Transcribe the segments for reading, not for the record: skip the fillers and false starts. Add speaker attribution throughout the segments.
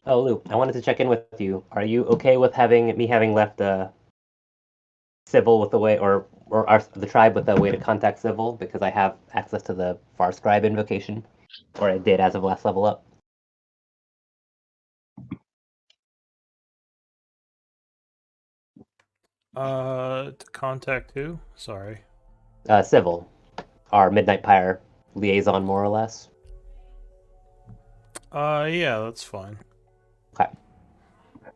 Speaker 1: Oh, Lou, I wanted to check in with you. Are you okay with me having left Civil with the way, the tribe with the way to contact Civil, because I have access to the Far Scribe invocation, or I did as of last level up.
Speaker 2: To contact who? Sorry.
Speaker 1: Civil, our Midnight Pyre liaison, more or less.
Speaker 2: Yeah, that's fine.
Speaker 1: Okay.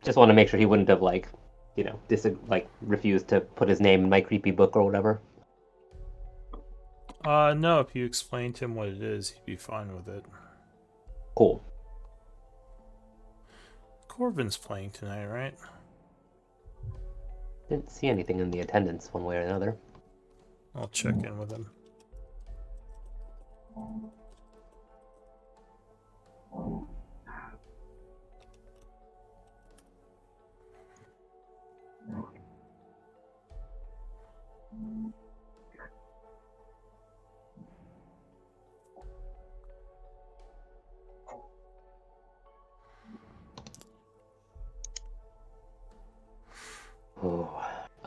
Speaker 1: Just want to make sure he wouldn't have refused to put his name in my creepy book or whatever.
Speaker 2: No, if you explain to him what it is, he'd be fine with it.
Speaker 1: Cool.
Speaker 2: Corbin's playing tonight, right?
Speaker 1: Didn't see anything in the attendance one way or another.
Speaker 2: I'll check in with him.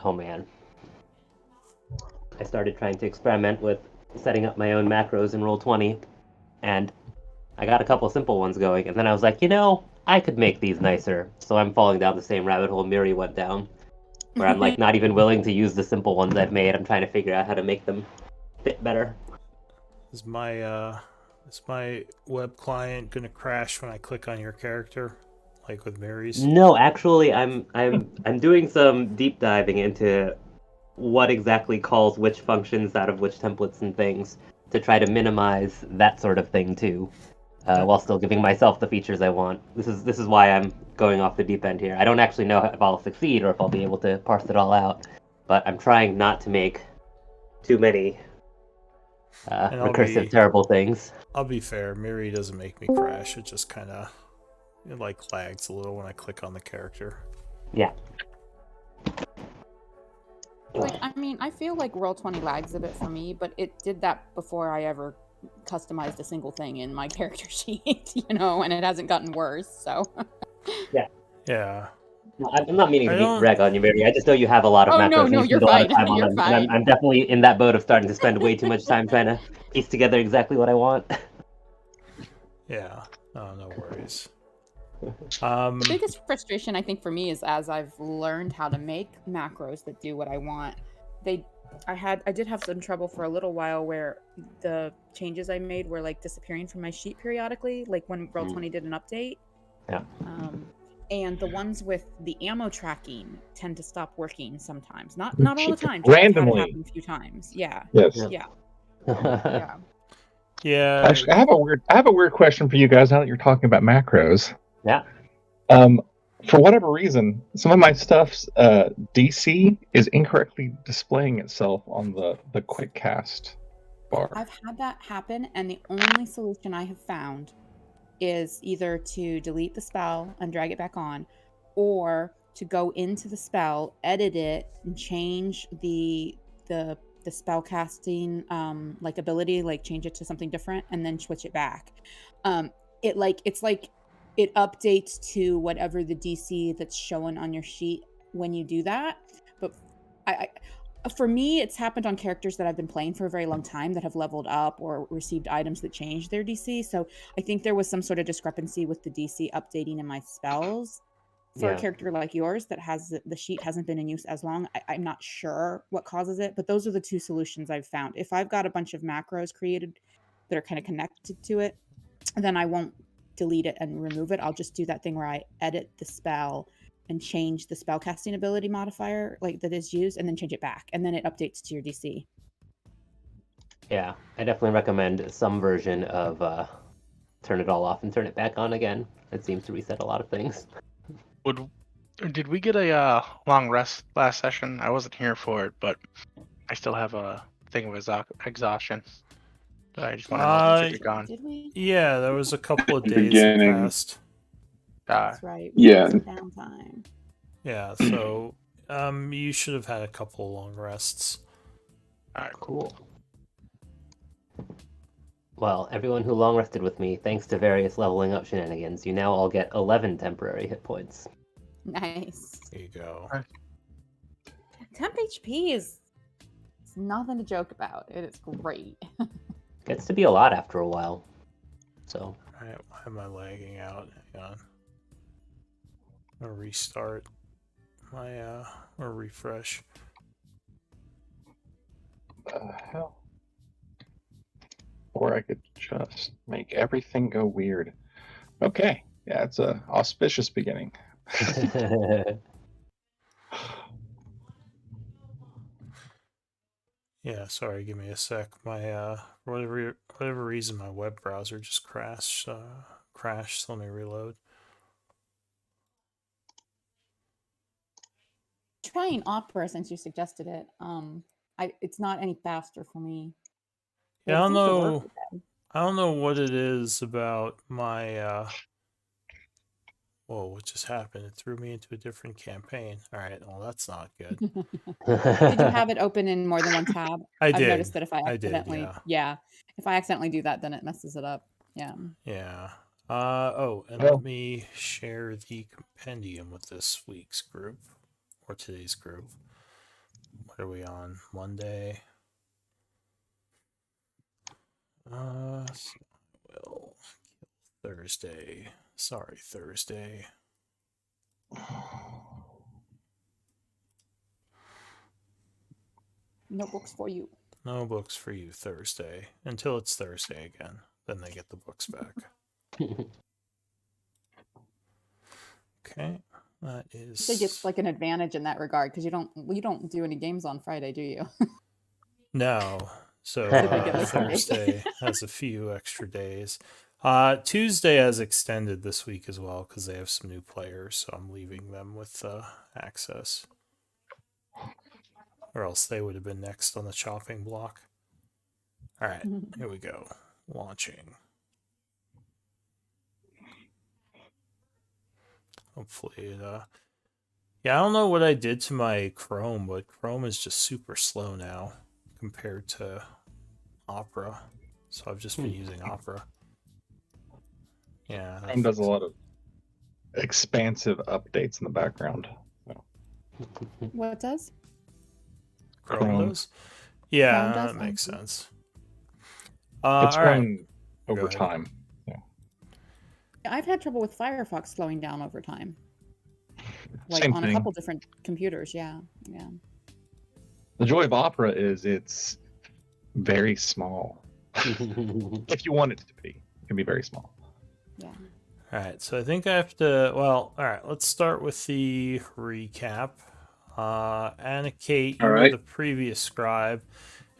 Speaker 1: Oh man. I started trying to experiment with setting up my own macros in Roll20, and I got a couple simple ones going, and then I was like, I could make these nicer. So I'm falling down the same rabbit hole Miri went down, where I'm like not even willing to use the simple ones I've made. I'm trying to figure out how to make them fit better.
Speaker 2: Is my web client gonna crash when I click on your character, like with Mary's?
Speaker 1: No, actually, I'm doing some deep diving into what exactly calls which functions out of which templates and things to try to minimize that sort of thing too, while still giving myself the features I want. This is why I'm going off the deep end here. I don't actually know if I'll succeed or if I'll be able to parse it all out, but I'm trying not to make too many recursive, terrible things.
Speaker 2: I'll be fair. Mary doesn't make me crash. It just kind of lags a little when I click on the character.
Speaker 1: Yeah.
Speaker 3: I feel like Roll20 lags a bit for me, but it did that before I ever customized a single thing in my character sheet, and it hasn't gotten worse, so.
Speaker 2: Yeah.
Speaker 1: I'm not meaning to rag on you, Mary. I just know you have a lot of macros and you spend a lot of time on them. And I'm definitely in that boat of starting to spend way too much time trying to piece together exactly what I want.
Speaker 2: Yeah. Oh, no worries.
Speaker 3: The biggest frustration, I think, for me is as I've learned how to make macros that do what I want, I did have some trouble for a little while where the changes I made were disappearing from my sheet periodically, like when Roll20 did an update.
Speaker 1: Yeah.
Speaker 3: And the ones with the ammo tracking tend to stop working sometimes. Not all the time.
Speaker 4: Randomly.
Speaker 3: I've had it happen a few times. Yeah.
Speaker 4: Yes.
Speaker 3: Yeah.
Speaker 2: Yeah.
Speaker 4: Yeah. Actually, I have a weird question for you guys now that you're talking about macros.
Speaker 1: Yeah.
Speaker 4: For whatever reason, some of my stuff's DC is incorrectly displaying itself on the quick cast bar.
Speaker 3: I've had that happen, and the only solution I have found is either to delete the spell and drag it back on, or to go into the spell, edit it, and change the spell casting ability, change it to something different, and then switch it back. It updates to whatever the DC that's shown on your sheet when you do that. But for me, it's happened on characters that I've been playing for a very long time that have leveled up or received items that change their DC. So I think there was some sort of discrepancy with the DC updating in my spells. For a character like yours that has the sheet hasn't been in use as long, I'm not sure what causes it, but those are the two solutions I've found. If I've got a bunch of macros created that are kind of connected to it, then I won't delete it and remove it. I'll just do that thing where I edit the spell and change the spellcasting ability modifier that is used, and then change it back, and then it updates to your DC.
Speaker 1: Yeah, I definitely recommend some version of turn it all off and turn it back on again. It seems to reset a lot of things.
Speaker 5: Did we get a long rest last session? I wasn't here for it, but I still have a thing of exhaustion. I just want to know if it's gone.
Speaker 3: Did we?
Speaker 2: Yeah, there was a couple of days that passed.
Speaker 3: That's right.
Speaker 4: Yeah.
Speaker 3: Some downtime.
Speaker 2: Yeah, so you should have had a couple long rests.
Speaker 5: All right, cool.
Speaker 1: Well, everyone who long rested with me, thanks to various leveling up shenanigans, you now all get 11 temporary hit points.
Speaker 3: Nice.
Speaker 2: There you go.
Speaker 3: Temp HP is it's nothing to joke about. It is great.
Speaker 1: Gets to be a lot after a while. So,
Speaker 2: Alright, why am I lagging out? Hang on. I'm gonna restart my or refresh.
Speaker 4: Hell. Or I could just make everything go weird. Okay, yeah, it's a auspicious beginning.
Speaker 2: Yeah, sorry, give me a sec. My for whatever reason my web browser just crashed. So let me reload.
Speaker 3: Trying Opera since you suggested it. It's not any faster for me.
Speaker 2: Yeah,
Speaker 3: It
Speaker 2: I don't
Speaker 3: seems to work
Speaker 2: know.
Speaker 3: with them.
Speaker 2: I don't know what it is about my whoa, what just happened? It threw me into a different campaign. Alright, well that's not good.
Speaker 3: Did you have it open in more than one tab?
Speaker 2: I've
Speaker 3: I've noticed that if I
Speaker 2: did,
Speaker 3: accidentally,
Speaker 2: yeah.
Speaker 3: if I accidentally do that, then it messes it up. Yeah.
Speaker 2: Yeah. Oh, and
Speaker 4: Well-
Speaker 2: let me share the compendium with this week's group or today's group. What are we on? Monday. So we'll kill Thursday. Sorry, Thursday.
Speaker 3: No books for you.
Speaker 2: No books for you Thursday. Until it's Thursday again. Then they get the books back. Okay. That is
Speaker 3: I think it's like an advantage in that regard because you don't do any games on Friday, do you?
Speaker 2: No. So
Speaker 3: they get like
Speaker 2: Thursday has a few extra days. Tuesday has extended this week as well because they have some new players, so I'm leaving them with access. Or else they would have been next on the chopping block. Alright, here we go. Launching. Hopefully it yeah, I don't know what I did to my Chrome, but Chrome is just super slow now compared to Opera. So I've just been using Opera. Yeah.
Speaker 4: Chrome does a lot of expansive updates in the background.
Speaker 3: What does?
Speaker 2: Chrome does? Yeah,
Speaker 3: Chrome does?
Speaker 2: that makes
Speaker 3: Okay.
Speaker 2: sense.
Speaker 4: It's
Speaker 2: all right.
Speaker 4: grown over
Speaker 2: Go ahead.
Speaker 4: time.
Speaker 3: I've had trouble with Firefox slowing down over time. Like
Speaker 4: Same
Speaker 3: on
Speaker 4: thing.
Speaker 3: a couple different computers, yeah.
Speaker 4: The joy of Opera is it's very small. If you want it to be, it can be very small.
Speaker 3: Yeah.
Speaker 2: All right, so I think I have to. Well, all right, let's start with the recap. Anna Kate, you
Speaker 6: All
Speaker 2: were
Speaker 6: right.
Speaker 2: the previous scribe,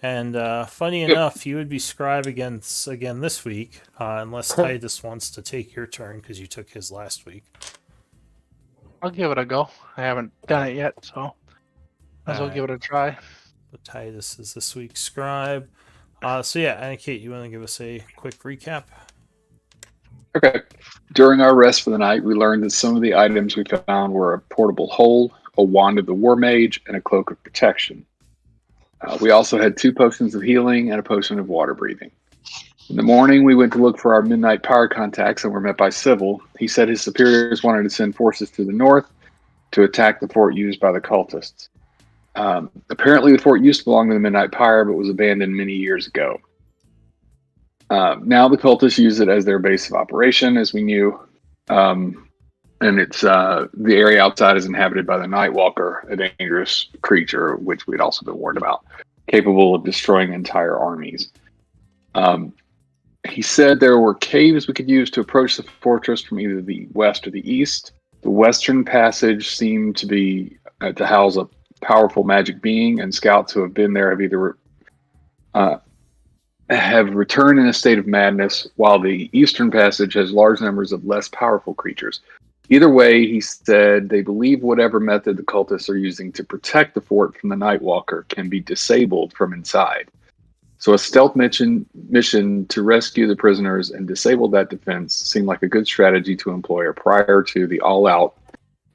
Speaker 2: and funny enough, you would be scribe again this week, unless Titus wants to take your turn because you took his last week.
Speaker 5: I'll give it a go. I haven't done it yet, so might as well
Speaker 2: Alright.
Speaker 5: give it a try.
Speaker 2: So Titus is this week's scribe. So yeah, Anna Kate, you want to give us a quick recap?
Speaker 6: Okay. During our rest for the night, we learned that some of the items we found were a portable hole, a wand of the war mage, and a cloak of protection. We also had 2 potions of healing and a potion of water breathing. In the morning, we went to look for our midnight power contacts and were met by Sybil. He said his superiors wanted to send forces to the north to attack the fort used by the cultists. Apparently, the fort used to belong to the Midnight Pyre, but was abandoned many years ago. Now the cultists use it as their base of operation, as we knew. And it's the area outside is inhabited by the Nightwalker, a dangerous creature, which we'd also been warned about, capable of destroying entire armies. He said there were caves we could use to approach the fortress from either the west or the east. The western passage seemed to be to house a powerful magic being, and scouts who have been there have either have returned in a state of madness, while the eastern passage has large numbers of less powerful creatures. Either way, he said they believe whatever method the cultists are using to protect the fort from the Nightwalker can be disabled from inside. So a stealth mission to rescue the prisoners and disable that defense seemed like a good strategy to employ prior to the all-out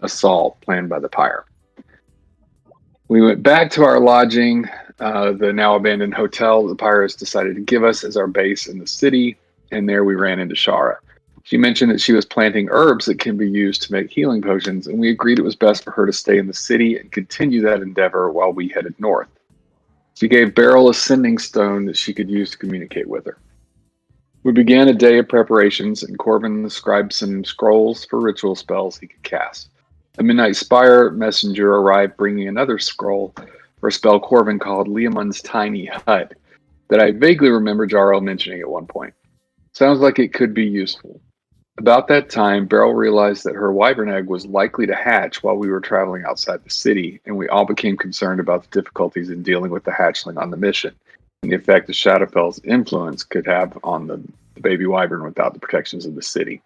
Speaker 6: assault planned by the Pyre. We went back to our lodging the now abandoned hotel the pirates decided to give us as our base in the city, and there we ran into Shara. She mentioned that she was planting herbs that can be used to make healing potions, and we agreed it was best for her to stay in the city and continue that endeavor while we headed north. She gave Beryl a sending stone that she could use to communicate with her. We began a day of preparations, and Corbin inscribed some scrolls for ritual spells he could cast. A Midnight Spire messenger arrived bringing another scroll for a spell Corbin called Leomund's Tiny Hut that I vaguely remember Jarl mentioning at one point. Sounds like it could be useful. About that time, Beryl realized that her wyvern egg was likely to hatch while we were traveling outside the city, and we all became concerned about the difficulties in dealing with the hatchling on the mission and the effect the Shadowfell's influence could have on the baby wyvern without the protections of the city.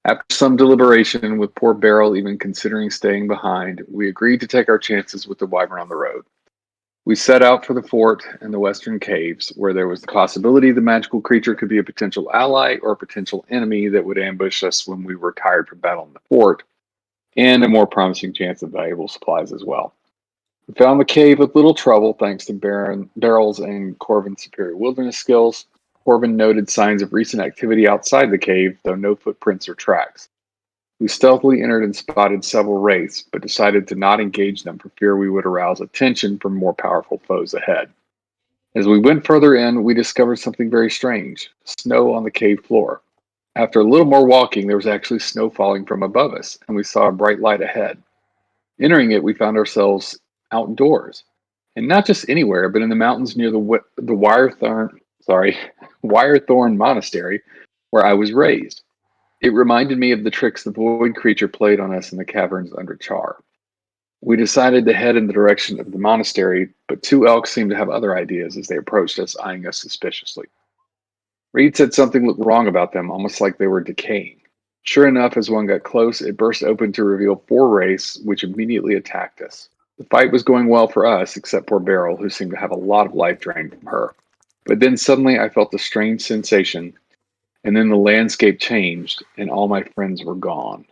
Speaker 6: After some deliberation, with poor Beryl even considering staying behind, we agreed to take our chances with the wyvern on the road. We set out for the fort and the western caves, where there was the possibility the magical creature could be a potential ally or a potential enemy that would ambush us when we were tired from battling the fort, and a more promising chance of valuable supplies as well. We found the cave with little trouble thanks to Beryl's and Corvin's superior wilderness skills. Corbin noted signs of recent activity outside the cave, though no footprints or tracks. We stealthily entered and spotted several wraiths, but decided to not engage them for fear we would arouse attention from more powerful foes ahead. As we went further in, we discovered something very strange: snow on the cave floor. After a little more walking, there was actually snow falling from above us, and we saw a bright light ahead. Entering it, we found ourselves outdoors, and not just anywhere, but in the mountains near the Wirethorn Monastery, where I was raised. It reminded me of the tricks the void creature played on us in the caverns under Char. We decided to head in the direction of the monastery, but two elks seemed to have other ideas as they approached us, eyeing us suspiciously. Reed said something looked wrong about them, almost like they were decaying. Sure enough, as one got close, it burst open to reveal four wraiths, which immediately attacked us. The fight was going well for us, except for Beryl, who seemed to have a lot of life drained from her. But then suddenly I felt a strange sensation, and then the landscape changed, and all my friends were gone.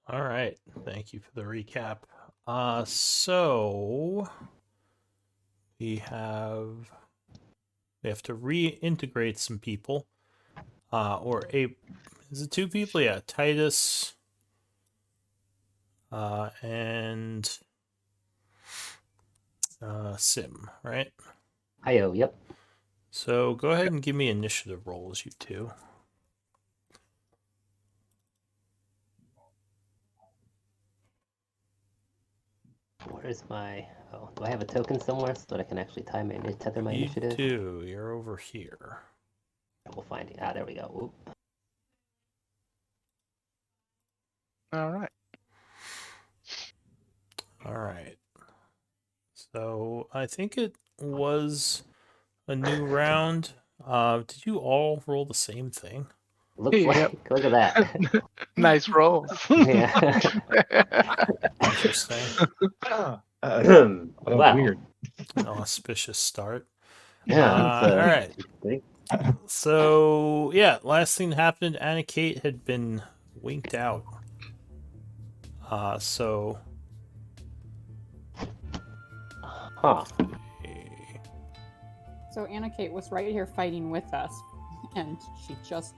Speaker 2: All right. Thank you for the recap. So we have to reintegrate some people. Is it two people? Yeah, Titus and Sim, right?
Speaker 1: Hiyo, yep.
Speaker 2: So go ahead and give me initiative rolls, you two.
Speaker 1: Where's my... Oh, do I have a token somewhere so that I can actually tether my initiative?
Speaker 2: You do. You're over here.
Speaker 1: We'll find it. Ah, there we go. Oop.
Speaker 5: All right.
Speaker 2: All right. So I think it was a new round. Did you all roll the same thing?
Speaker 1: Looks like...
Speaker 5: Yep.
Speaker 1: Look at that.
Speaker 5: Nice roll.
Speaker 1: Yeah.
Speaker 2: Interesting.
Speaker 1: Wow.
Speaker 4: Weird.
Speaker 2: An auspicious start.
Speaker 1: Yeah.
Speaker 2: All right. So yeah, last thing that happened, Anna Kate had been winked out. So.
Speaker 1: Huh.
Speaker 3: So Anna Kate was right here fighting with us, and she just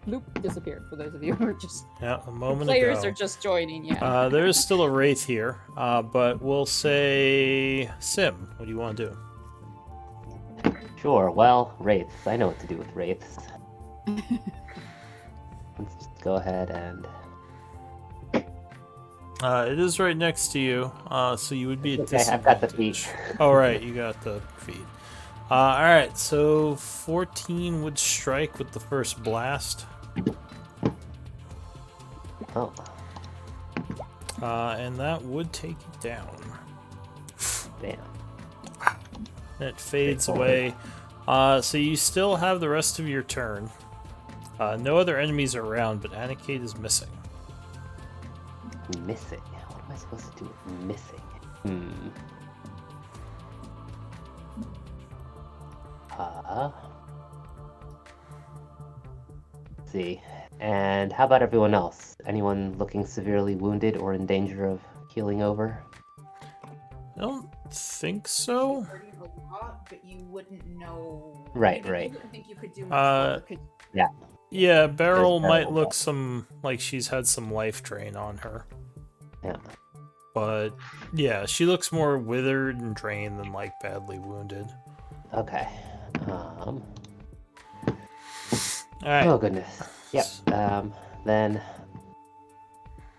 Speaker 3: bloop disappeared. For those of you who are just
Speaker 2: A moment
Speaker 3: players
Speaker 2: ago.
Speaker 3: are just joining. Yeah.
Speaker 2: There is still a wraith here, but we'll say Sim. What do you want to do?
Speaker 1: Sure. Well, wraiths. I know what to do with wraiths. Let's just go ahead and...
Speaker 2: It is right next to you, so you would be at
Speaker 1: Okay, I've got the
Speaker 2: disadvantage.
Speaker 1: feet.
Speaker 2: Oh, right, you got the feet. Alright, so 14 would strike with the first blast.
Speaker 1: Oh.
Speaker 2: And that would take it down.
Speaker 1: Damn.
Speaker 2: And it fades away. So you still have the rest of your turn. No other enemies are around, but Anakate is missing.
Speaker 1: Missing. What am I supposed to do with missing? Let's see. And how about everyone else? Anyone looking severely wounded or in danger of keeling over?
Speaker 2: I don't think so.
Speaker 3: But you wouldn't know.
Speaker 1: Right,
Speaker 3: You
Speaker 1: right.
Speaker 3: wouldn't think you could do much more.
Speaker 2: Yeah, Beryl
Speaker 1: There's
Speaker 2: might
Speaker 1: Beryl.
Speaker 2: look like she's had some life drain on her.
Speaker 1: Yeah.
Speaker 2: But yeah, she looks more withered and drained than like badly wounded.
Speaker 1: Okay.
Speaker 2: Alright.
Speaker 1: Oh goodness. Yep. Then.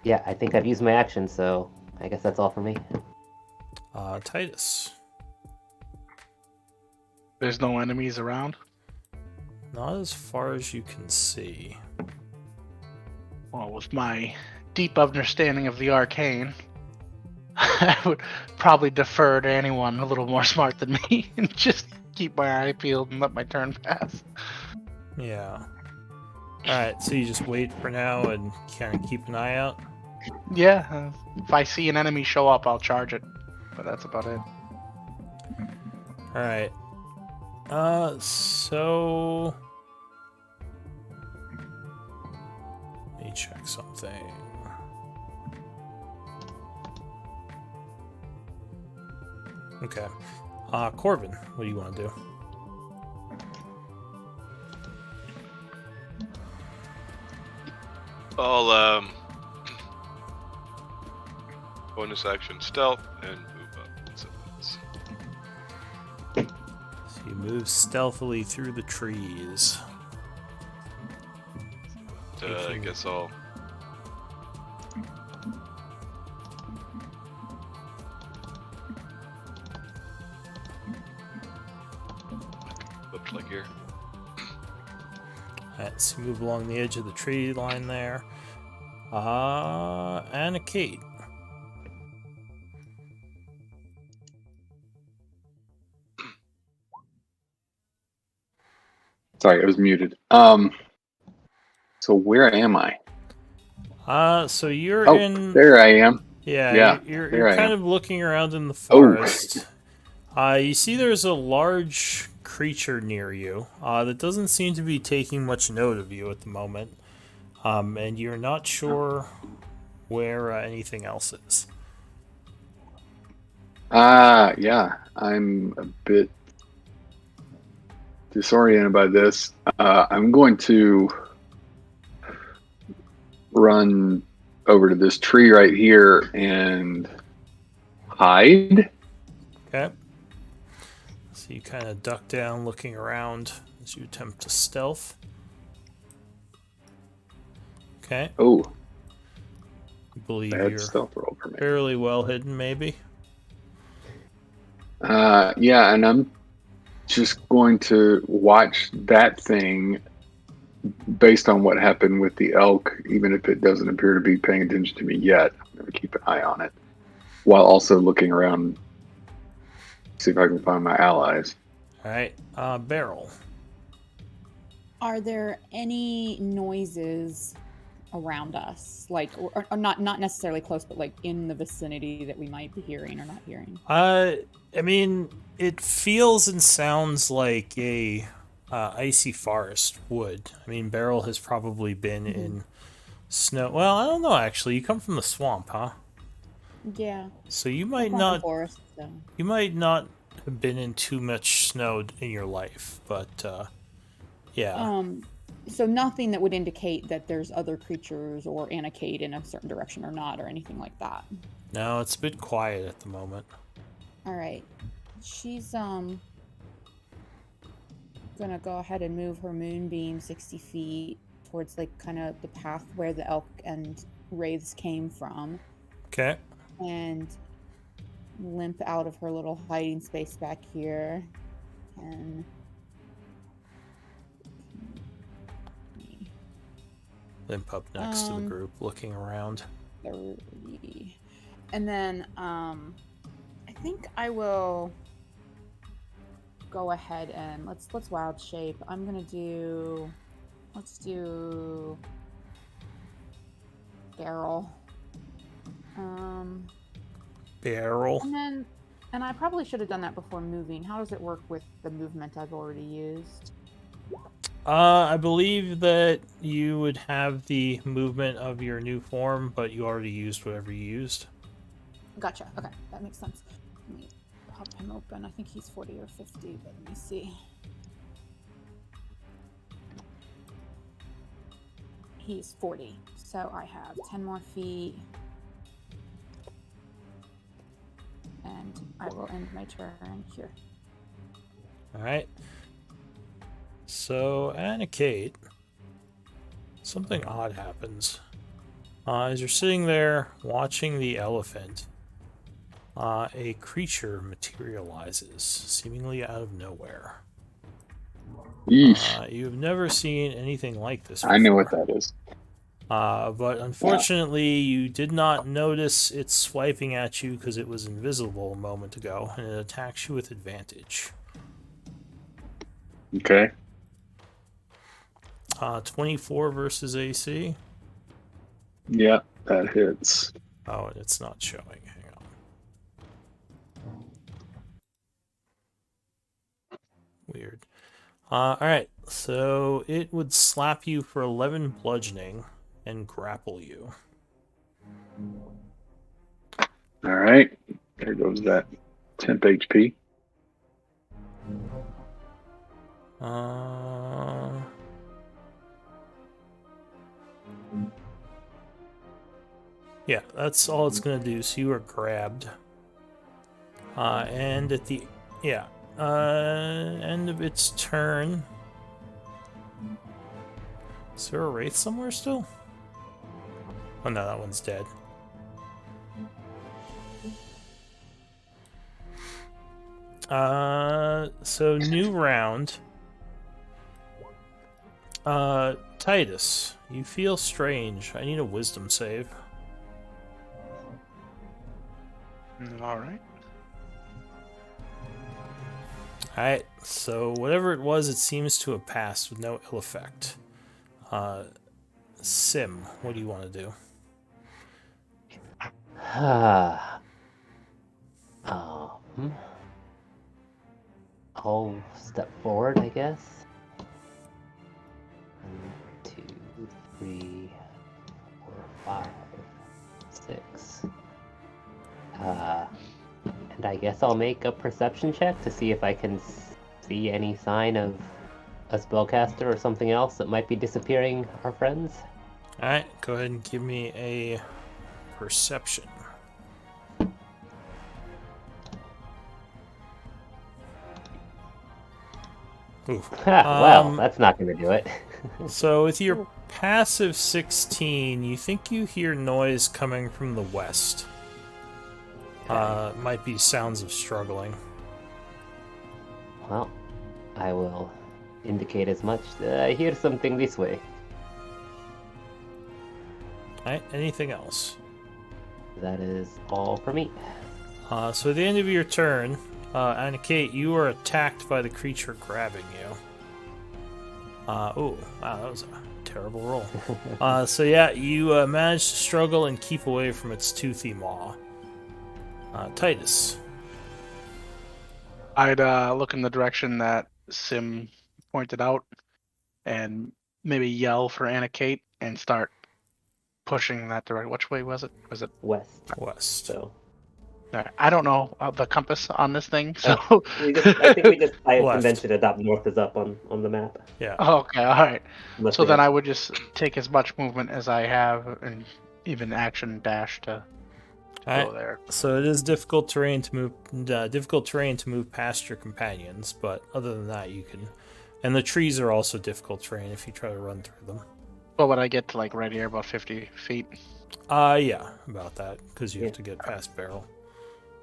Speaker 1: Yeah, I think I've used my action, so I guess that's all for me.
Speaker 2: Titus.
Speaker 5: There's no enemies around.
Speaker 2: Not as far as you can see.
Speaker 5: Well, with my deep understanding of the arcane, I would probably defer to anyone a little more smart than me and just keep my eye peeled and let my turn pass.
Speaker 2: Yeah. Alright, so you just wait for now and kind of keep an eye out?
Speaker 5: Yeah, if I see an enemy show up, I'll charge it. But that's about it.
Speaker 2: Alright. So... Let me check something. Okay. Corbin, what do you want to do?
Speaker 7: I'll bonus action stealth and move up. So
Speaker 2: You move stealthily through the trees.
Speaker 7: I guess I'll looks like here.
Speaker 2: Alright, so you move along the edge of the tree line there. And a Kate.
Speaker 6: Sorry, I was muted. So where am I?
Speaker 2: So you're
Speaker 6: Oh,
Speaker 2: in...
Speaker 6: there I am.
Speaker 2: Yeah,
Speaker 6: Yeah,
Speaker 2: you're
Speaker 6: there I
Speaker 2: kind
Speaker 6: am.
Speaker 2: of looking around in the
Speaker 6: Oh.
Speaker 2: forest. You see there's a large creature near you that doesn't seem to be taking much note of you at the moment. And you're not sure where anything else is.
Speaker 6: Yeah, I'm a bit disoriented by this. I'm going to run over to this tree right here and hide.
Speaker 2: Okay. So you kind of duck down, looking around as you attempt to stealth. Okay.
Speaker 6: Oh,
Speaker 2: You believe
Speaker 6: bad
Speaker 2: you're
Speaker 6: stealth roll for me.
Speaker 2: fairly well hidden, maybe.
Speaker 6: Yeah, and I'm just going to watch that thing based on what happened with the elk, even if it doesn't appear to be paying attention to me yet. I'm going to keep an eye on it while also looking around, see if I can find my allies.
Speaker 2: All right. Beryl.
Speaker 3: Are there any noises around us, like, or not necessarily close, but like in the vicinity that we might be hearing or not hearing?
Speaker 2: I mean, it feels and sounds like a icy forest would. I mean, Beryl has probably been in snow. Well, I don't know, actually. You come from the swamp, huh?
Speaker 3: Yeah.
Speaker 2: So you might
Speaker 3: Swamp and
Speaker 2: not...
Speaker 3: forest, so.
Speaker 2: You might not have been in too much snow in your life, but yeah.
Speaker 3: So nothing that would indicate that there's other creatures or Anna-Kate in a certain direction or not, or anything like that.
Speaker 2: No, it's a bit quiet at the moment.
Speaker 3: All right. She's gonna go ahead and move her moonbeam 60 feet towards like kind of the path where the elk and wraiths came from.
Speaker 2: Okay.
Speaker 3: And limp out of her little hiding space back here. And
Speaker 2: Limp up next to the group, looking around.
Speaker 3: 30. And then I think I will go ahead and let's wild shape. I'm gonna do, let's do Beryl.
Speaker 2: Beryl.
Speaker 3: And I probably should have done that before moving. How does it work with the movement I've already used?
Speaker 2: I believe that you would have the movement of your new form, but you already used whatever you used.
Speaker 3: Gotcha. Okay, that makes sense. Let me pop him open. I think he's 40 or 50, but let me see. He's 40, so I have 10 more feet. And I will end my turn here.
Speaker 2: Alright. So, Anna Kate, something odd happens. As you're sitting there watching the elephant, a creature materializes, seemingly out of nowhere.
Speaker 6: Yeesh.
Speaker 2: You've never seen anything like this before.
Speaker 6: I know what that is.
Speaker 2: But unfortunately, you did not notice it swiping at you because it was invisible a moment ago, and it attacks you with advantage.
Speaker 6: Okay.
Speaker 2: 24 versus AC.
Speaker 6: Yeah, that hits.
Speaker 2: Oh, and it's not showing. Hang on. Weird. Alright, so it would slap you for 11 bludgeoning and grapple you.
Speaker 6: All right. There goes that temp HP.
Speaker 2: Yeah, that's all it's gonna do. So you are grabbed. And at the end of its turn. Is there a wraith somewhere still? Oh no, that one's dead. So new round. Titus, you feel strange. I need a wisdom save.
Speaker 5: All right.
Speaker 2: Alright, so whatever it was, it seems to have passed with no ill effect. Sim, what do you want to do?
Speaker 1: I'll step forward, I guess. 1, 2, 3, 4, 5, 6. And I guess I'll make a perception check to see if I can see any sign of a spellcaster or something else that might be disappearing our friends.
Speaker 2: Alright, go ahead and give me a perception. Oof.
Speaker 1: Well, that's not going to do it.
Speaker 2: So with your passive 16, you think you hear noise coming from the west. Might be sounds of struggling.
Speaker 1: Well, I will indicate as much. I hear something this way.
Speaker 2: Alright, anything else?
Speaker 1: That is all for me.
Speaker 2: So at the end of your turn, Anna Kate, you are attacked by the creature grabbing you. Oh, wow, that was a terrible roll. So yeah, you managed to struggle and keep away from its toothy maw. Titus.
Speaker 5: I'd look in the direction that Sim pointed out and maybe yell for Anna Kate and start pushing that direction. Which way was it? Was it
Speaker 1: West.
Speaker 2: So.
Speaker 5: I don't know the compass on this thing, so
Speaker 1: I think we just by
Speaker 2: Left.
Speaker 1: convention adopt north is up on the map.
Speaker 2: Yeah.
Speaker 5: Okay, all right.
Speaker 1: Unless
Speaker 5: So
Speaker 1: we
Speaker 5: then
Speaker 1: have-
Speaker 5: I would just take as much movement as I have, and even action dash to
Speaker 2: Alright.
Speaker 5: go there.
Speaker 2: So it is difficult terrain to move past your companions, but other than that, you can. And the trees are also difficult terrain if you try to run through them.
Speaker 5: What would I get to, like, right here, about 50 feet?
Speaker 2: Yeah, about that, because you have
Speaker 1: Yeah.
Speaker 2: to get past Barrel.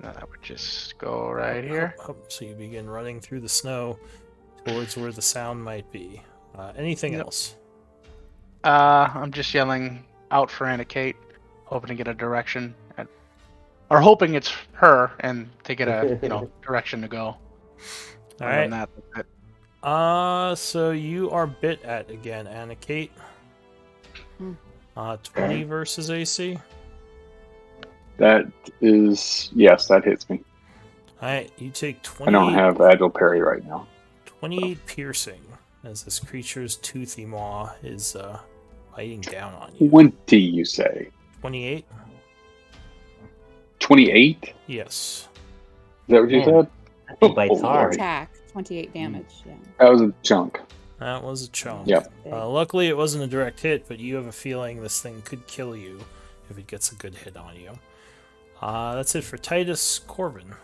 Speaker 5: No, that would just go right here.
Speaker 2: So you begin running through the snow towards where the sound might be. Anything
Speaker 5: Yep.
Speaker 2: else?
Speaker 5: I'm just yelling out for Anna Kate, hoping to get a direction, or hoping it's her and to get a direction to go.
Speaker 2: All
Speaker 5: Other
Speaker 2: right.
Speaker 5: than that, that's it.
Speaker 2: So you are bit at again, Anna Kate. 20 versus AC.
Speaker 6: That is, yes, that hits me.
Speaker 2: Alright, you take 28,
Speaker 6: I don't have agile parry right now.
Speaker 2: 28 piercing as this creature's toothy maw is biting down on you.
Speaker 6: 20, you say?
Speaker 2: 28?
Speaker 6: 28?
Speaker 2: Yes.
Speaker 6: that what you
Speaker 1: Man.
Speaker 6: said?
Speaker 1: That thing bites
Speaker 6: Oh,
Speaker 1: hard.
Speaker 3: Attack, 28 damage. Yeah.
Speaker 6: That was a chunk.
Speaker 2: That was a chunk.
Speaker 6: Yep.
Speaker 2: Luckily, it wasn't a direct hit, but you have a feeling this thing could kill you if it gets a good hit on you. That's it for Titus. Corbin.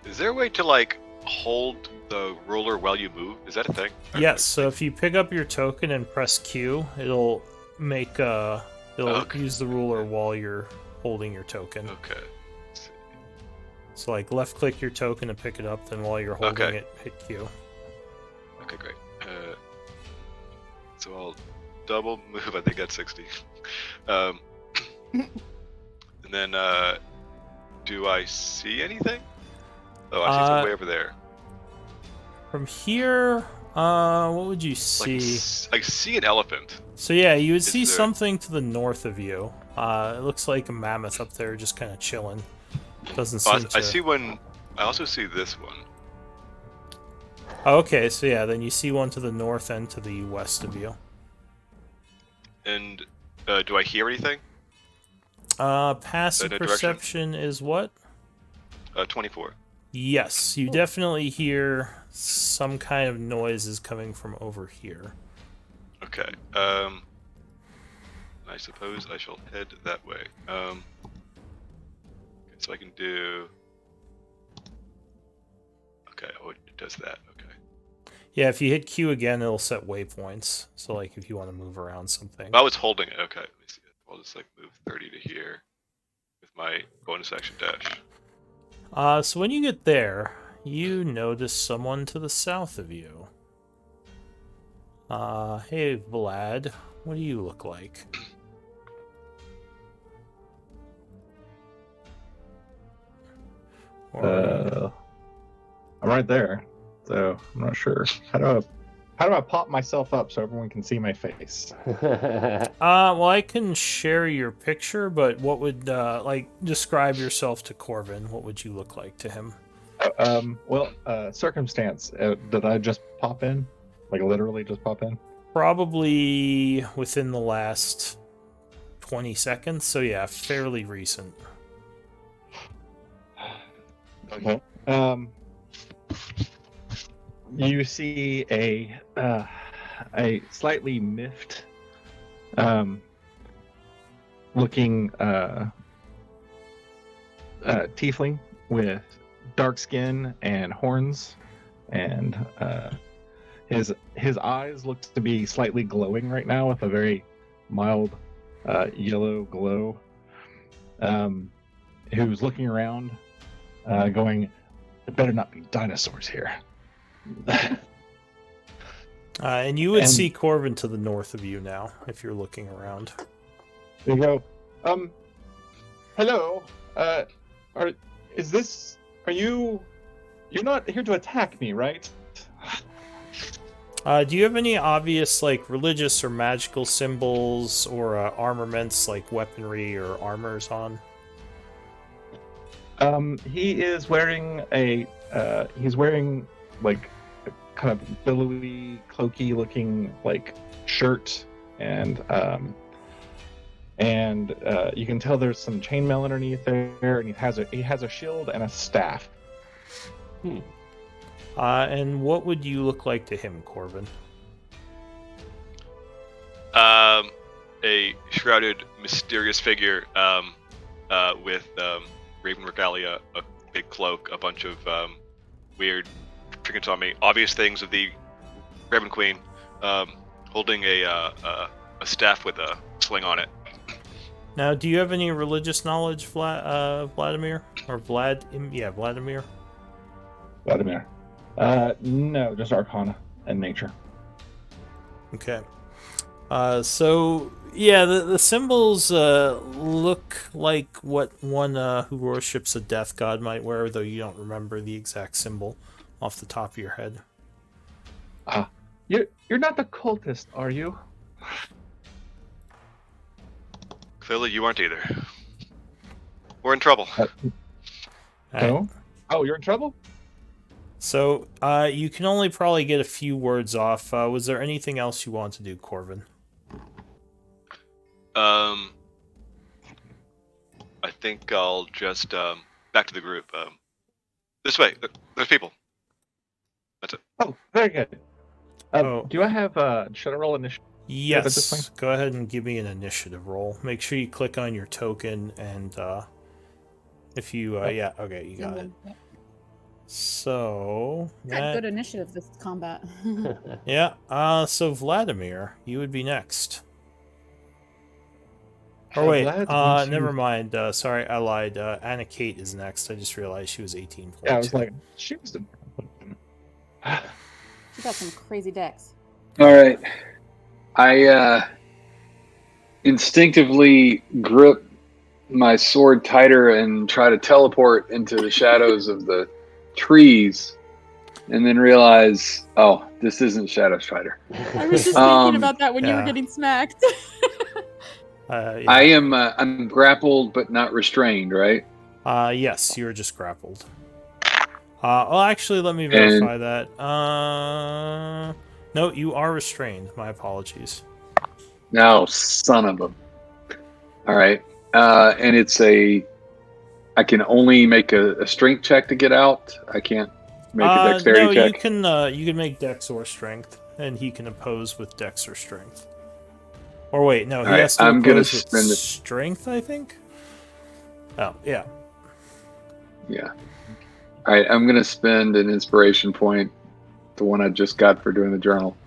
Speaker 7: Is there a way to like hold the ruler while you move? Is that a thing?
Speaker 2: Yes, so if you pick up your token and press Q, it'll make it'll use the ruler while you're holding your token.
Speaker 7: Okay.
Speaker 2: So like left click your token to pick it up, then while you're holding it, hit Q.
Speaker 7: Okay, great. So I'll double move. I think that's 60. And then, do I see anything? Oh, I see some way over there.
Speaker 2: From here, what would you see?
Speaker 7: I see an elephant.
Speaker 2: So yeah, you would see
Speaker 7: there-
Speaker 2: something to the north of you. It looks like a mammoth up there, just kind of chilling. Doesn't seem to...
Speaker 7: I see one. I also see this one.
Speaker 2: Oh, okay, so yeah, then you see one to the north and to the west of you.
Speaker 7: And do I hear anything?
Speaker 2: Passive
Speaker 7: In a direction?
Speaker 2: perception is what?
Speaker 7: 24.
Speaker 2: Yes, you definitely hear some kind of noises coming from over here.
Speaker 7: Okay. I suppose I shall head that way. Okay, so I can do. Okay, oh, it does that. Okay.
Speaker 2: Yeah, if you hit Q again, it'll set waypoints. So, like, if you want to move around something.
Speaker 7: I was holding it. Okay, let me see it. I'll just like move 30 to here with my bonus action dash.
Speaker 2: So when you get there, you notice someone to the south of you. Hey, Vlad, what do you look like?
Speaker 4: I'm right there, so I'm not sure. How do I pop myself up so everyone can see my face?
Speaker 2: Well, I can share your picture, but what would describe yourself to Corbin? What would you look like to him?
Speaker 4: Circumstance. Did I just pop in? Like literally just pop in?
Speaker 2: Probably within the last 20 seconds. So yeah, fairly recent.
Speaker 4: Okay. You see a slightly miffed looking tiefling with dark skin and horns, and his eyes look to be slightly glowing right now with a very mild yellow glow. Who's looking around, going, "There better not be dinosaurs here."
Speaker 2: And you would see Corbin to the north of you now, if you're looking around.
Speaker 4: You go, hello, you're not here to attack me, right?
Speaker 2: Do you have any obvious, like, religious or magical symbols or armaments, like weaponry or armors on?
Speaker 4: He is wearing like a kind of billowy, cloaky looking like shirt, and you can tell there's some chainmail underneath there, and he has a shield and a staff.
Speaker 2: And what would you look like to him, Corbin?
Speaker 7: A shrouded, mysterious figure with raven regalia, a big cloak, a bunch of weird trinkets on me, obvious things of the Raven Queen, holding a staff with a sling on it.
Speaker 2: Now, do you have any religious knowledge, Vladimir? Or Vlad? Yeah, Vladimir.
Speaker 4: Vladimir. No, just Arcana and Nature.
Speaker 2: Okay. So yeah, the symbols look like what one who worships a death god might wear, though you don't remember the exact symbol off the top of your head.
Speaker 4: You're not the cultist, are you?
Speaker 7: Clearly, you aren't either. We're in trouble.
Speaker 2: All right.
Speaker 4: So? Oh, you're in trouble?
Speaker 2: So, you can only probably get a few words off. Was there anything else you want to do, Corvin?
Speaker 7: I think I'll just back to the group. This way. There's people. That's it.
Speaker 4: Oh, very good.
Speaker 2: Oh.
Speaker 4: Do I have Shadowlord initiative? at this
Speaker 2: Yes.
Speaker 4: point?
Speaker 2: Go ahead and give me an initiative roll. Make sure you click on your token, and if you, yeah, okay, you got it.
Speaker 3: Yep.
Speaker 2: So
Speaker 3: Had good initiative this combat.
Speaker 2: yeah. So Vladimir, you would be next. Or wait,
Speaker 4: Vlad, once you-
Speaker 2: never mind. Sorry, I lied. Anna Kate is next. I just realized she was 18.
Speaker 4: Yeah, I was like, she was the.
Speaker 3: She got some crazy decks.
Speaker 6: All right. I instinctively grip my sword tighter and try to teleport into the shadows of the trees, and then realize, oh, this isn't Shadow Strider.
Speaker 3: I was just thinking about that when you were
Speaker 2: yeah.
Speaker 3: getting smacked.
Speaker 2: Yeah.
Speaker 6: I am. I'm grappled but not restrained, right?
Speaker 2: Yes, you were just grappled. Well, actually, let me verify that. No, you are restrained. My apologies.
Speaker 6: No, son of a. All right. And it's a. I can only make a strength check to get out. I can't make a dexterity
Speaker 2: no,
Speaker 6: check.
Speaker 2: you can make dex or strength, and he can oppose with dex or strength. Or wait, no, he
Speaker 6: All right,
Speaker 2: has to
Speaker 6: I'm gonna
Speaker 2: oppose with
Speaker 6: spend it.
Speaker 2: strength, I think. Oh, yeah.
Speaker 6: Yeah. All right, I'm gonna spend an inspiration point, the one I just got for doing the journal,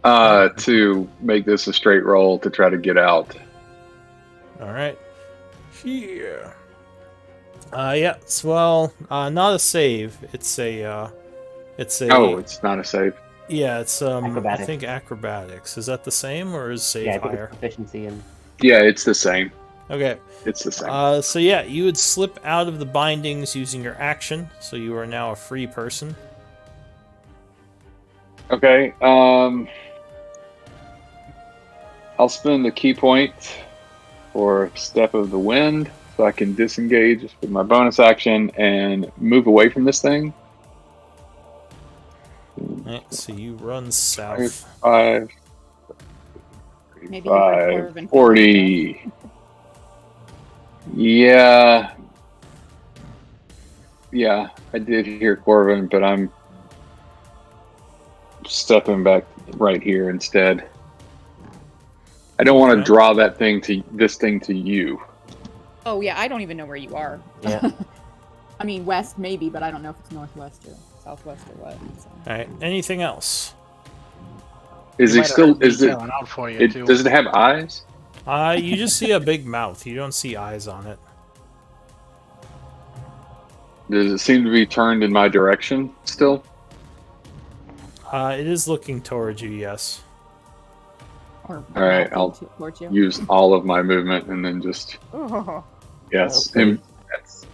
Speaker 6: to make this a straight roll to try to get out.
Speaker 2: All right. Yeah. Yeah. Well, not a save. It's a.
Speaker 6: Oh, it's not a save.
Speaker 2: Yeah, it's I
Speaker 1: Acrobatics.
Speaker 2: think acrobatics. Is that the same or is save
Speaker 1: Yeah, I think
Speaker 2: higher?
Speaker 1: it's proficiency and
Speaker 6: Yeah, it's the same.
Speaker 2: Okay.
Speaker 6: It's the same.
Speaker 2: So yeah, you would slip out of the bindings using your action, so you are now a free person.
Speaker 6: Okay. I'll spend a key point for Step of the Wind, so I can disengage with my bonus action and move away from this thing.
Speaker 2: Right, so you run south.
Speaker 6: 5,
Speaker 3: Maybe you heard
Speaker 6: 5,
Speaker 3: Corvin.
Speaker 6: 40. Yeah. Yeah, I did hear Corvin, but I'm stepping back right here instead. I don't want to
Speaker 2: Okay.
Speaker 6: draw this thing to you.
Speaker 3: Oh yeah, I don't even know where you are.
Speaker 1: yeah.
Speaker 3: I mean west maybe, but I don't know if it's northwest or southwest or what. So.
Speaker 2: All right. Anything else?
Speaker 6: Is
Speaker 5: You
Speaker 6: it
Speaker 5: might
Speaker 6: still?
Speaker 5: have heard me
Speaker 6: Is it?
Speaker 5: yelling out for you, too.
Speaker 6: Does it have eyes?
Speaker 2: You just see a big mouth. You don't see eyes on it.
Speaker 6: Does it seem to be turned in my direction still?
Speaker 2: It is looking towards you. Yes.
Speaker 3: Or
Speaker 6: All right,
Speaker 3: melting
Speaker 6: I'll
Speaker 3: towards you.
Speaker 6: use all of my movement and then just yes.
Speaker 1: Oh,
Speaker 6: And
Speaker 7: That's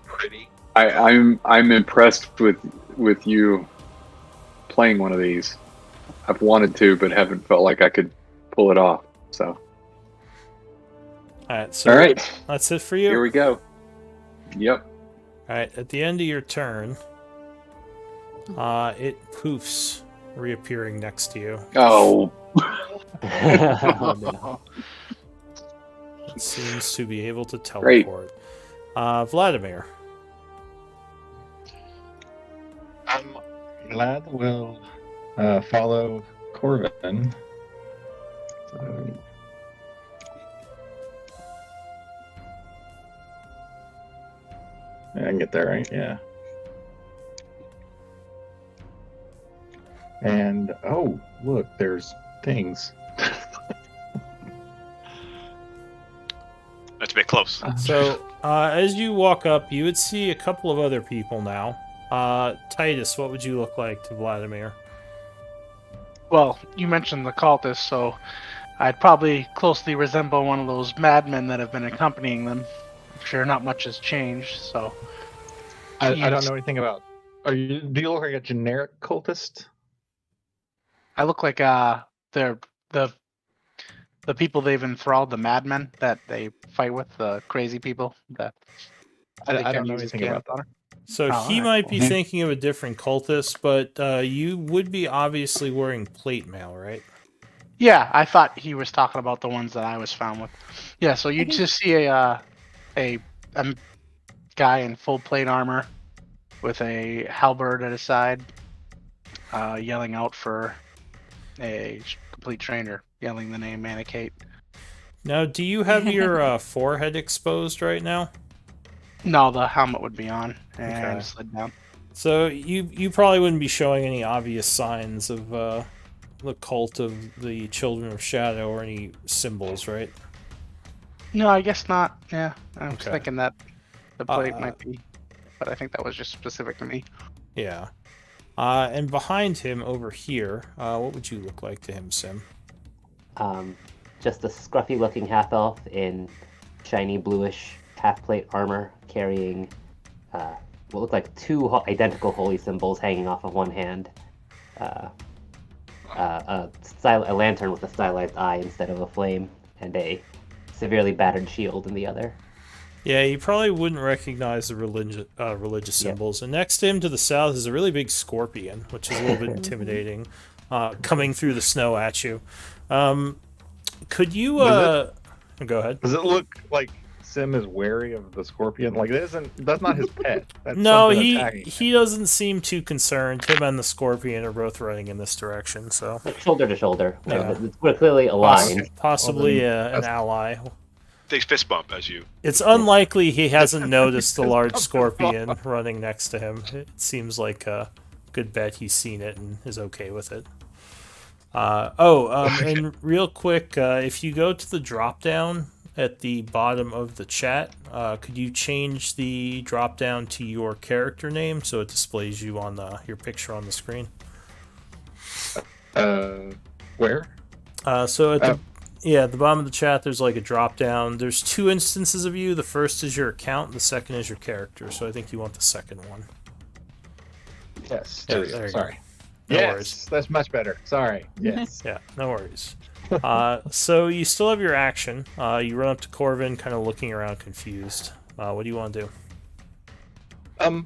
Speaker 7: pretty.
Speaker 6: I'm impressed with you playing one of these. I've wanted to, but haven't felt like I could pull it off. So
Speaker 2: All right. So
Speaker 6: all right,
Speaker 2: that's it for you.
Speaker 6: here we go. Yep.
Speaker 2: All right. At the end of your turn, it poofs, reappearing next to you.
Speaker 6: Oh,
Speaker 1: Oh, no.
Speaker 2: It seems to be able to teleport. Vladimir.
Speaker 4: Vlad will follow Corvin. So, I can get there, right? Yeah. And oh, look, there's things.
Speaker 7: That's a bit close.
Speaker 2: So, as you walk up, you would see a couple of other people now. Titus, what would you look like to Vladimir?
Speaker 5: Well, you mentioned the cultists, so I'd probably closely resemble one of those madmen that have been accompanying them. I'm sure not much has changed, so...
Speaker 4: I don't know anything about. Do you look like a generic cultist?
Speaker 5: I look like they're the people they've enthralled, the madmen that they fight with, the crazy people.
Speaker 4: I don't know
Speaker 5: uses
Speaker 4: anything about
Speaker 5: cannon
Speaker 4: that.
Speaker 5: fodder.
Speaker 2: So
Speaker 5: Oh,
Speaker 2: he
Speaker 5: alright,
Speaker 2: might
Speaker 5: cool.
Speaker 2: be thinking of a different cultist, but you would be obviously wearing plate mail, right?
Speaker 5: Yeah, I thought he was talking about the ones that I was found with. Yeah, so you
Speaker 3: think-
Speaker 5: just see a guy in full plate armor with a halberd at his side, yelling out for a complete stranger, yelling the name Manicate.
Speaker 2: Now, do you have your forehead exposed right now?
Speaker 5: No, the helmet would be on and
Speaker 2: Okay.
Speaker 5: slid down.
Speaker 2: So you probably wouldn't be showing any obvious signs of the cult of the Children of Shadow or any symbols, right?
Speaker 5: No, I guess not. Yeah, I was
Speaker 2: Okay.
Speaker 5: thinking that the plate
Speaker 2: Uh,
Speaker 5: might be, but I think that was just specific to me.
Speaker 2: Yeah. And behind him over here, what would you look like to him, Sim?
Speaker 1: Just a scruffy-looking half-elf in shiny bluish half-plate armor, carrying what look like two identical holy symbols hanging off of one hand. A lantern with a stylized eye instead of a flame, and a severely battered shield in the other.
Speaker 2: Yeah, you probably wouldn't recognize the religious symbols. And next to him to the south is a really big scorpion, which is a little bit intimidating, coming through the snow at you. Could you... Go ahead.
Speaker 4: Does it look like Sim is wary of the scorpion? Like, that's not his pet. That's
Speaker 2: No,
Speaker 4: something attacking him.
Speaker 2: he doesn't seem too concerned. Him and the scorpion are both running in this direction, so...
Speaker 1: Like shoulder to shoulder.
Speaker 2: Yeah.
Speaker 1: We're clearly aligned.
Speaker 2: Possibly an
Speaker 4: that's-
Speaker 2: ally.
Speaker 7: They fist bump as you.
Speaker 2: It's unlikely he hasn't noticed the large scorpion running next to him. It seems like a good bet he's seen it and is okay with it. And real quick, if you go to the drop down at the bottom of the chat, could you change the drop down to your character name so it displays you on your picture on the screen?
Speaker 4: Where?
Speaker 2: So at the bottom of the chat, there's like a drop down. There's two instances of you. The first is your account. The second is your character. So I think you want the second one.
Speaker 4: Yes.
Speaker 2: Yeah,
Speaker 4: There we
Speaker 2: there
Speaker 4: go.
Speaker 2: you go.
Speaker 4: Sorry.
Speaker 2: No
Speaker 4: Yes,
Speaker 2: worries.
Speaker 4: that's much better. Sorry. Yes.
Speaker 2: Yeah, no worries. So you still have your action. You run up to Corvin, kind of looking around confused. What do you want to do?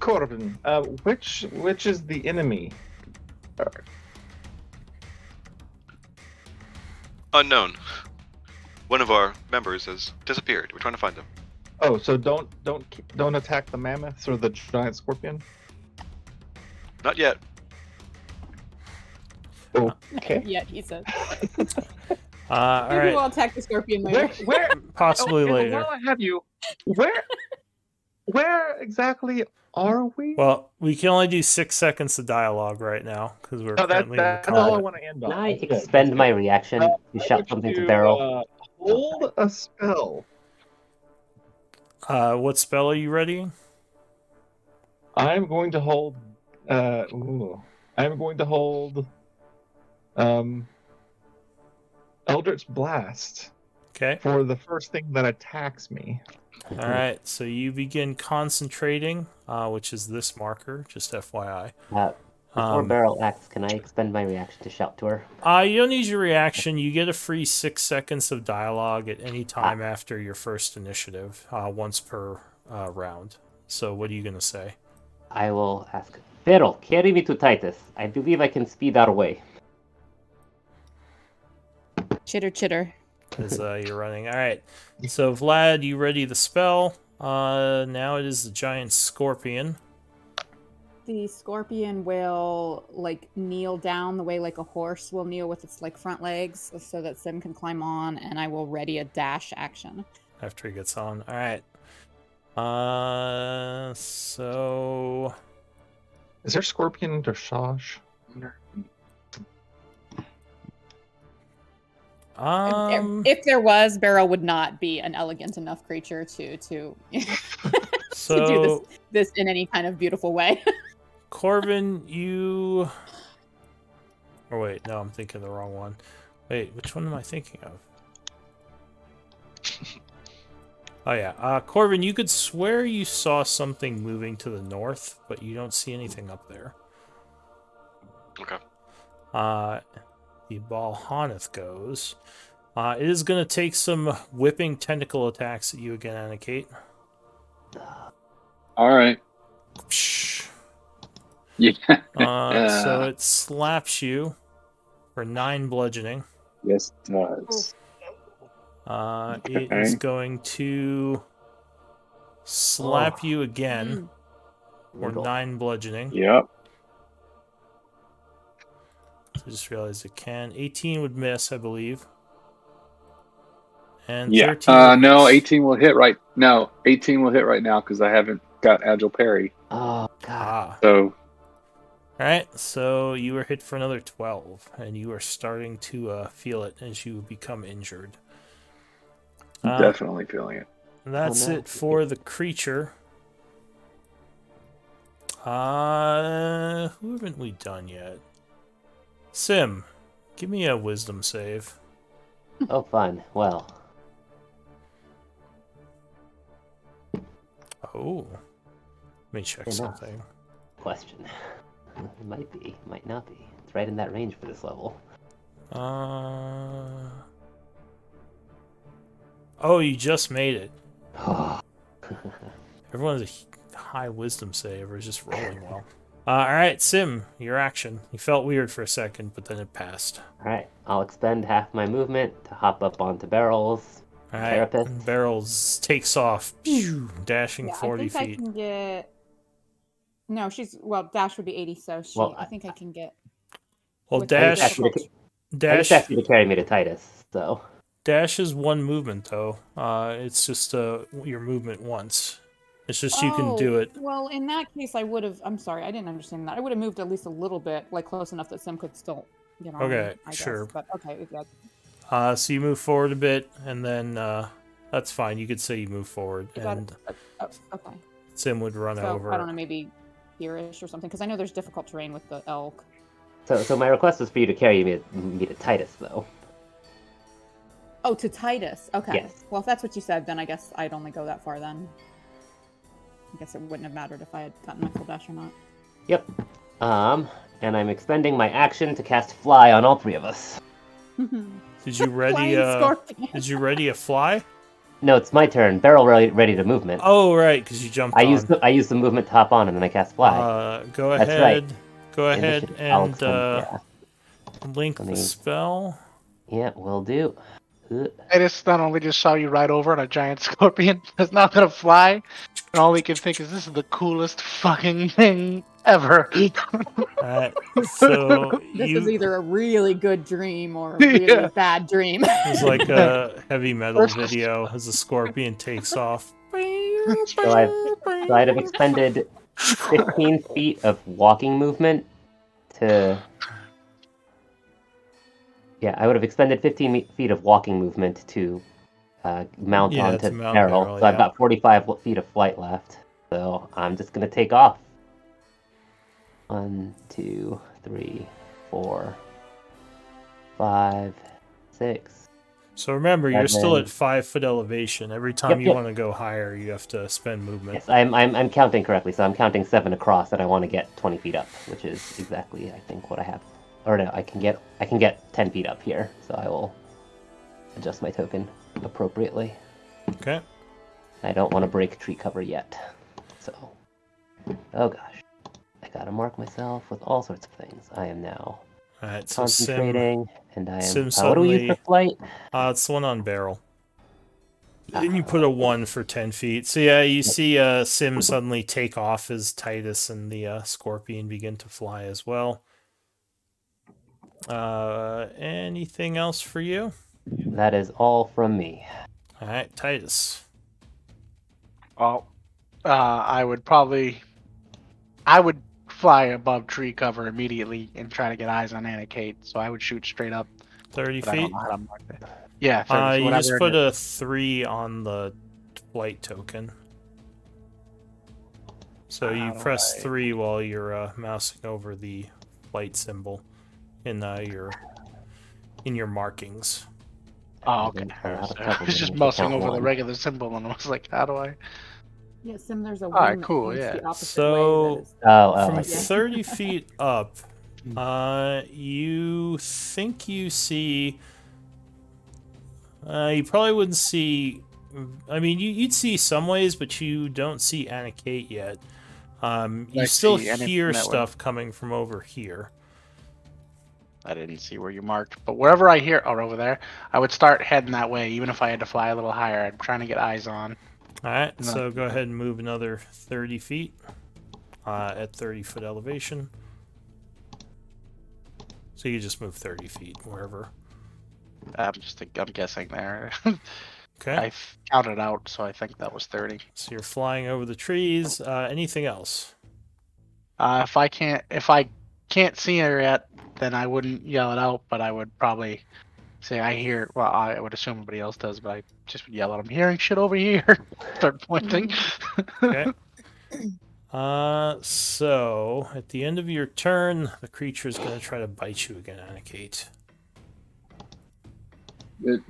Speaker 4: Corbin, which is the enemy?
Speaker 7: Unknown. One of our members has disappeared. We're trying to find him.
Speaker 4: Oh, so don't attack the mammoths or the giant scorpion.
Speaker 7: Not yet.
Speaker 4: Okay.
Speaker 3: Yeah, he said.
Speaker 2: All
Speaker 3: Maybe
Speaker 2: right,
Speaker 3: we'll attack the scorpion later.
Speaker 4: Where?
Speaker 2: possibly
Speaker 4: okay,
Speaker 2: later.
Speaker 4: While I have you, where exactly are we?
Speaker 2: Well, we can only do 6 seconds of dialogue right now because we're
Speaker 4: No,
Speaker 2: currently in the
Speaker 4: that's all I
Speaker 2: combat.
Speaker 4: want to end on.
Speaker 1: Can I
Speaker 4: That's good.
Speaker 1: expend
Speaker 4: That's
Speaker 1: my
Speaker 4: good.
Speaker 1: reaction to
Speaker 4: I
Speaker 1: shout
Speaker 4: want
Speaker 1: something
Speaker 4: you
Speaker 1: to Beryl?
Speaker 4: Hold a spell.
Speaker 2: What spell are you readying?
Speaker 4: I'm going to hold. I'm going to hold. Eldritch Blast
Speaker 2: Okay.
Speaker 4: for the first thing that attacks me.
Speaker 2: All right. So you begin concentrating, which is this marker. Just FYI.
Speaker 1: Before Beryl acts, can I expend my reaction to shout to her?
Speaker 2: You don't need your reaction. You get a free 6 seconds of dialogue at any time after your first initiative, once per round. So what are you going to say?
Speaker 1: I will ask, Beryl, carry me to Titus. I believe I can speed our way.
Speaker 3: Chitter, chitter.
Speaker 2: As you're running. All right. So Vlad, you ready the spell? Now it is the giant scorpion.
Speaker 3: The scorpion will kneel down the way like a horse will kneel with its front legs, so that Sim can climb on, and I will ready a dash action.
Speaker 2: After he gets on. All right. So
Speaker 4: Is there scorpion dressage?
Speaker 3: If there was, Beryl would not be an elegant enough creature to to do this in any kind of beautiful way.
Speaker 2: Corvin, you... Or wait, no, I'm thinking the wrong one. Wait, which one am I thinking of? Oh yeah, Corvin, you could swear you saw something moving to the north, but you don't see anything up there.
Speaker 7: Okay.
Speaker 2: The Balhaneth goes. It is going to take some whipping tentacle attacks at you again, Anna Kate.
Speaker 6: All right.
Speaker 2: Psh.
Speaker 6: Yeah.
Speaker 2: So it slaps you for 9 bludgeoning.
Speaker 6: Yes, it does.
Speaker 2: It is
Speaker 6: Okay.
Speaker 2: going to slap you again for
Speaker 1: Brutal.
Speaker 2: 9 bludgeoning.
Speaker 6: Yep.
Speaker 2: I just realized it can. 18 would miss, I believe. And
Speaker 6: Yeah.
Speaker 2: 13 would
Speaker 6: No,
Speaker 2: miss.
Speaker 6: 18 will hit right. No, 18 will hit right now because I haven't got agile parry.
Speaker 1: Oh god.
Speaker 6: So
Speaker 2: Alright, so you were hit for another 12, and you are starting to feel it as you become injured.
Speaker 6: definitely feeling it.
Speaker 2: That's
Speaker 1: Oh, no.
Speaker 2: it for the creature. Who haven't we done yet? Sim, give me a wisdom save.
Speaker 1: Oh, fun. Well,
Speaker 2: Oh. Let me check
Speaker 1: Enough.
Speaker 2: something.
Speaker 1: question. It might be, might not be. It's right in that range for this level.
Speaker 2: Oh, you just made it.
Speaker 1: Oh.
Speaker 2: Everyone's a high wisdom save or is just rolling well. Alright, Sim, your action. You felt weird for a second, but then it passed.
Speaker 1: Alright, I'll expend half my movement to hop up onto barrels.
Speaker 2: Alright,
Speaker 1: Carapace.
Speaker 2: Barrels takes off, pew, dashing
Speaker 3: Yeah,
Speaker 2: 40
Speaker 3: I think
Speaker 2: feet.
Speaker 3: I can get. No, dash would be 80, so
Speaker 1: Well,
Speaker 3: I think I can get.
Speaker 2: Well,
Speaker 3: with the
Speaker 1: I just
Speaker 2: dash,
Speaker 1: asked you to,
Speaker 3: difficult-
Speaker 1: I just asked you to carry me to Titus, so.
Speaker 2: dash is one movement though. It's just your movement once. It's just you can do it.
Speaker 3: Well, in that case, I would have. I'm sorry, I didn't understand that. I would have moved at least a little bit, like close enough that Sim could still get on.
Speaker 2: Okay,
Speaker 3: I
Speaker 2: sure.
Speaker 3: guess. But okay, yeah.
Speaker 2: So you move forward a bit, and then that's fine. You could say you move forward,
Speaker 3: Is that-
Speaker 2: and
Speaker 3: okay.
Speaker 2: Sim would run
Speaker 3: So
Speaker 2: over.
Speaker 3: I don't know, maybe here-ish or something, because I know there's difficult terrain with the elk.
Speaker 1: So my request was for you to carry me to Titus, though.
Speaker 3: Oh, to Titus. Okay.
Speaker 1: Yes.
Speaker 3: Well, if that's what you said, then I guess I'd only go that far then. I guess it wouldn't have mattered if I had gotten my full dash or not.
Speaker 1: Yep. And I'm expending my action to cast Fly on all three of us.
Speaker 2: Did you ready
Speaker 3: Flying scorpion.
Speaker 2: Did you ready a fly?
Speaker 1: No, it's my turn. Barrel ready to movement.
Speaker 2: Oh right, because you jumped
Speaker 1: I
Speaker 2: on.
Speaker 1: used the movement to hop on, and then I cast Fly.
Speaker 2: Go
Speaker 1: That's
Speaker 2: ahead.
Speaker 1: right.
Speaker 2: Go ahead
Speaker 1: Initiative. I'll
Speaker 2: and
Speaker 1: expend,
Speaker 2: link
Speaker 1: Let
Speaker 2: the
Speaker 1: me-
Speaker 2: spell.
Speaker 1: Yeah, will do.
Speaker 5: I just not only just saw you ride over on a giant scorpion that's not gonna fly, and all he can think is this is the coolest fucking thing ever.
Speaker 2: Alright, so
Speaker 3: This
Speaker 2: you
Speaker 3: is either a really good dream or a really
Speaker 5: Yeah.
Speaker 3: bad dream.
Speaker 2: it's like a heavy metal
Speaker 5: First-
Speaker 2: video as the scorpion takes off.
Speaker 1: So I'd have expended 15 feet of walking movement to. Yeah, I would have expended 15 feet of walking movement to mount
Speaker 2: Yeah,
Speaker 1: onto
Speaker 2: to mount
Speaker 1: barrel.
Speaker 2: barrel,
Speaker 1: So I've
Speaker 2: yeah.
Speaker 1: got 45 feet of flight left. So I'm just gonna take off. 1, 2, 3, 4, 5, 6.
Speaker 2: So remember, you're still
Speaker 1: Seven.
Speaker 2: at 5 foot elevation. Every time you
Speaker 1: Yep.
Speaker 2: want to go higher, you have to spend movement.
Speaker 1: Yes, I'm counting correctly. So I'm counting 7 across, and I want to get 20 feet up, which is exactly I think what I have. Or no, I can get 10 feet up here. So I will adjust my token appropriately.
Speaker 2: Okay.
Speaker 1: I don't want to break tree cover yet. So, oh gosh, I gotta mark myself with all sorts of things. I am now
Speaker 2: Alright, so Sim.
Speaker 1: concentrating, and I am.
Speaker 2: Sim
Speaker 1: What do we use
Speaker 2: suddenly-
Speaker 1: for flight?
Speaker 2: It's the one on barrel. And you put a 1 for 10 feet. So yeah, you see Sim suddenly take off as Titus and the scorpion begin to fly as well. Anything else for you?
Speaker 1: That is all from me.
Speaker 2: Alright, Titus.
Speaker 5: Well, I would fly above tree cover immediately and try to get eyes on Anna Kate. So I would shoot straight up.
Speaker 2: 30
Speaker 5: But I don't
Speaker 2: feet?
Speaker 5: know how to mark it. Yeah, 30,
Speaker 2: You
Speaker 5: whatever
Speaker 2: just
Speaker 5: it
Speaker 2: put
Speaker 5: is.
Speaker 2: a 3 on the flight token. So you
Speaker 5: How do
Speaker 2: press
Speaker 5: I-
Speaker 2: 3 while you're mousing over the flight symbol in your markings.
Speaker 5: Oh, okay.
Speaker 1: A lot of
Speaker 5: I
Speaker 1: trouble
Speaker 5: was just
Speaker 1: getting to
Speaker 5: mousing
Speaker 1: count
Speaker 5: over the
Speaker 1: one.
Speaker 5: regular symbol and I was like, how do I?
Speaker 3: Yeah, Sim, there's a
Speaker 5: Alright,
Speaker 3: one that
Speaker 5: cool,
Speaker 3: points
Speaker 5: yeah.
Speaker 3: the opposite
Speaker 2: So-
Speaker 3: way. That is...
Speaker 1: Oh,
Speaker 2: From
Speaker 1: I see.
Speaker 2: 30 feet up, you think you see. You probably wouldn't see I mean, you'd see some ways, but you don't see Anna Kate yet. You
Speaker 5: I
Speaker 2: still
Speaker 5: see anything
Speaker 2: hear
Speaker 5: that would-
Speaker 2: stuff coming from over here.
Speaker 5: I didn't see where you marked, but wherever I hear, over there, I would start heading that way, even if I had to fly a little higher. I'm trying to get eyes on.
Speaker 2: All right,
Speaker 5: No.
Speaker 2: so go ahead and move another 30 feet at 30-foot elevation. So you just move 30 feet wherever.
Speaker 5: I'm guessing there.
Speaker 2: Okay.
Speaker 5: I counted out, so I think that was 30.
Speaker 2: So you're flying over the trees. Anything else?
Speaker 5: If I can't see her yet, then I wouldn't yell it out, but I would probably say I hear. Well, I would assume everybody else does, but I just would yell at them. Hearing shit over here. Start pointing.
Speaker 2: Okay. So at the end of your turn, the creature is going to try to bite you again, Anna Kate.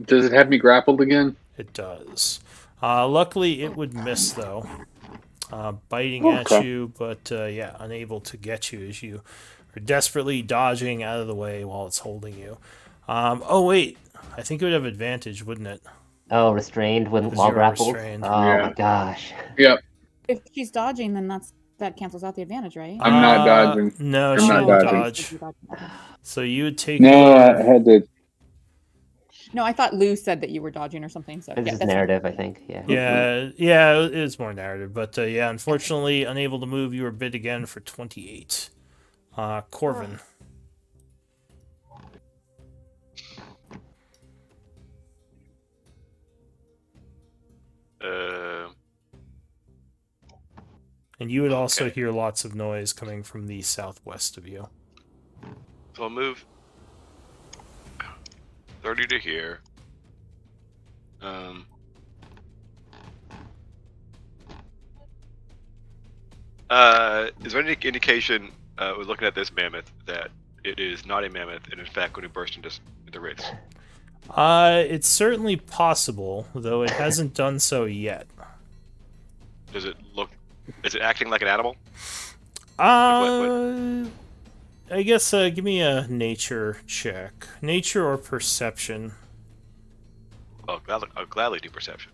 Speaker 6: Does it have me grappled again?
Speaker 2: It does. Luckily, it would miss though, biting at
Speaker 6: Okay.
Speaker 2: you, but yeah, unable to get you as you are desperately dodging out of the way while it's holding you. Oh wait, I think it would have advantage, wouldn't it?
Speaker 1: Oh, restrained when
Speaker 2: 'Cause
Speaker 1: while
Speaker 2: you are
Speaker 1: grappled.
Speaker 2: restrained.
Speaker 1: Oh
Speaker 6: Yeah.
Speaker 1: my gosh.
Speaker 6: Yep.
Speaker 3: If she's dodging, then that cancels out the advantage, right?
Speaker 6: I'm not dodging.
Speaker 2: No,
Speaker 6: I'm
Speaker 2: she
Speaker 6: not
Speaker 2: didn't
Speaker 6: dodging.
Speaker 2: dodge. So you would take.
Speaker 6: No, I
Speaker 2: the-
Speaker 6: had to.
Speaker 3: No, I thought Lou said that you were dodging or something. So
Speaker 1: It's
Speaker 3: yeah,
Speaker 1: just
Speaker 3: that's fine.
Speaker 1: narrative, I think. Yeah.
Speaker 2: Yeah, it is more narrative, but yeah, unfortunately, unable to move. You were bit again for 28. Corvin. And you would also
Speaker 7: Okay.
Speaker 2: hear lots of noise coming from the southwest of you.
Speaker 7: So I'll move 30 to here. Is there any indication, we're looking at this mammoth, that it is not a mammoth and in fact going to burst into wraiths?
Speaker 2: It's certainly possible, though it hasn't done so yet.
Speaker 7: Does it look? Is it acting like an animal?
Speaker 2: I guess give me a nature check. Nature or perception.
Speaker 7: I'll gladly do perception.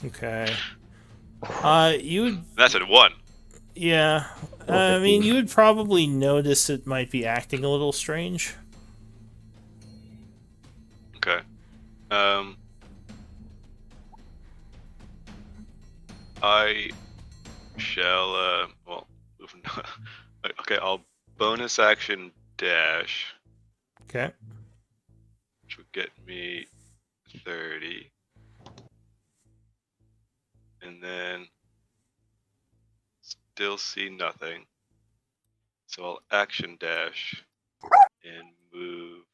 Speaker 2: Okay. You would,
Speaker 7: That's at 1.
Speaker 2: yeah. I mean, you would probably notice it might be acting a little strange.
Speaker 7: Okay. I shall, well, okay, I'll bonus action dash,
Speaker 2: Okay.
Speaker 7: which would get me 30. And then still see nothing. So I'll action dash and move.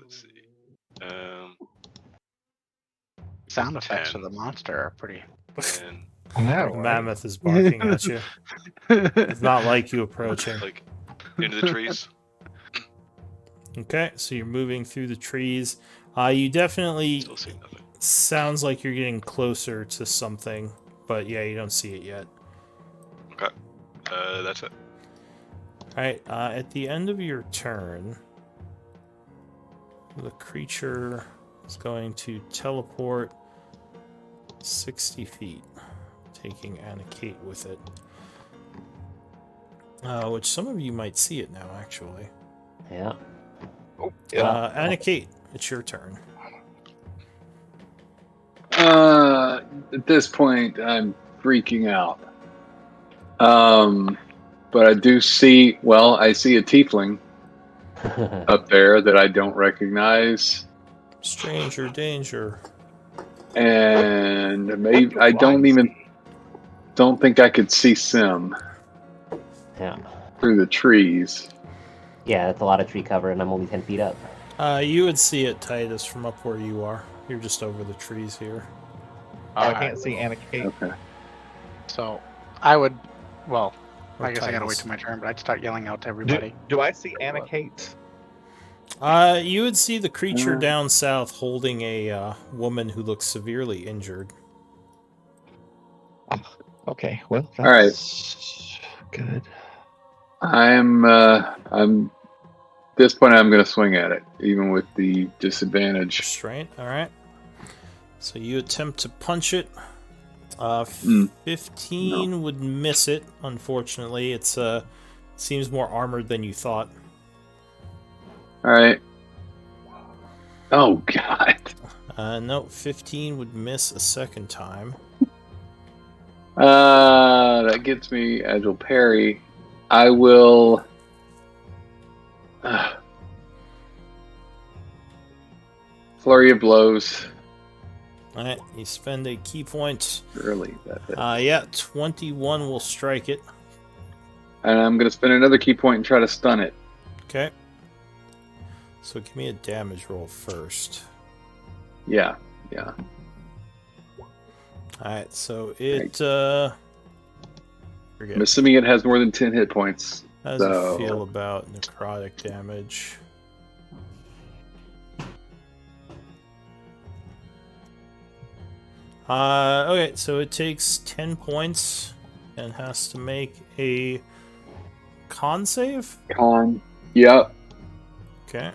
Speaker 7: Let's see.
Speaker 5: Sound effects for
Speaker 7: 10.
Speaker 5: the monster are pretty.
Speaker 7: And
Speaker 2: The mammoth is barking at you. It's not like you approaching.
Speaker 7: like into the trees.
Speaker 2: Okay, so you're moving through the trees. You definitely
Speaker 7: Still see nothing.
Speaker 2: sounds like you're getting closer to something, but yeah, you don't see it yet.
Speaker 7: Okay. That's it.
Speaker 2: Alright, at the end of your turn, the creature is going to teleport 60 feet, taking Anna Kate with it. Which some of you might see it now, actually.
Speaker 1: Yeah.
Speaker 4: Oh, yeah.
Speaker 2: Anna Kate, it's your turn.
Speaker 6: At this point, I'm freaking out. But I do see. Well, I see a tiefling up there that I don't recognize,
Speaker 2: Stranger danger.
Speaker 6: and maybe I don't think I could see Sim
Speaker 1: Yeah.
Speaker 6: through the trees.
Speaker 1: Yeah, that's a lot of tree cover, and I'm only 10 feet up.
Speaker 2: You would see it, Titus, from up where you are. You're just over the trees here.
Speaker 4: I can't see Anna Kate.
Speaker 6: Okay.
Speaker 5: So I would. Well,
Speaker 2: Or
Speaker 5: I guess I gotta wait
Speaker 2: Titus.
Speaker 5: till my turn, but I'd start yelling out to everybody.
Speaker 4: Do I see Anna Kate?
Speaker 2: You would see the creature down south holding a
Speaker 4: woman
Speaker 2: who looks severely injured.
Speaker 4: Okay, well,
Speaker 6: All right.
Speaker 4: that's good.
Speaker 6: I'm. At this point, I'm going to swing at it, even with the disadvantage.
Speaker 2: Restraint, alright. So you attempt to punch it. 15 would miss it, unfortunately. It's seems more armored than you thought.
Speaker 6: All right. Oh God.
Speaker 2: No, 15 would miss a second time.
Speaker 6: That gets me agile parry. I will. Flurry of blows.
Speaker 2: Alright, you spend a key point.
Speaker 6: Really, that hit.
Speaker 2: Yeah, 21 will strike it.
Speaker 6: And I'm gonna spend another key point and try to stun it.
Speaker 2: Okay. So give me a damage roll first.
Speaker 6: Yeah.
Speaker 2: Alright, so it
Speaker 6: I'm assuming it has more than 10 hit points.
Speaker 2: how does it feel about necrotic damage? Okay, so it takes 10 points and has to make a con save?
Speaker 6: Con. Yep.
Speaker 2: Okay.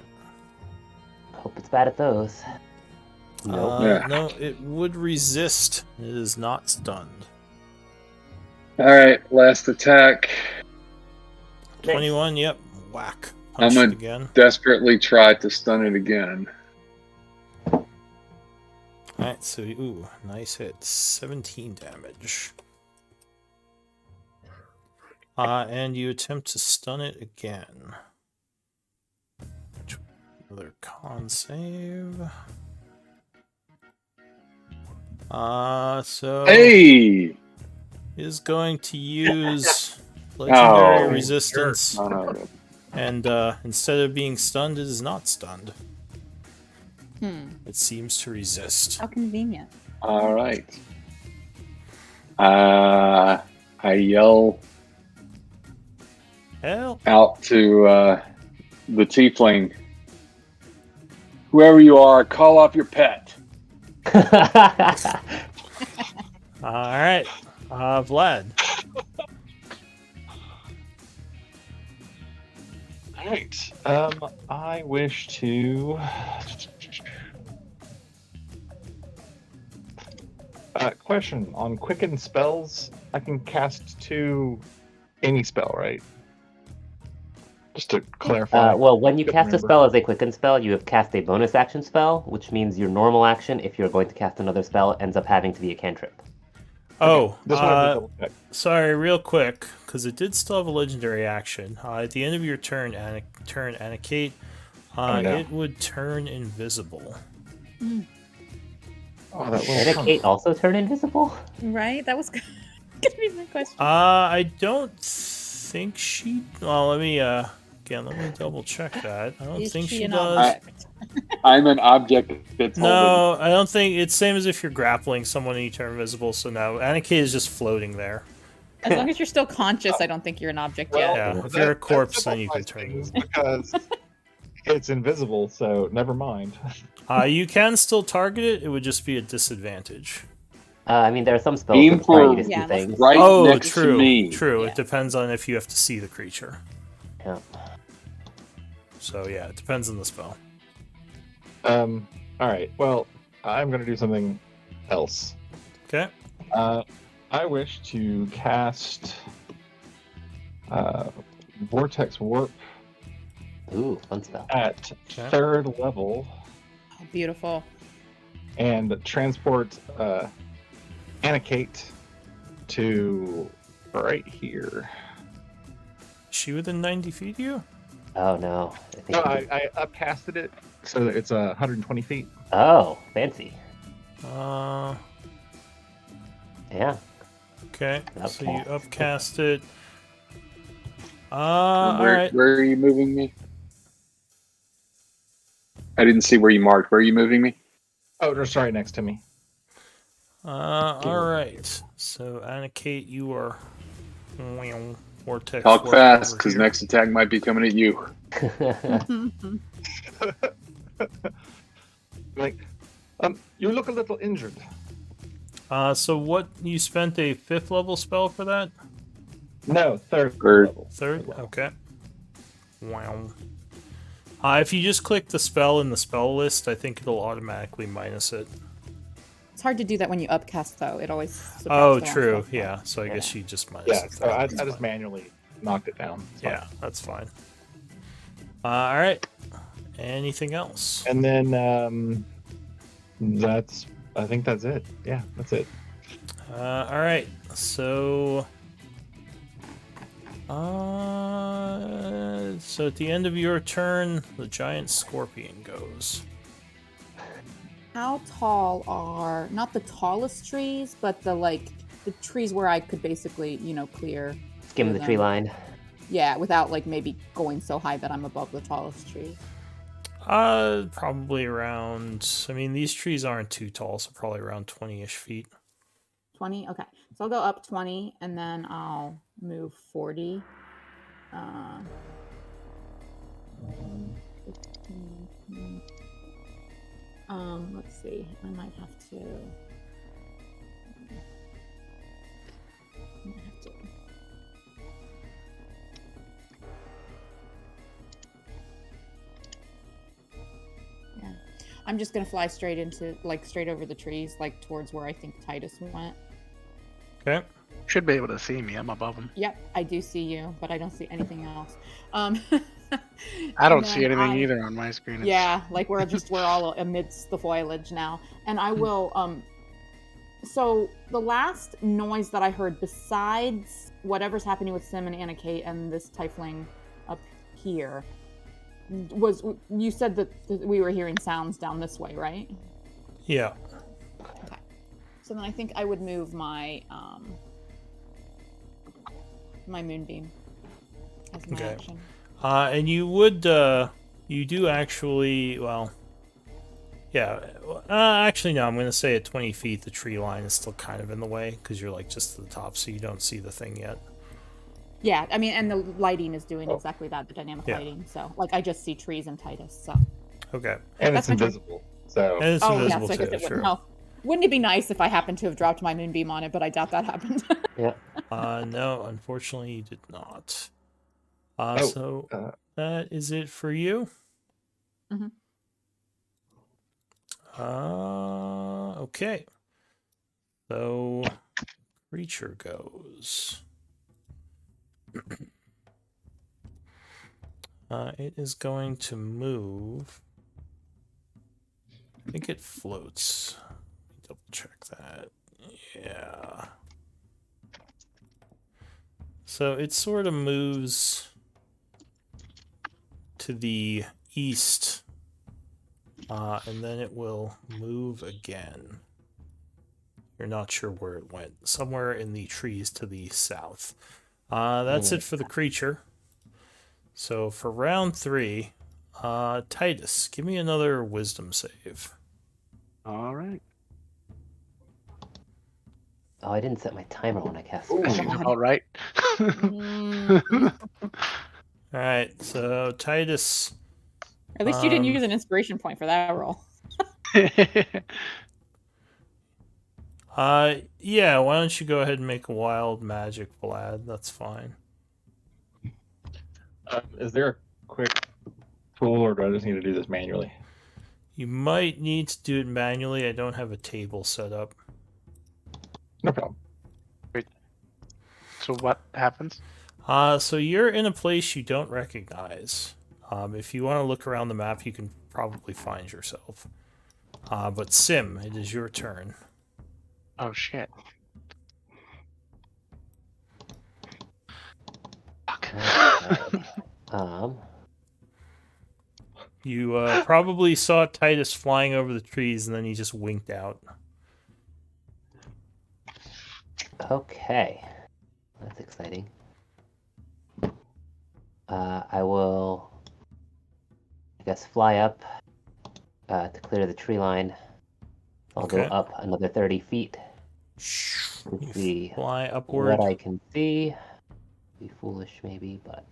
Speaker 1: Hope it's bad at those. Nope.
Speaker 6: Yeah.
Speaker 2: No, it would resist. It is not stunned.
Speaker 6: Alright, last attack.
Speaker 2: 21, yep. Whack.
Speaker 6: I'm
Speaker 2: Punch
Speaker 6: gonna
Speaker 2: it again.
Speaker 6: desperately try to stun it again.
Speaker 2: Alright, so, ooh, nice hit. 17 damage. And you attempt to stun it again. Another con save. So...
Speaker 6: Hey!
Speaker 2: Is going to use legendary
Speaker 6: Oh,
Speaker 2: resistance.
Speaker 6: Oh, no.
Speaker 2: And instead of being stunned, it is not stunned. It seems to resist.
Speaker 3: How convenient.
Speaker 6: Alright. I yell
Speaker 2: Help!
Speaker 6: out to the tiefling. Whoever you are, call off your pet.
Speaker 2: Alright. Vlad.
Speaker 4: Alright. I wish to. Question on quicken spells. I can cast any spell, right? Just to clarify.
Speaker 1: Well, when you
Speaker 4: Couldn't
Speaker 1: cast a
Speaker 4: remember.
Speaker 1: spell as a quicken spell, you have cast a bonus action spell, which means your normal action, if you're going to cast another spell, ends up having to be a cantrip.
Speaker 2: Oh,
Speaker 4: Just wanted to double check.
Speaker 2: sorry, real quick, because it did still have a legendary action. At the end of your turn, Anakate,
Speaker 4: Oh, no.
Speaker 2: it would turn invisible.
Speaker 4: Oh, that
Speaker 1: Did
Speaker 4: little.
Speaker 1: Kate also turn invisible?
Speaker 3: Right? That was gonna be my question.
Speaker 2: I don't think she. Well, let me double check that. I don't
Speaker 3: Is
Speaker 2: think she
Speaker 3: an
Speaker 2: does.
Speaker 3: object?
Speaker 6: I'm an object that's holding.
Speaker 2: No, I don't think it's same as if you're grappling someone and you turn invisible. So no, Anakate is just floating there.
Speaker 3: As long as you're still conscious, I don't think you're an object
Speaker 4: Well,
Speaker 3: yet.
Speaker 2: Yeah, if you're a corpse,
Speaker 4: that
Speaker 2: then you can
Speaker 4: simplifies
Speaker 2: turn
Speaker 4: things because it's invisible. So never mind.
Speaker 2: You can still target it. It would just be a disadvantage.
Speaker 1: I mean, there are some spells
Speaker 6: Aim
Speaker 1: that require you
Speaker 6: for-
Speaker 1: to see
Speaker 3: Yeah,
Speaker 1: things.
Speaker 6: Right
Speaker 2: Oh,
Speaker 6: next
Speaker 2: true.
Speaker 6: to me.
Speaker 2: True.
Speaker 3: Yeah.
Speaker 2: It depends on if you have to see the creature.
Speaker 1: Yeah.
Speaker 2: So yeah, it depends on the spell.
Speaker 4: All right. Well, I'm gonna do something else.
Speaker 2: Okay.
Speaker 4: I wish to cast Vortex Warp
Speaker 1: Ooh, fun spell.
Speaker 4: at
Speaker 2: Okay.
Speaker 4: 3rd level
Speaker 3: Oh, beautiful.
Speaker 4: and transport Anakate to right here.
Speaker 2: Is she within 90 feet of you?
Speaker 1: Oh no. I think
Speaker 4: No,
Speaker 1: you did-
Speaker 4: I upcasted it so that it's 120 feet.
Speaker 1: Oh, fancy. Yeah.
Speaker 2: Okay. So you
Speaker 1: Upcast.
Speaker 2: upcast it.
Speaker 6: Where,
Speaker 2: Alright.
Speaker 6: where are you moving me? I didn't see where you marked. Where are you moving me?
Speaker 4: Oh, they're sorry, next to me.
Speaker 2: Alright. So Anakate, you are Vortex.
Speaker 6: Talk
Speaker 2: Warp
Speaker 6: fast,
Speaker 2: over
Speaker 6: because
Speaker 2: here.
Speaker 6: next attack might be coming at you.
Speaker 4: Like, you look a little injured.
Speaker 2: So what, you spent a 5th level spell for that?
Speaker 4: No, 3rd
Speaker 6: Third.
Speaker 4: level.
Speaker 2: 3rd? Okay. Wow. If you just click the spell in the spell list, I think it'll automatically minus it.
Speaker 3: hard to do that when you upcast, though. It always subtracts
Speaker 2: Oh,
Speaker 3: the wrong
Speaker 2: true.
Speaker 3: stuff.
Speaker 2: Yeah. So I guess
Speaker 1: Yeah.
Speaker 2: you just minus
Speaker 4: Yeah,
Speaker 2: the
Speaker 4: so I
Speaker 2: 30.
Speaker 4: just manually knocked it down. It's fine.
Speaker 2: Yeah, that's fine. All right. Anything else?
Speaker 4: And then I think that's it. Yeah, that's it.
Speaker 2: All right. So at the end of your turn, the giant scorpion goes.
Speaker 3: How tall are not the tallest trees, but the trees where I could basically, clear
Speaker 1: Skim
Speaker 3: through
Speaker 1: the tree
Speaker 3: them?
Speaker 1: line.
Speaker 3: Yeah, without maybe going so high that I'm above the tallest trees.
Speaker 2: Probably around. I mean, these trees aren't too tall, so probably around 20-ish feet.
Speaker 3: 20? Okay. So I'll go up 20 and then I'll move 40. 15. Let's see. I might have to. Yeah. I'm just gonna fly straight into straight over the trees, towards where I think Titus went.
Speaker 2: Okay.
Speaker 5: Should be able to see me. I'm above him.
Speaker 3: Yep, I do see you, but I don't see anything else.
Speaker 5: I don't see anything either on my screen.
Speaker 3: Yeah, we're all amidst the foliage now. And I will so the last noise that I heard besides whatever's happening with Sim and Anna Kate and this tiefling up here was, you said that we were hearing sounds down this way, right?
Speaker 2: Yeah.
Speaker 3: Okay. So then I think I would move my my moonbeam as my action.
Speaker 2: And you would, you do actually, well, yeah. Actually, no, I'm going to say at 20 feet, the tree line is still kind of in the way because you're just to the top, so you don't see the thing yet.
Speaker 3: Yeah, I mean, and the lighting is doing exactly that, the dynamic lighting. So, I just see trees and Titus, so.
Speaker 2: Okay.
Speaker 4: And it's invisible, so.
Speaker 2: And it's invisible
Speaker 3: yes, I guess
Speaker 2: too,
Speaker 3: it would.
Speaker 2: sure.
Speaker 3: No. Wouldn't it be nice if I happened to have dropped my moonbeam on it, but I doubt that happened.
Speaker 1: Yeah.
Speaker 2: No, unfortunately, you did not.
Speaker 4: Oh,
Speaker 2: So that is it for you.
Speaker 3: Mhm.
Speaker 2: Okay. So creature goes. It is going to move. I think it floats. Let me double check that. Yeah. So it sort of moves to the east, and then it will move again. You're not sure where it went. Somewhere in the trees to the south. That's it for the creature. So for round 3, Titus, give me another wisdom save.
Speaker 5: All right.
Speaker 1: Oh, I didn't set my timer when I cast.
Speaker 5: That seems about right.
Speaker 2: All right, so Titus.
Speaker 3: At least you didn't use an inspiration point for that roll.
Speaker 2: Yeah, why don't you go ahead and make a wild magic, Vlad? That's fine.
Speaker 4: Is there a quick tool, or do I just need to do this manually?
Speaker 2: You might need to do it manually. I don't have a table set up.
Speaker 4: No problem.
Speaker 5: So what happens?
Speaker 2: So you're in a place you don't recognize. If you want to look around the map, you can probably find yourself. But Sim, it is your turn.
Speaker 5: Oh shit. Fuck.
Speaker 2: You probably saw Titus flying over the trees, and then he just winked out.
Speaker 1: Okay. That's exciting. I will, I guess, fly up to clear the tree line. I'll go up another 30 feet to see
Speaker 2: Fly upward.
Speaker 1: what I can see. Be foolish, maybe, but...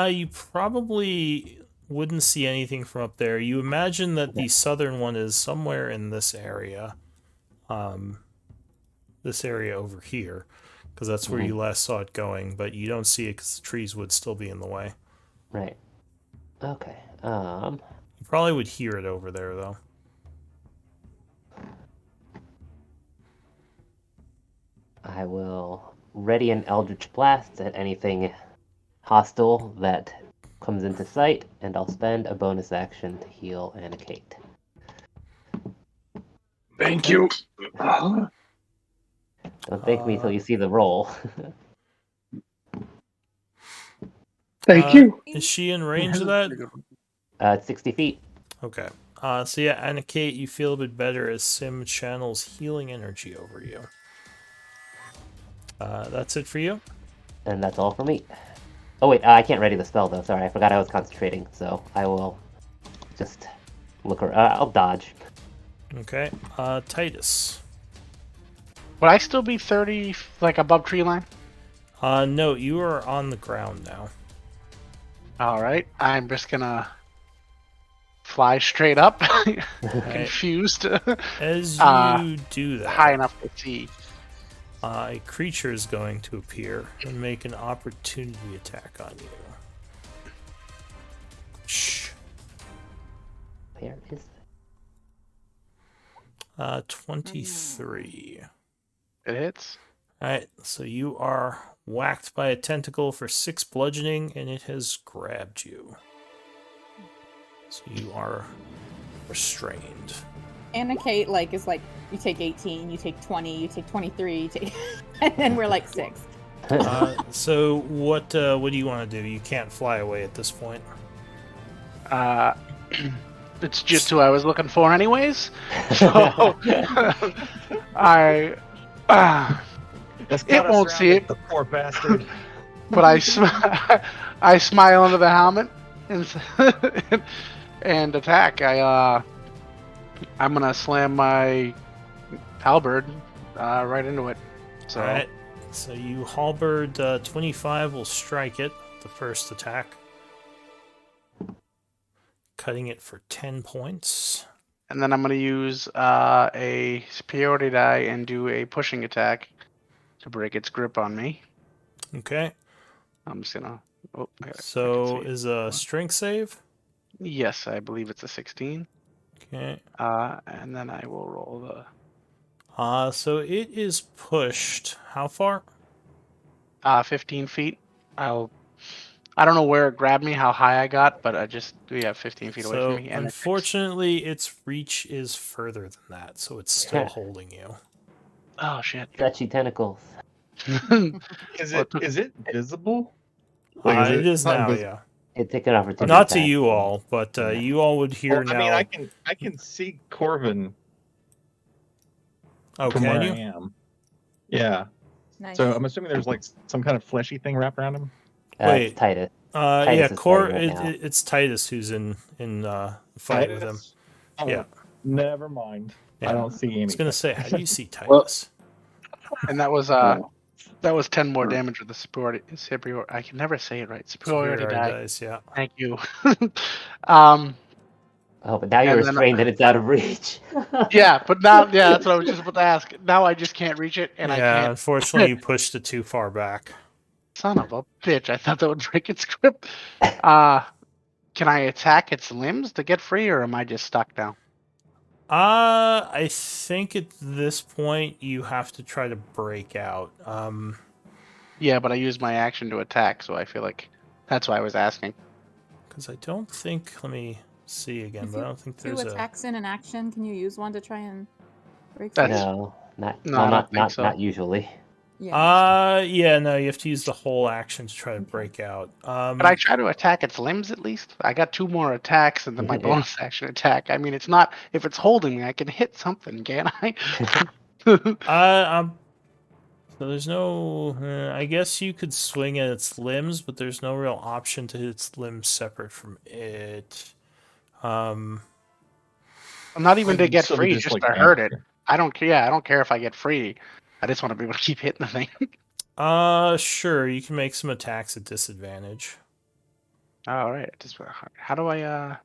Speaker 2: You probably wouldn't see anything from up there. You imagine that the southern one is somewhere in this area. This area over here, because that's where you last saw it going, but you don't see it because the trees would still be in the way.
Speaker 1: Right. Okay.
Speaker 2: Probably would hear it over there, though.
Speaker 1: I will ready an Eldritch Blast at anything hostile that comes into sight, and I'll spend a bonus action to heal Kate.
Speaker 6: Thank you.
Speaker 1: Don't thank me till you see the roll.
Speaker 6: Thank you.
Speaker 2: Is she in range of that?
Speaker 1: 60 feet.
Speaker 2: Okay. So yeah, Anna Kate, you feel a bit better as Sim channels healing energy over you. That's it for you?
Speaker 1: And that's all for me. Oh wait, I can't ready the spell though. Sorry, I forgot I was concentrating. So I will just look around. I'll dodge.
Speaker 2: Okay. Titus.
Speaker 5: Would I still be 30, like above tree line?
Speaker 2: No, you are on the ground now.
Speaker 5: All right, I'm just gonna fly straight up,
Speaker 2: Right.
Speaker 5: confused.
Speaker 2: As you do that,
Speaker 5: High enough to see.
Speaker 2: a creature is going to appear and make an opportunity attack on you. Shh.
Speaker 1: Where is
Speaker 2: 23.
Speaker 5: It hits.
Speaker 2: Alright, so you are whacked by a tentacle for 6 bludgeoning, and it has grabbed you. So you are restrained.
Speaker 3: Anna Kate is like, you take 18, you take 20, you take 23, you take, and then we're like 6.
Speaker 2: So what do you want to do? You can't fly away at this point.
Speaker 5: It's just who I was looking for, anyways. So I. It won't see it.
Speaker 4: The poor bastard.
Speaker 5: But I smile into the helmet and attack. I'm gonna slam my halberd right into it. So.
Speaker 2: All right. So you halberd 25 will strike it. The first attack, cutting it for 10 points.
Speaker 5: And then I'm gonna use a superiority die and do a pushing attack to break its grip on me.
Speaker 2: Okay.
Speaker 5: I'm just gonna. Oh,
Speaker 2: so is a strength save?
Speaker 5: Yes, I believe it's a 16.
Speaker 2: Okay.
Speaker 5: And then I will roll the.
Speaker 2: So it is pushed. How far?
Speaker 5: 15 feet. I don't know where it grabbed me, how high I got, but 15 feet away from me. And
Speaker 2: unfortunately, its reach is further than that, so it's still holding you.
Speaker 5: Oh shit!
Speaker 1: stretchy tentacles?
Speaker 4: Is it visible?
Speaker 2: It is
Speaker 4: not
Speaker 2: now,
Speaker 4: invis-
Speaker 2: yeah.
Speaker 1: It's an opportunity.
Speaker 2: Not to
Speaker 1: attack.
Speaker 2: you all, but you all would hear
Speaker 4: Well,
Speaker 2: now.
Speaker 4: I mean, I can see Corvin
Speaker 2: Oh,
Speaker 4: from
Speaker 2: can
Speaker 4: where
Speaker 2: you?
Speaker 4: I am. Yeah.
Speaker 3: Nice.
Speaker 4: So I'm assuming there's like some kind of fleshy thing wrapped around him.
Speaker 1: It's
Speaker 2: Wait.
Speaker 1: Titus.
Speaker 2: Yeah,
Speaker 1: Titus is fighting right now.
Speaker 2: it's Titus who's in fight with him.
Speaker 4: Titus? Oh,
Speaker 2: Yeah.
Speaker 4: Never mind.
Speaker 2: Yeah.
Speaker 4: I don't see anything.
Speaker 2: I was gonna say, how do you see
Speaker 6: Well-
Speaker 2: Titus?
Speaker 5: And that was 10 more damage with the superiority. I can never say it right. Superiority die.
Speaker 2: dice, yeah.
Speaker 5: Thank you.
Speaker 1: Oh, but now you're
Speaker 5: and then-
Speaker 1: restrained and it's out of reach.
Speaker 5: Yeah, but now, that's what I was just about to ask. Now I just can't reach it, and I can't.
Speaker 2: Unfortunately, you pushed it too far back.
Speaker 5: Son of a bitch! I thought that would break its grip. Can I attack its limbs to get free, or am I just stuck now?
Speaker 2: I think at this point you have to try to break out.
Speaker 5: Yeah, but I used my action to attack, so I feel like that's why I was asking.
Speaker 2: Because I don't think. Let me see again, but I don't think there's
Speaker 3: Two attacks in an action. Can you use one to try and break free?
Speaker 5: That's-
Speaker 1: No,
Speaker 5: I don't think so.
Speaker 1: not usually.
Speaker 3: Yeah.
Speaker 2: Yeah, no, you have to use the whole action to try to break out.
Speaker 5: But I try to attack its limbs at least. I got 2 more attacks and then my bonus action attack. I mean, it's not if it's holding me, I can hit something, can't I?
Speaker 2: So there's no. I guess you could swing at its limbs, but there's no real option to hit its limbs separate from it.
Speaker 5: I'm not even to get
Speaker 4: So
Speaker 5: free,
Speaker 4: just,
Speaker 5: just
Speaker 4: like,
Speaker 5: to hurt it. I don't care. Yeah, I don't care if I get free. I just want to be able to keep hitting the thing.
Speaker 2: Sure, you can make some attacks at disadvantage.
Speaker 5: All right. How do I?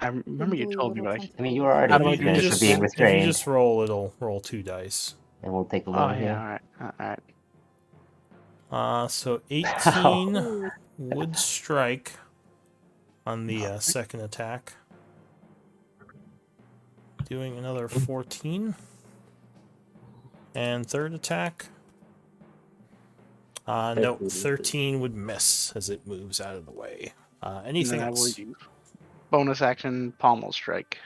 Speaker 5: I remember you told me, but
Speaker 1: I mean, you were already
Speaker 5: How do I
Speaker 2: If
Speaker 5: do
Speaker 2: you
Speaker 1: disadvantaged
Speaker 5: this?
Speaker 1: for being
Speaker 2: if you
Speaker 1: restrained,
Speaker 2: just roll, it'll roll 2 dice.
Speaker 1: and we'll take a
Speaker 5: Oh
Speaker 1: look.
Speaker 5: yeah. All right.
Speaker 2: So 18 would strike. on the second attack. Doing another 14. And third attack. No, 13 would miss as it moves out of the way. Anything
Speaker 5: And I will
Speaker 2: else?
Speaker 5: use bonus action pommel strike.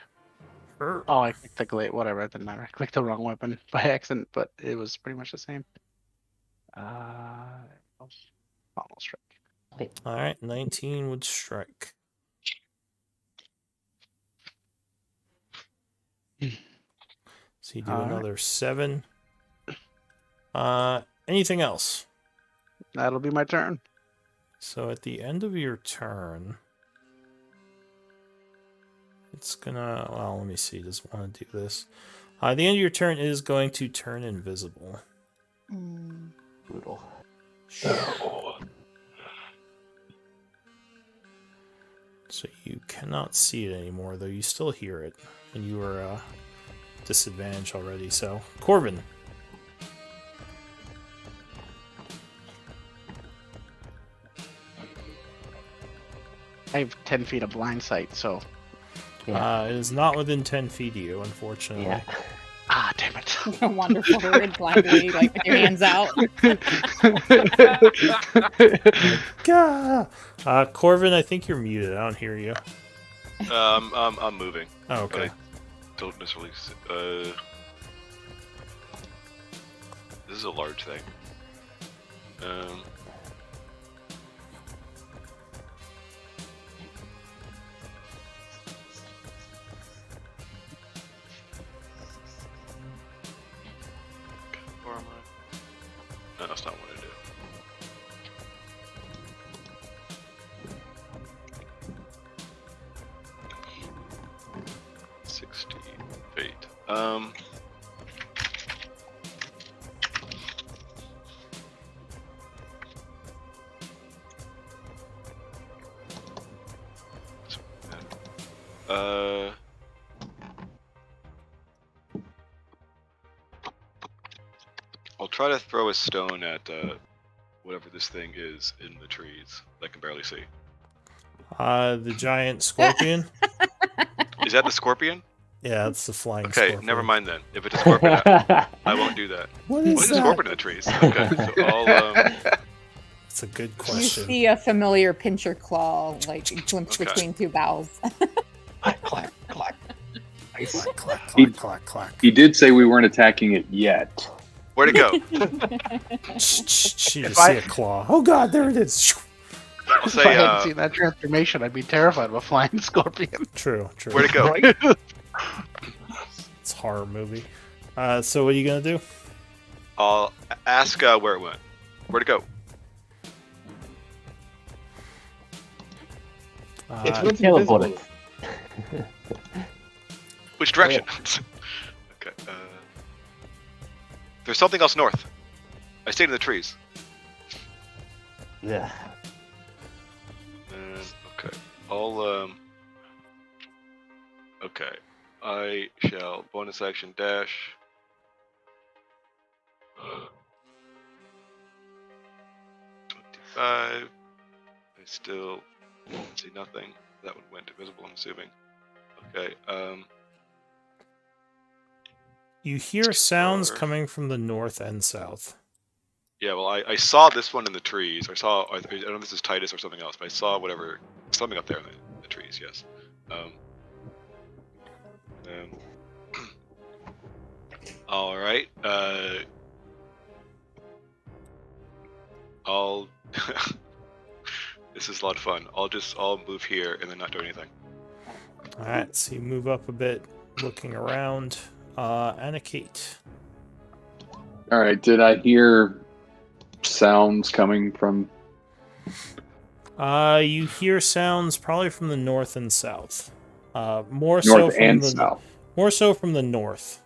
Speaker 5: Oh, I clicked the glade. Whatever, it didn't matter. I clicked the wrong weapon by accident, but it was pretty much the same. Pommel strike.
Speaker 2: All right, 19 would strike. So you do
Speaker 5: All right.
Speaker 2: another 7. Anything else?
Speaker 5: That'll be my turn.
Speaker 2: So at the end of your turn, it's gonna. Well, let me see. Does it want to do this? The end of your turn is going to turn invisible.
Speaker 1: Brutal.
Speaker 2: So you cannot see it anymore, though you still hear it, and you are disadvantaged already. So Corbin.
Speaker 5: I have 10 feet of blind sight, so.
Speaker 2: It is not within 10 feet of you, unfortunately.
Speaker 1: Yeah.
Speaker 5: Ah, damn it.
Speaker 3: Wonderful. Blindly, like with your hands out.
Speaker 2: Corvin, I think you're muted. I don't hear you.
Speaker 7: I'm moving.
Speaker 2: Oh, okay.
Speaker 7: Don't necessarily. This is a large thing. Where am I? No, that's not what I do. Feet. I'll try to throw a stone at whatever this thing is in the trees that I can barely see.
Speaker 2: The giant scorpion?
Speaker 7: Is that the scorpion?
Speaker 2: Yeah, that's the flying
Speaker 7: Okay,
Speaker 2: scorpion.
Speaker 7: never mind then. If it's a scorpion, I won't do that.
Speaker 2: What is
Speaker 7: What is a
Speaker 2: that?
Speaker 7: scorpion in the trees? Okay, so I'll
Speaker 2: That's a good
Speaker 3: You
Speaker 2: question.
Speaker 3: see a familiar pincher claw, like glimpsed
Speaker 7: Okay.
Speaker 3: between two boughs.
Speaker 4: Clack, clack, clack.
Speaker 2: Clack, clack,
Speaker 6: He-
Speaker 2: clack, clack, clack.
Speaker 6: He did say we weren't attacking it yet.
Speaker 7: where'd it go?
Speaker 2: You
Speaker 5: If
Speaker 2: just
Speaker 5: I-
Speaker 2: see a claw. Oh god, there it is.
Speaker 7: I'll
Speaker 5: If I
Speaker 7: say,
Speaker 5: hadn't seen that transformation, I'd be terrified of a flying scorpion.
Speaker 2: True, true.
Speaker 7: where'd it go?
Speaker 2: It's a horror movie. So what are you gonna do?
Speaker 7: I'll ask where it went. Where'd it go?
Speaker 4: It's
Speaker 1: Teleport
Speaker 4: invisible.
Speaker 1: it.
Speaker 7: Which direction? Okay. There's something else north. I stayed in the trees.
Speaker 1: Yeah.
Speaker 7: Okay. I'll Okay. I shall bonus action dash. $25. I still see nothing. That one went invisible, I'm assuming. Okay.
Speaker 2: You hear sounds
Speaker 7: Or-
Speaker 2: coming from the north and south.
Speaker 7: Yeah, well, I saw this one in the trees. I don't know if this is Titus or something else, but I saw something up there in the trees, yes. All right. I'll. This is a lot of fun. I'll move here and then not do anything.
Speaker 2: Alright, so you move up a bit, looking around. Anna Kate.
Speaker 6: All right. Did I hear sounds coming from?
Speaker 2: You hear sounds probably from the north and south. More so
Speaker 6: North
Speaker 2: from
Speaker 6: and
Speaker 2: the
Speaker 6: south.
Speaker 2: more so from the north.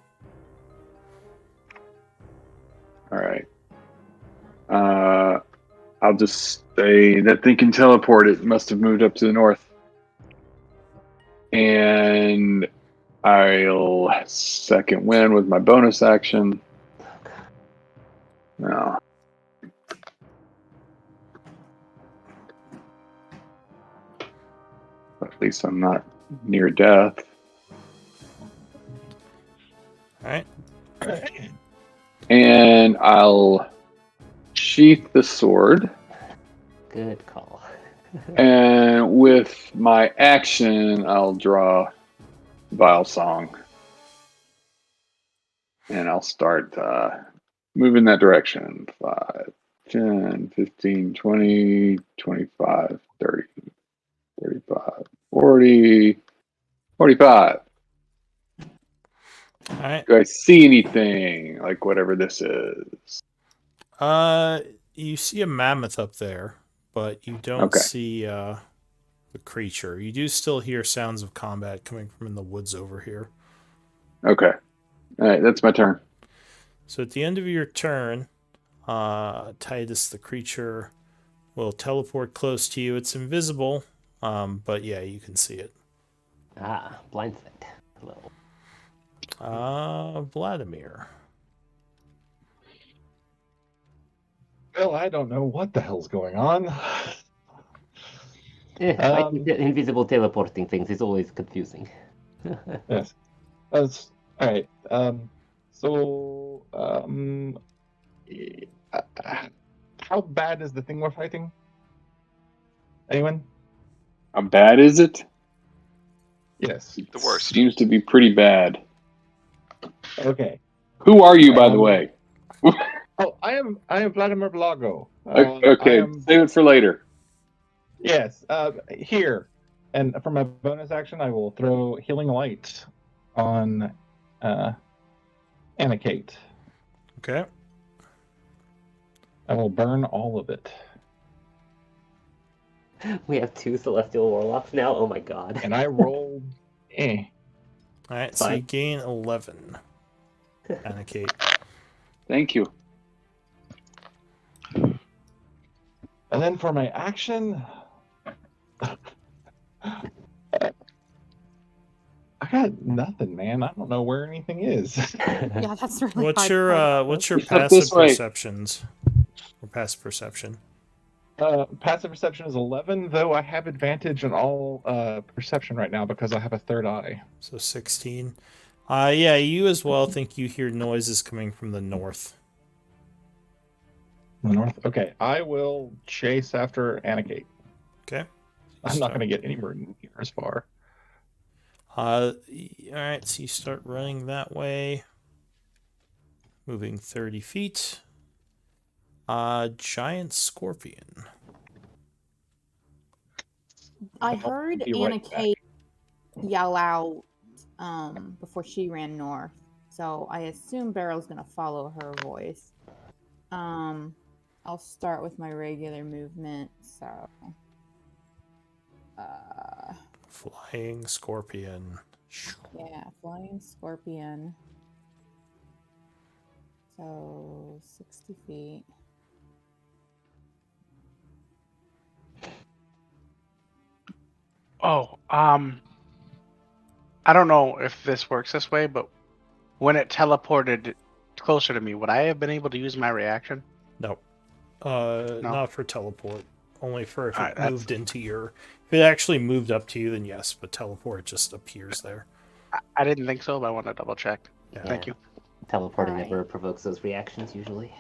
Speaker 6: All right. I'll just say that thing can teleport. It must have moved up to the north. And I'll second win with my bonus action. No. At least I'm not near death.
Speaker 2: All right.
Speaker 6: And I'll sheath the sword.
Speaker 1: Good call.
Speaker 6: And with my action, I'll draw Vile Song. And I'll start moving that direction. 5, 10, 15, 20, 25, 30, 35, 40, 45.
Speaker 2: All right.
Speaker 6: Do I see anything like whatever this is?
Speaker 2: You see a mammoth up there, but you don't
Speaker 6: Okay.
Speaker 2: see the creature. You do still hear sounds of combat coming from in the woods over here.
Speaker 6: Okay. All right, that's my turn.
Speaker 2: So at the end of your turn, Titus, the creature, will teleport close to you. It's invisible, but yeah, you can see it.
Speaker 1: Blind sight. Hello.
Speaker 2: Vladimir.
Speaker 4: Well, I don't know what the hell's going on.
Speaker 1: I think that invisible teleporting things is always confusing.
Speaker 4: Yes. That's all right. How bad is the thing we're fighting? Anyone?
Speaker 6: How bad is it?
Speaker 4: Yes.
Speaker 7: The worst.
Speaker 6: Seems to be pretty bad.
Speaker 4: Okay.
Speaker 6: Who are you, by the way?
Speaker 4: Oh, I am Vladimir Blago.
Speaker 6: Okay,
Speaker 4: I am,
Speaker 6: save it for later.
Speaker 4: yes. Here, and for my bonus action, I will throw Healing Light on Anakate.
Speaker 2: Okay.
Speaker 4: I will burn all of it.
Speaker 1: We have 2 Celestial Warlocks now? Oh my god.
Speaker 4: And I rolled.
Speaker 2: All right, so you
Speaker 1: Fine.
Speaker 2: gain 11. Anakate.
Speaker 6: Thank you.
Speaker 4: And then for my action, I got nothing, man. I don't know where anything is.
Speaker 3: Yeah, that's really
Speaker 2: What's
Speaker 3: hard
Speaker 2: your
Speaker 3: part.
Speaker 2: what's your
Speaker 6: You flip
Speaker 2: passive
Speaker 6: this way.
Speaker 2: perceptions? Or passive perception?
Speaker 4: Passive perception is 11, though I have advantage on all perception right now because I have a third eye.
Speaker 2: So 16. Yeah, you as well think you hear noises coming from the north.
Speaker 4: The north. Okay, I will chase after Anakate.
Speaker 2: Okay.
Speaker 4: I'm not going to get anywhere near as far.
Speaker 2: All right, so you start running that way. Moving 30 feet. Giant scorpion.
Speaker 3: I
Speaker 4: I'll
Speaker 3: heard
Speaker 4: be right
Speaker 3: Anna
Speaker 4: back.
Speaker 3: Kate yell out before she ran north, so I assume Barrel's gonna follow her voice. I'll start with my regular movement. So,
Speaker 2: Flying scorpion.
Speaker 3: yeah, flying scorpion. So 60 feet.
Speaker 5: Oh, I don't know if this works this way, but when it teleported closer to me, would I have been able to use my reaction?
Speaker 2: No.
Speaker 5: No?
Speaker 2: Not for teleport. Only for if
Speaker 5: Alright,
Speaker 2: it moved into your... If it actually moved up to you, then yes, but teleport just appears there.
Speaker 5: I didn't think so, but I want to double check.
Speaker 2: Yeah.
Speaker 5: Thank you.
Speaker 1: Teleporting
Speaker 3: Alright.
Speaker 1: never provokes those reactions usually.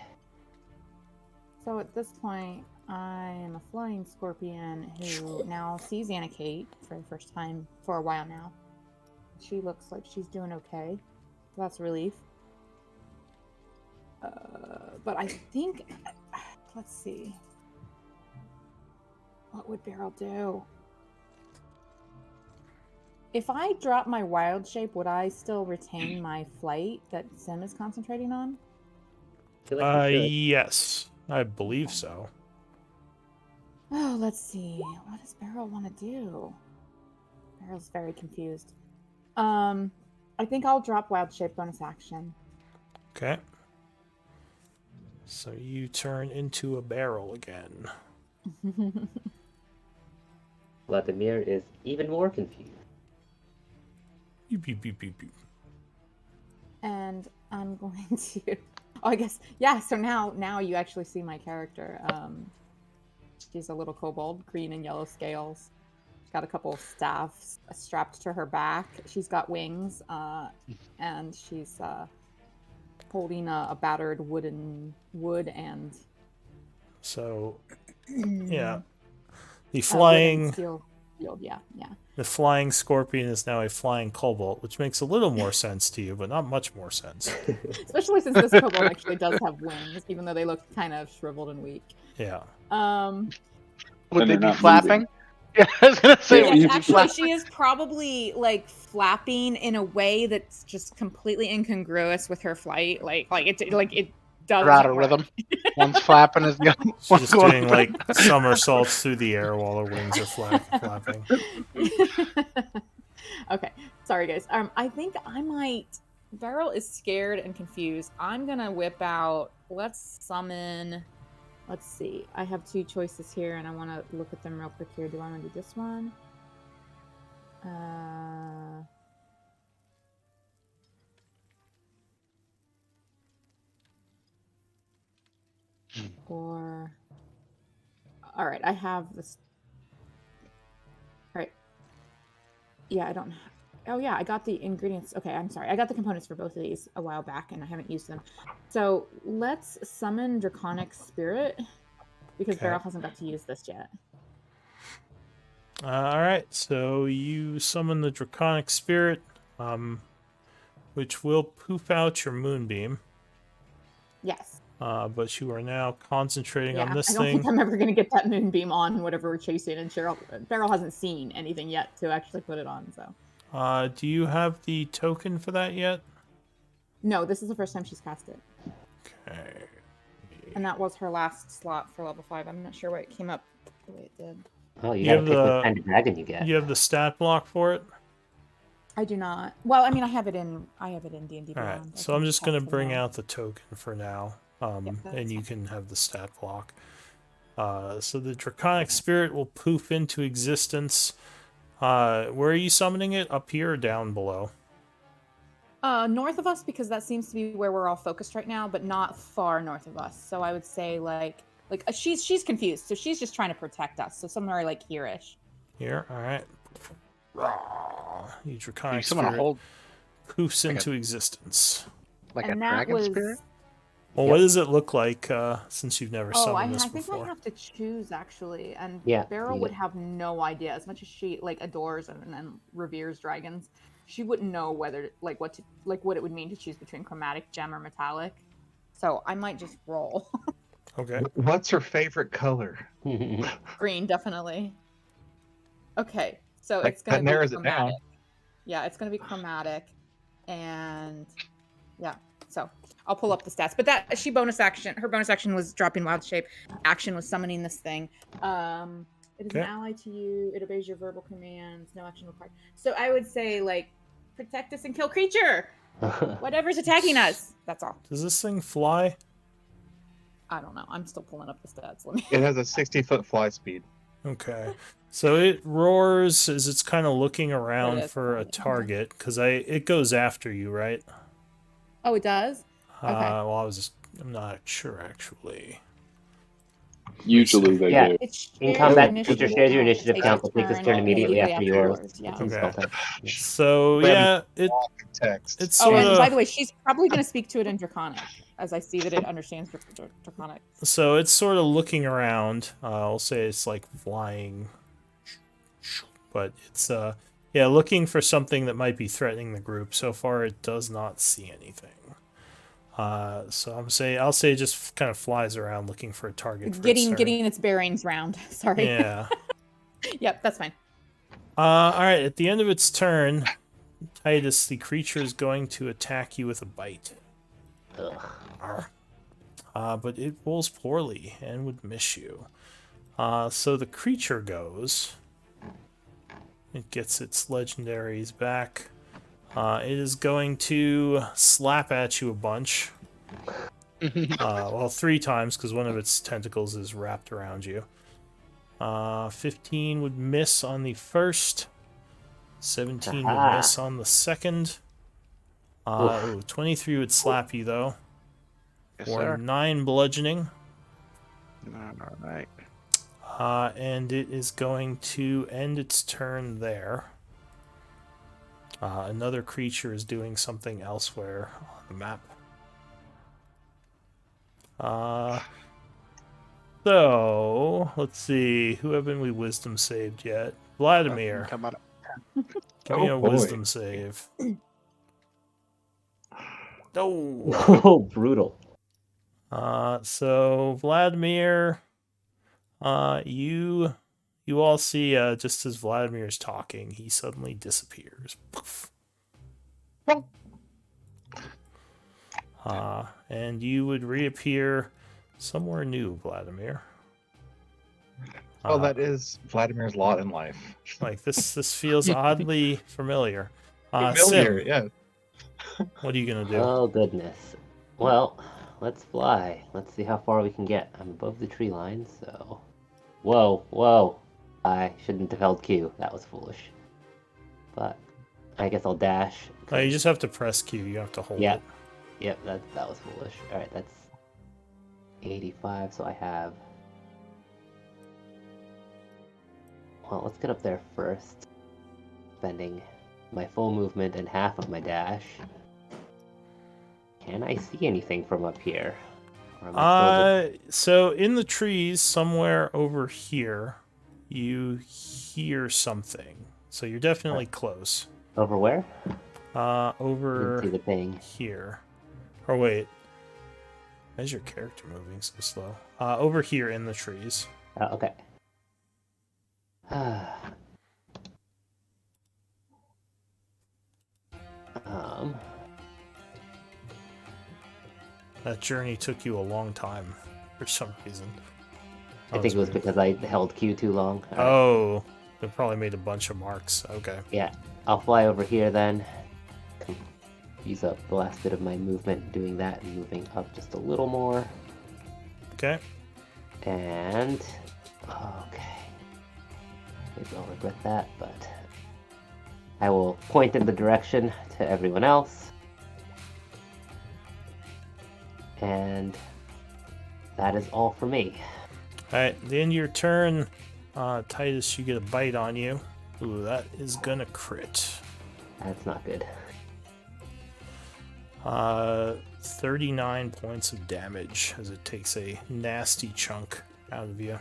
Speaker 3: So at this point, I am a flying scorpion who now sees Anna Kate for the first time for a while now. She looks like she's doing okay. So that's a relief. But I think, let's see. What would Beryl do? If I drop my wild shape, would I still retain my flight that Sim is concentrating on?
Speaker 1: I feel like you should.
Speaker 2: Yes. I believe so.
Speaker 3: Oh, let's see. What does Beryl want to do? Beryl's very confused. I think I'll drop wild shape bonus action.
Speaker 2: Okay. So you turn into a barrel again.
Speaker 1: Vladimir is even more confused.
Speaker 2: Beep, beep, beep, beep, beep.
Speaker 3: And I'm going to. Oh, I guess yeah. So now you actually see my character. She's a little kobold, green and yellow scales. got a couple of staffs strapped to her back. She's got wings, and she's holding a battered wood and
Speaker 2: So, yeah. The
Speaker 3: wooden
Speaker 2: flying
Speaker 3: steel shield. Yeah.
Speaker 2: the flying scorpion is now a flying cobalt, which makes a little more sense to you, but not much more sense.
Speaker 3: Especially since this kobold actually does have wings, even though they look kind of shriveled and weak.
Speaker 2: Yeah.
Speaker 5: Would
Speaker 6: And
Speaker 5: they
Speaker 6: they're
Speaker 5: be
Speaker 6: not
Speaker 5: flapping? Yeah, I was gonna say,
Speaker 6: Yeah,
Speaker 5: would
Speaker 3: Yes,
Speaker 5: you be
Speaker 3: actually,
Speaker 5: flapping?
Speaker 3: she is probably like flapping in a way that's just completely incongruous with her flight. Like it doesn't
Speaker 5: They're out of
Speaker 3: work.
Speaker 5: rhythm. One's flapping as the other
Speaker 2: She's
Speaker 5: one's
Speaker 2: just
Speaker 5: going.
Speaker 2: doing like somersaults through the air while her wings are flapping.
Speaker 3: Okay, sorry guys. I think I might. Beryl is scared and confused. I'm gonna whip out. Let's summon. Let's see. I have two choices here, and I want to look at them real quick here. Do I want to do this one? Or all right, I have this. All right. Yeah, I don't. Oh yeah, I got the ingredients. Okay, I'm sorry. I got the components for both of these a while back, and I haven't used them. So let's summon Draconic Spirit because
Speaker 2: Okay.
Speaker 3: Beryl hasn't got to use this yet.
Speaker 2: All right, so you summon the Draconic Spirit, which will poof out your Moonbeam.
Speaker 3: Yes.
Speaker 2: But you are now concentrating
Speaker 3: Yeah,
Speaker 2: on this
Speaker 3: I don't
Speaker 2: thing.
Speaker 3: think I'm ever going to get that Moonbeam on whatever we're chasing, and Beryl hasn't seen anything yet to actually put it on. So.
Speaker 2: Do you have the token for that yet?
Speaker 3: No, this is the first time she's cast it.
Speaker 2: Okay.
Speaker 3: And that was her last slot for level 5. I'm not sure why it came up the way it did.
Speaker 1: Oh, you
Speaker 2: You
Speaker 1: gotta
Speaker 2: have
Speaker 1: pick
Speaker 2: the-
Speaker 1: what kind of dragon you get.
Speaker 2: You have the stat block for it?
Speaker 3: I do not. Well, I mean, I have it in D&D
Speaker 2: All right,
Speaker 3: Beyond.
Speaker 2: so I'm just going to
Speaker 3: to
Speaker 2: bring out the token for now,
Speaker 3: that's
Speaker 2: and you
Speaker 3: fine.
Speaker 2: can have the stat block. So the Draconic Spirit will poof into existence. Where are you summoning it? Up here or down below?
Speaker 3: North of us, because that seems to be where we're all focused right now, but not far north of us. So I would say like she's confused, so she's just trying to protect us. So somewhere like here-ish.
Speaker 2: Here, all right. You Draconic
Speaker 5: Someone
Speaker 2: Spirit
Speaker 5: hold
Speaker 2: poofs
Speaker 5: like a-
Speaker 2: into existence.
Speaker 5: like
Speaker 3: And
Speaker 5: a
Speaker 3: that
Speaker 5: dragon
Speaker 3: was.
Speaker 5: spirit.
Speaker 2: Well,
Speaker 1: Yep.
Speaker 2: what does it look like since you've never
Speaker 3: Oh,
Speaker 2: summoned
Speaker 3: I
Speaker 2: this
Speaker 3: think
Speaker 2: before?
Speaker 3: I have to choose actually, and
Speaker 1: Yeah,
Speaker 3: Beryl
Speaker 1: you
Speaker 3: would
Speaker 1: get-
Speaker 3: have no idea. As much as she like adores and reveres dragons, she wouldn't know whether what it would mean to choose between chromatic, gem, or metallic. So I might just roll.
Speaker 2: Okay.
Speaker 4: What's her favorite color?
Speaker 3: Green, definitely. Okay, so
Speaker 4: That-
Speaker 3: it's gonna
Speaker 4: that
Speaker 3: be
Speaker 4: narrows it
Speaker 3: chromatic.
Speaker 4: down.
Speaker 3: Yeah, it's gonna be chromatic, and yeah. So I'll pull up the stats. But that her bonus action was dropping wild shape. Action was summoning this thing. It is an
Speaker 2: Okay.
Speaker 3: ally to you. It obeys your verbal commands. No action required. So I would say like protect us and kill creature. Whatever's attacking us. That's all.
Speaker 2: Does this thing fly?
Speaker 3: I don't know. I'm still pulling up the stats. Let me.
Speaker 4: It has a 60-foot fly speed.
Speaker 2: Okay. So it roars as it's kind of looking around
Speaker 3: is.
Speaker 2: for a target, because it goes after you, right?
Speaker 3: Oh, it does. Okay.
Speaker 2: Well, I'm not sure actually.
Speaker 6: Usually they
Speaker 1: Yeah.
Speaker 6: do.
Speaker 3: It's
Speaker 1: In
Speaker 3: shared
Speaker 1: combat,
Speaker 3: initiative
Speaker 1: creature shares your
Speaker 3: count.
Speaker 1: initiative
Speaker 3: Takes
Speaker 1: count,
Speaker 3: a
Speaker 1: but takes its
Speaker 3: turn
Speaker 1: turn immediately after yours.
Speaker 3: Yeah.
Speaker 1: It's in
Speaker 2: Okay.
Speaker 1: spell type. Yeah.
Speaker 2: So
Speaker 4: Grab
Speaker 2: yeah, it
Speaker 4: Walk and text.
Speaker 2: it's
Speaker 3: Oh,
Speaker 2: sort
Speaker 3: and by
Speaker 2: of
Speaker 3: the way, she's probably going to speak to it in Draconic, as I see that it understands Draconic.
Speaker 2: so it's sort of looking around. I'll say it's like flying, but it's looking for something that might be threatening the group. So far, it does not see anything. So I'll say it just kind of flies around looking for a target. For its turn.
Speaker 3: Getting its bearings round. Sorry.
Speaker 2: Yeah.
Speaker 3: Yep, that's fine.
Speaker 2: All right. At the end of its turn, Titus, the creature is going to attack you with a bite.
Speaker 1: Ugh.
Speaker 2: But it rolls poorly and would miss you. So the creature goes. It gets its legendaries back. It is going to slap at you a bunch. Well, 3 times, because one of its tentacles is wrapped around you. 15 would miss on the first. 17 would
Speaker 1: Aha.
Speaker 2: miss on the second. 23 would slap you, though.
Speaker 5: Yes,
Speaker 2: For
Speaker 5: sir.
Speaker 2: 9 bludgeoning.
Speaker 5: All right.
Speaker 2: And it is going to end its turn there. Another creature is doing something elsewhere on the map. So, let's see. Who haven't we wisdom saved yet? Vladimir.
Speaker 5: Come on.
Speaker 2: Give me
Speaker 4: Oh,
Speaker 2: a
Speaker 4: boy.
Speaker 2: wisdom save. No.
Speaker 1: Oh, brutal.
Speaker 2: So Vladimir, you all see just as Vladimir is talking, he suddenly disappears. Poof. And you would reappear somewhere new, Vladimir.
Speaker 4: Well, that is Vladimir's lot in life.
Speaker 2: Like this feels oddly familiar.
Speaker 4: Familiar,
Speaker 2: Sim,
Speaker 4: yeah.
Speaker 2: what are you gonna do?
Speaker 1: Oh, goodness. Well, let's fly. Let's see how far we can get. I'm above the tree line, so... Whoa, whoa. I shouldn't have held Q. That was foolish. But I guess I'll dash.
Speaker 2: Oh, you just have to press Q. You have to hold
Speaker 1: Yeah.
Speaker 2: it.
Speaker 1: Yep, that was foolish. Alright, that's 85, so I have... Well, let's get up there first. Spending my full movement and half of my dash. Can I see anything from up here? Or am I still
Speaker 2: So in the trees somewhere over here, you hear something. So you're definitely close.
Speaker 1: over where?
Speaker 2: Over
Speaker 1: Didn't see the ping.
Speaker 2: here. Or wait. Why is your character moving so slow? Over here in the trees.
Speaker 1: Oh, okay.
Speaker 2: That journey took you a long time for some reason.
Speaker 1: I think it was because I held Q too long. Alright.
Speaker 2: Oh, they probably made a bunch of marks. Okay.
Speaker 1: Yeah, I'll fly over here then. Use up the last bit of my movement doing that and moving up just a little more.
Speaker 2: Okay.
Speaker 1: And... okay. Maybe I'll regret that, but... I will point in the direction to everyone else. And... that is all for me.
Speaker 2: Alright, the end of your turn, Titus, you get a bite on you. Ooh, that is gonna crit.
Speaker 1: That's not good.
Speaker 2: 39 points of damage as it takes a nasty chunk out of you.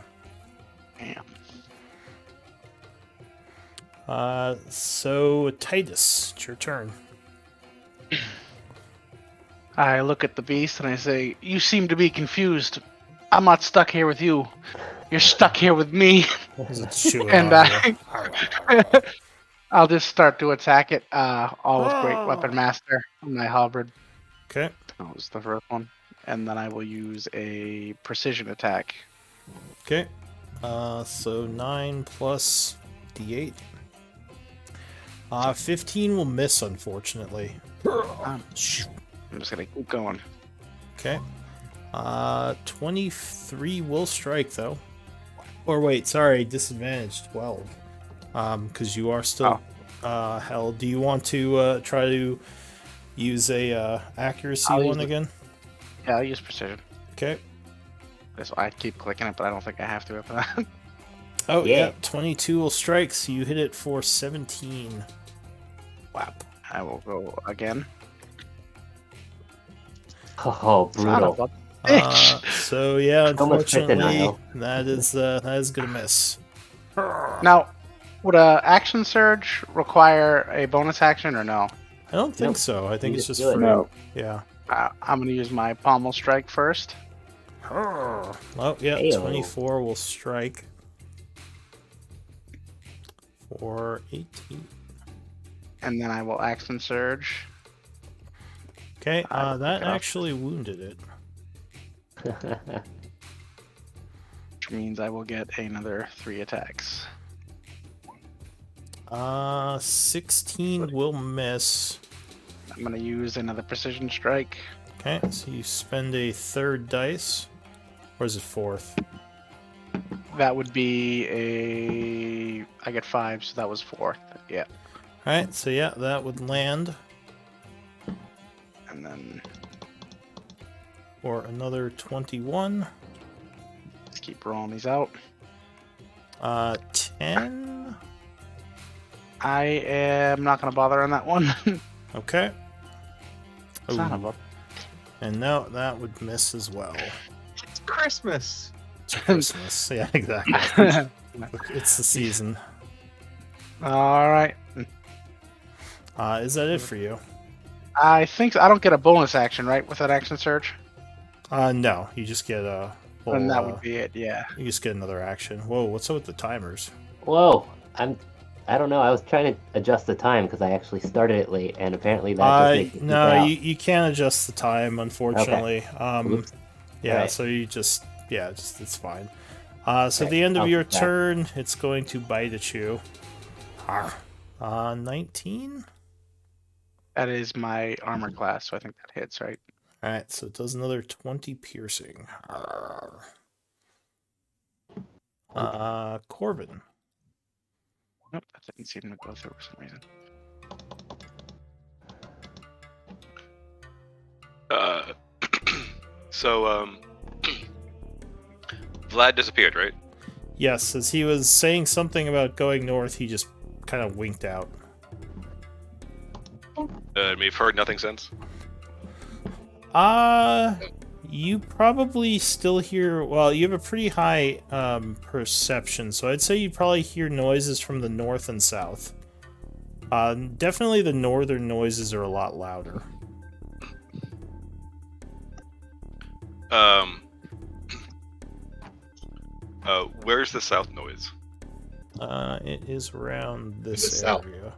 Speaker 5: Damn.
Speaker 2: So Titus, it's your turn.
Speaker 5: I look at the beast and I say, "You seem to be confused. I'm not stuck here with you. You're stuck here with me."
Speaker 2: As it's chewing
Speaker 5: And
Speaker 2: on you.
Speaker 5: I'll just start to attack it. All with Great Weapon Master on my halberd.
Speaker 2: Okay.
Speaker 5: That was the first one. And then I will use a precision attack.
Speaker 2: Okay. So 9 plus D8. 15 will miss, unfortunately.
Speaker 5: I'm just gonna keep going.
Speaker 2: Okay. 23 will strike, though. Or wait, sorry, disadvantage 12. Because you are still held. Do you want to try to use a accuracy
Speaker 5: I'll use
Speaker 2: one
Speaker 5: it.
Speaker 2: again?
Speaker 5: Yeah, I'll use precision.
Speaker 2: Okay.
Speaker 5: So I keep clicking it, but I don't think I have to after that.
Speaker 2: Oh,
Speaker 1: Yeah.
Speaker 2: yeah. 22 will strike, so you hit it for 17.
Speaker 5: Whap. I will go again.
Speaker 1: Oh,
Speaker 5: Son of
Speaker 1: brutal.
Speaker 5: a bitch.
Speaker 2: So yeah,
Speaker 1: So much crit
Speaker 2: unfortunately,
Speaker 1: denial.
Speaker 2: that is gonna miss.
Speaker 5: Now, would a action surge require a bonus action or no?
Speaker 2: I don't think
Speaker 1: Nope.
Speaker 2: so. I think
Speaker 1: You
Speaker 2: it's
Speaker 1: just
Speaker 2: just
Speaker 1: do it.
Speaker 2: free.
Speaker 6: No.
Speaker 2: Yeah.
Speaker 5: I'm gonna use my pommel strike first.
Speaker 2: Oh yeah,
Speaker 1: Ayo.
Speaker 2: 24 will strike for 18.
Speaker 5: And then I will action surge.
Speaker 2: Okay,
Speaker 5: I will
Speaker 2: that
Speaker 5: pick it up.
Speaker 2: actually wounded it.
Speaker 5: Which means I will get another 3 attacks.
Speaker 2: 16 will miss.
Speaker 5: I'm gonna use another precision strike.
Speaker 2: Okay, so you spend a third dice. Or is it fourth?
Speaker 5: That would be a. I get 5, so that was 4th. Yeah.
Speaker 2: Alright, so yeah, that would land
Speaker 5: And then
Speaker 2: for another 21.
Speaker 5: let's keep rolling these out.
Speaker 2: 10.
Speaker 5: I am not going to bother on that one.
Speaker 2: Okay.
Speaker 5: Son of
Speaker 2: Ooh.
Speaker 5: a...
Speaker 2: And no, that would miss as well.
Speaker 4: It's Christmas.
Speaker 2: It's Christmas. Yeah, exactly. It's the season.
Speaker 5: All right.
Speaker 2: Is that it for you?
Speaker 5: I think I don't get a bonus action, right, with that action surge?
Speaker 2: No. You just get a full,
Speaker 5: And that would be it, yeah.
Speaker 2: you just get another action. Whoa, what's up with the timers?
Speaker 1: Whoa, I don't know. I was trying to adjust the time because I actually started it late, and apparently that just makes it
Speaker 2: No,
Speaker 1: out.
Speaker 2: you can't adjust the time, unfortunately.
Speaker 1: Oops.
Speaker 2: Yeah,
Speaker 1: Alright.
Speaker 2: so you just it's fine. So at the
Speaker 1: Right,
Speaker 2: end of
Speaker 1: I'll
Speaker 2: your
Speaker 1: keep that.
Speaker 2: turn, it's going to bite at you. 19.
Speaker 5: That is my armor class, so I think that hits, right?
Speaker 2: All right, so it does another 20 piercing. Corbin.
Speaker 5: Nope, that didn't seem to go through for some reason.
Speaker 7: So, Vlad disappeared, right?
Speaker 2: Yes, as he was saying something about going north, he just kind of winked out.
Speaker 7: We've heard nothing since.
Speaker 2: You probably still hear. Well, you have a pretty high perception, so I'd say you probably hear noises from the north and south. Definitely the northern noises are a lot louder.
Speaker 7: Where's the south noise?
Speaker 2: It is around
Speaker 4: The
Speaker 2: this
Speaker 4: south.
Speaker 2: area.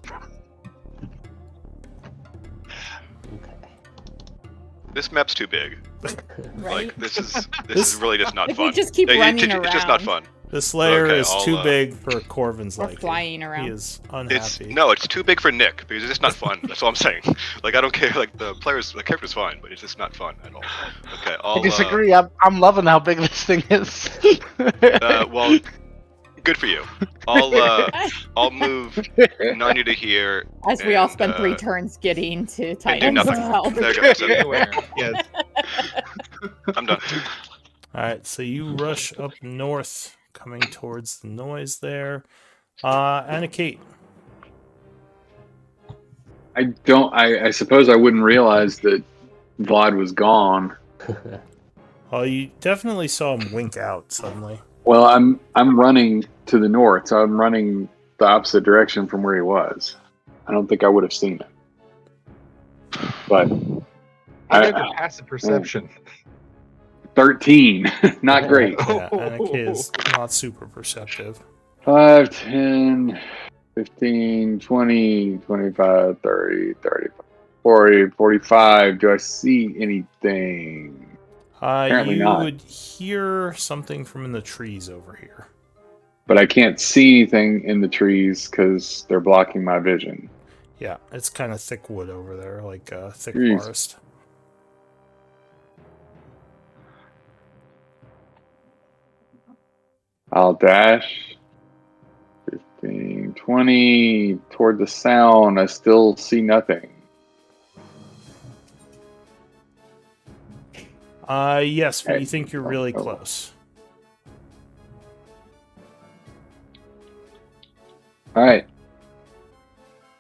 Speaker 1: Okay.
Speaker 7: This map's too big.
Speaker 3: Right?
Speaker 7: Like this is really just not
Speaker 3: If
Speaker 7: fun.
Speaker 3: we just keep running
Speaker 7: It's just not
Speaker 3: around.
Speaker 7: fun.
Speaker 2: This layer
Speaker 7: Okay,
Speaker 2: is
Speaker 7: I'll,
Speaker 2: too big for Corvin's
Speaker 3: Or
Speaker 2: liking.
Speaker 3: flying
Speaker 2: He
Speaker 3: around.
Speaker 2: is
Speaker 7: It's
Speaker 2: unhappy.
Speaker 7: it's too big for Nick because it's just not fun. That's all I'm saying. Like I don't care. Like the character's fine, but it's just not fun at all. Okay,
Speaker 5: I disagree. I'm loving how big this thing is.
Speaker 7: Well, good for you. I'll move 90 to here.
Speaker 3: As we all
Speaker 7: and,
Speaker 3: spend 3 turns getting to
Speaker 7: and do
Speaker 3: Titans of
Speaker 7: nothing.
Speaker 3: Help.
Speaker 7: There you go. That's it.
Speaker 4: Anywhere. Yes.
Speaker 7: I'm done.
Speaker 2: Alright, so you rush up north, coming towards the noise there. Anna Kate.
Speaker 6: I suppose I wouldn't realize that Vlad was gone.
Speaker 2: Oh, you definitely saw him wink out suddenly.
Speaker 6: Well, I'm running to the north, so I'm running the opposite direction from where he was. I don't think I would have seen it. But
Speaker 4: I got your passive perception.
Speaker 6: 13, not great.
Speaker 2: Yeah, Anna Kate is not super perceptive.
Speaker 6: 5, 10, 15, 20, 25, 30, 35, 40, 45. Do I see anything? Apparently
Speaker 2: You
Speaker 6: not.
Speaker 2: would hear something from in the trees over here.
Speaker 6: But I can't see anything in the trees because they're blocking my vision.
Speaker 2: Yeah, it's kind of thick wood over there, like thick
Speaker 6: Jeez.
Speaker 2: forest.
Speaker 6: I'll dash 15, 20 toward the sound. I still see nothing.
Speaker 2: Yes, but you
Speaker 6: Hey.
Speaker 2: think you're really
Speaker 6: Oh.
Speaker 2: close.
Speaker 6: All right.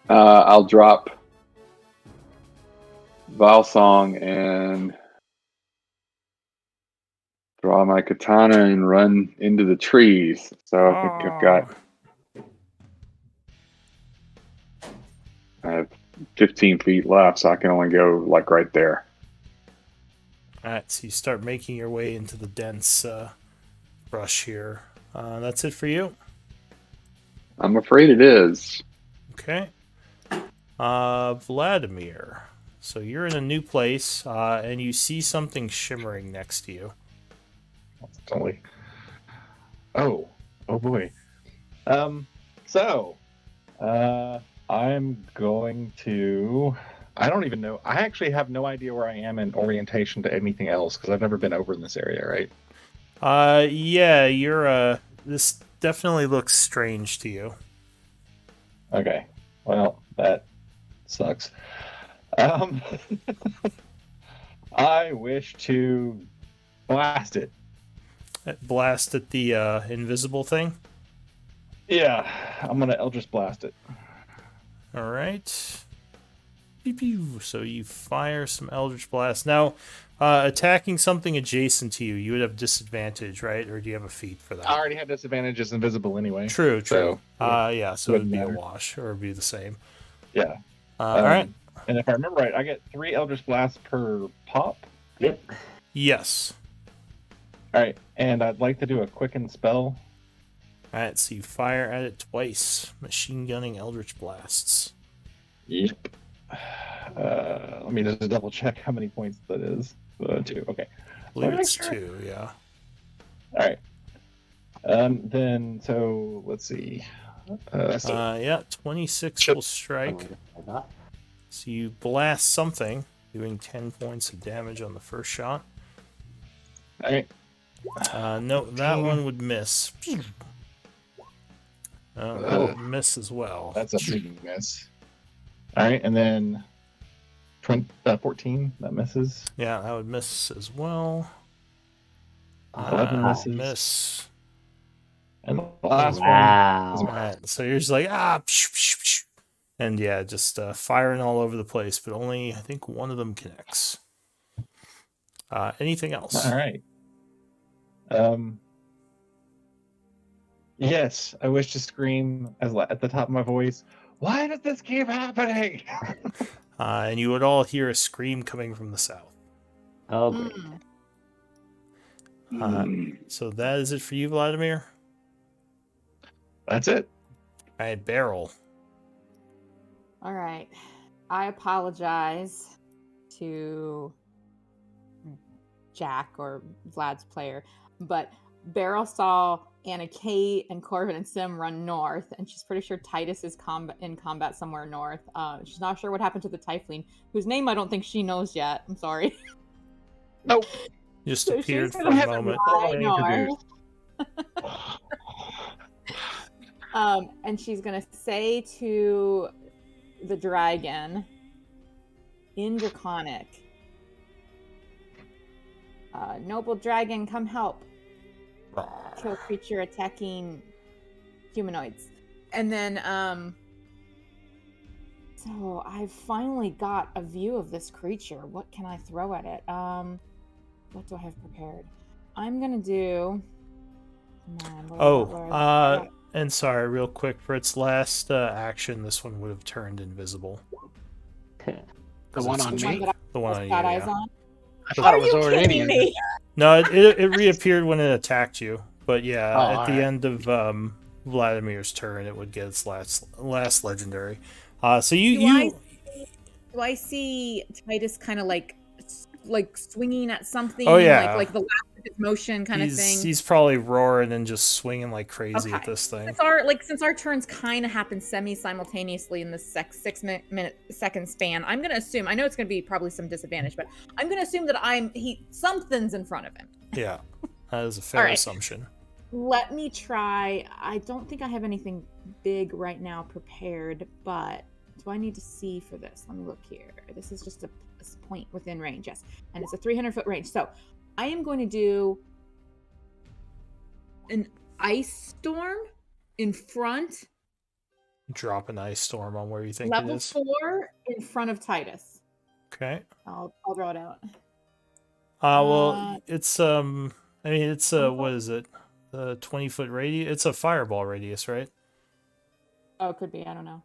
Speaker 6: I'll drop Valsong and draw my katana and run into the trees. So I think I have 15 feet left, so I can only go like right there.
Speaker 2: Alright, so you start making your way into the dense brush here. That's it for you.
Speaker 6: I'm afraid it is.
Speaker 2: Okay. Vladimir. So you're in a new place, and you see something shimmering next to you.
Speaker 4: Totally. Oh boy. I'm going to. I don't even know. I actually have no idea where I am in orientation to anything else because I've never been over in this area, right?
Speaker 2: Yeah, you're this definitely looks strange to you.
Speaker 4: Okay. Well, that sucks. I wish to blast it.
Speaker 2: Blast at the invisible thing.
Speaker 4: Yeah, I'm gonna Eldritch Blast it.
Speaker 2: All right. Pew, pew. So you fire some Eldritch Blast. Now, attacking something adjacent to you, you would have disadvantage, right? Or do you have a feat for that?
Speaker 4: I already have disadvantage. It's invisible anyway.
Speaker 2: True.
Speaker 4: So,
Speaker 2: Yeah, so it would
Speaker 4: wouldn't
Speaker 2: be a
Speaker 4: matter.
Speaker 2: wash, or it would be the same.
Speaker 4: Yeah.
Speaker 2: All right.
Speaker 4: And if I remember right, I get 3 Eldritch Blasts per pop.
Speaker 1: Yep.
Speaker 2: Yes.
Speaker 4: All right, and I'd like to do a quicken spell.
Speaker 2: All right, so you fire at it twice. Machine gunning Eldritch Blasts.
Speaker 4: Yep. Let me just double check how many points that is. 2. Okay.
Speaker 2: I believe it's 2, yeah.
Speaker 4: All right. Then, so let's see.
Speaker 2: Yeah, 26 will strike. So you blast something, doing 10 points of damage on the first shot.
Speaker 4: All right.
Speaker 2: No, that one would miss. That would miss as well.
Speaker 4: That's a big miss. All right, and then 14, that misses.
Speaker 2: Yeah, that would miss as well.
Speaker 4: 11 misses.
Speaker 2: Miss.
Speaker 4: And the last
Speaker 1: Wow.
Speaker 2: All right, so you're just like, and yeah, just firing all over the place, but only, I think, one of them connects. Anything else?
Speaker 4: All right. Yes, I wish to scream at the top of my voice. Why does this keep happening?
Speaker 2: And you would all hear a scream coming from the south.
Speaker 1: Oh, great.
Speaker 2: So that is it for you, Vladimir.
Speaker 4: That's it.
Speaker 2: All right, Beryl.
Speaker 3: All right. I apologize to Jack or Vlad's player, but Beryl saw Anna Kate and Corbin and Sim run north, and she's pretty sure Titus is in combat somewhere north. She's not sure what happened to the Typhling, whose name I don't think she knows yet. I'm sorry.
Speaker 4: Nope.
Speaker 2: Just
Speaker 3: So
Speaker 2: appeared
Speaker 3: she's
Speaker 2: for
Speaker 3: gonna
Speaker 2: a moment.
Speaker 3: fly north. And she's gonna say to the dragon in Draconic, noble dragon, come help. Kill creature attacking humanoids. And then, so I've finally got a view of this creature. What can I throw at it? What do I have prepared? I'm gonna do...
Speaker 2: And sorry, real quick, for its last action, this one would have turned invisible.
Speaker 5: The one on me?
Speaker 2: The one on you,
Speaker 3: got eyes
Speaker 2: yeah.
Speaker 3: on?
Speaker 5: I thought
Speaker 3: Are
Speaker 5: it was
Speaker 3: you
Speaker 5: already
Speaker 3: kidding me?
Speaker 2: No, it reappeared when it attacked you. But yeah,
Speaker 5: Oh,
Speaker 2: at the
Speaker 5: alright.
Speaker 2: end of Vladimir's turn, it would get its last legendary. So you
Speaker 3: Do I see Titus kind of like swinging at something?
Speaker 2: Oh, yeah.
Speaker 3: Like the last of his motion kind of thing.
Speaker 2: He's probably roaring and just swinging like crazy at
Speaker 3: Okay.
Speaker 2: this thing.
Speaker 3: Since our turns kind of happen semi-simultaneously in this 6-minute span, I'm gonna assume, I know it's gonna be probably some disadvantage, but I'm gonna assume that something's in front of him.
Speaker 2: Yeah, that is a fair
Speaker 3: Alright.
Speaker 2: assumption.
Speaker 3: Let me try. I don't think I have anything big right now prepared, but do I need to see for this? Let me look here. This is just a point within range, yes. And it's a 300-foot range. So I am going to do an ice storm in front.
Speaker 2: Drop an ice storm on where you think
Speaker 3: Level
Speaker 2: it is.
Speaker 3: 4 in front of Titus.
Speaker 2: Okay.
Speaker 3: I'll draw it out.
Speaker 2: Well, it's what is it? 20-foot radius. It's a fireball radius, right?
Speaker 3: Oh, it could be. I don't know.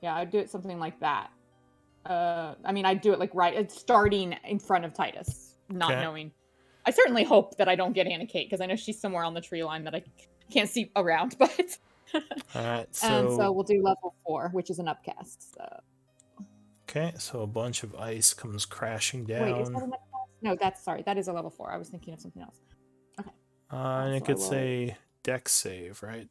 Speaker 3: Yeah, I'd do it something like that. I'd do it like it's starting in front of Titus, not
Speaker 2: Okay.
Speaker 3: knowing. I certainly hope that I don't get Anna Kate, because I know she's somewhere on the tree line that I can't see around, but...
Speaker 2: All right,
Speaker 3: so we'll do level 4, which is an upcast. So.
Speaker 2: Okay, so a bunch of ice comes crashing down.
Speaker 3: Wait, is that an upcast? No, that is a level 4. I was thinking of something else. Okay.
Speaker 2: And it
Speaker 3: So I
Speaker 2: could
Speaker 3: will-
Speaker 2: say dex save, right?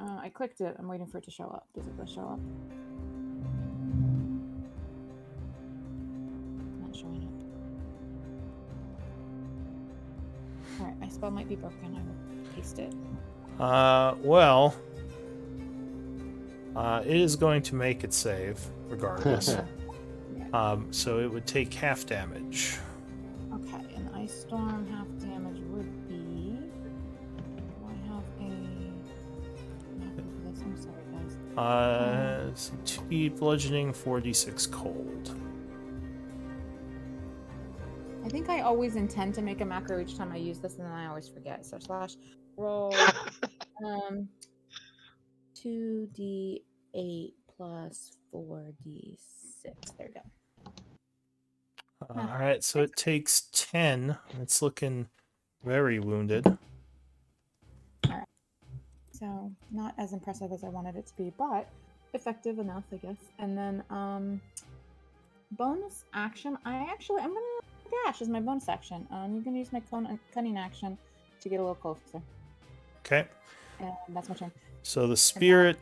Speaker 3: I clicked it. I'm waiting for it to show up. Does it go show up? Not showing up. Alright, my spell might be broken. I will paste it.
Speaker 2: It is going to make it save, regardless. So it would take half damage.
Speaker 3: Okay, an ice storm half damage would be... Do I have
Speaker 2: So 2d bludgeoning, 4d6 cold.
Speaker 3: I think I always intend to make a macro each time I use this, and then I always forget. So slash roll 2d8 plus 4d6. There we go.
Speaker 2: Alright, so it takes 10. It's looking very wounded.
Speaker 3: Alright. So not as impressive as I wanted it to be, but effective enough, I guess. And then bonus action. I'm gonna dash as my bonus action. I'm gonna use my cunning action to get a little closer.
Speaker 2: Okay.
Speaker 3: And that's my turn.
Speaker 2: So the spirit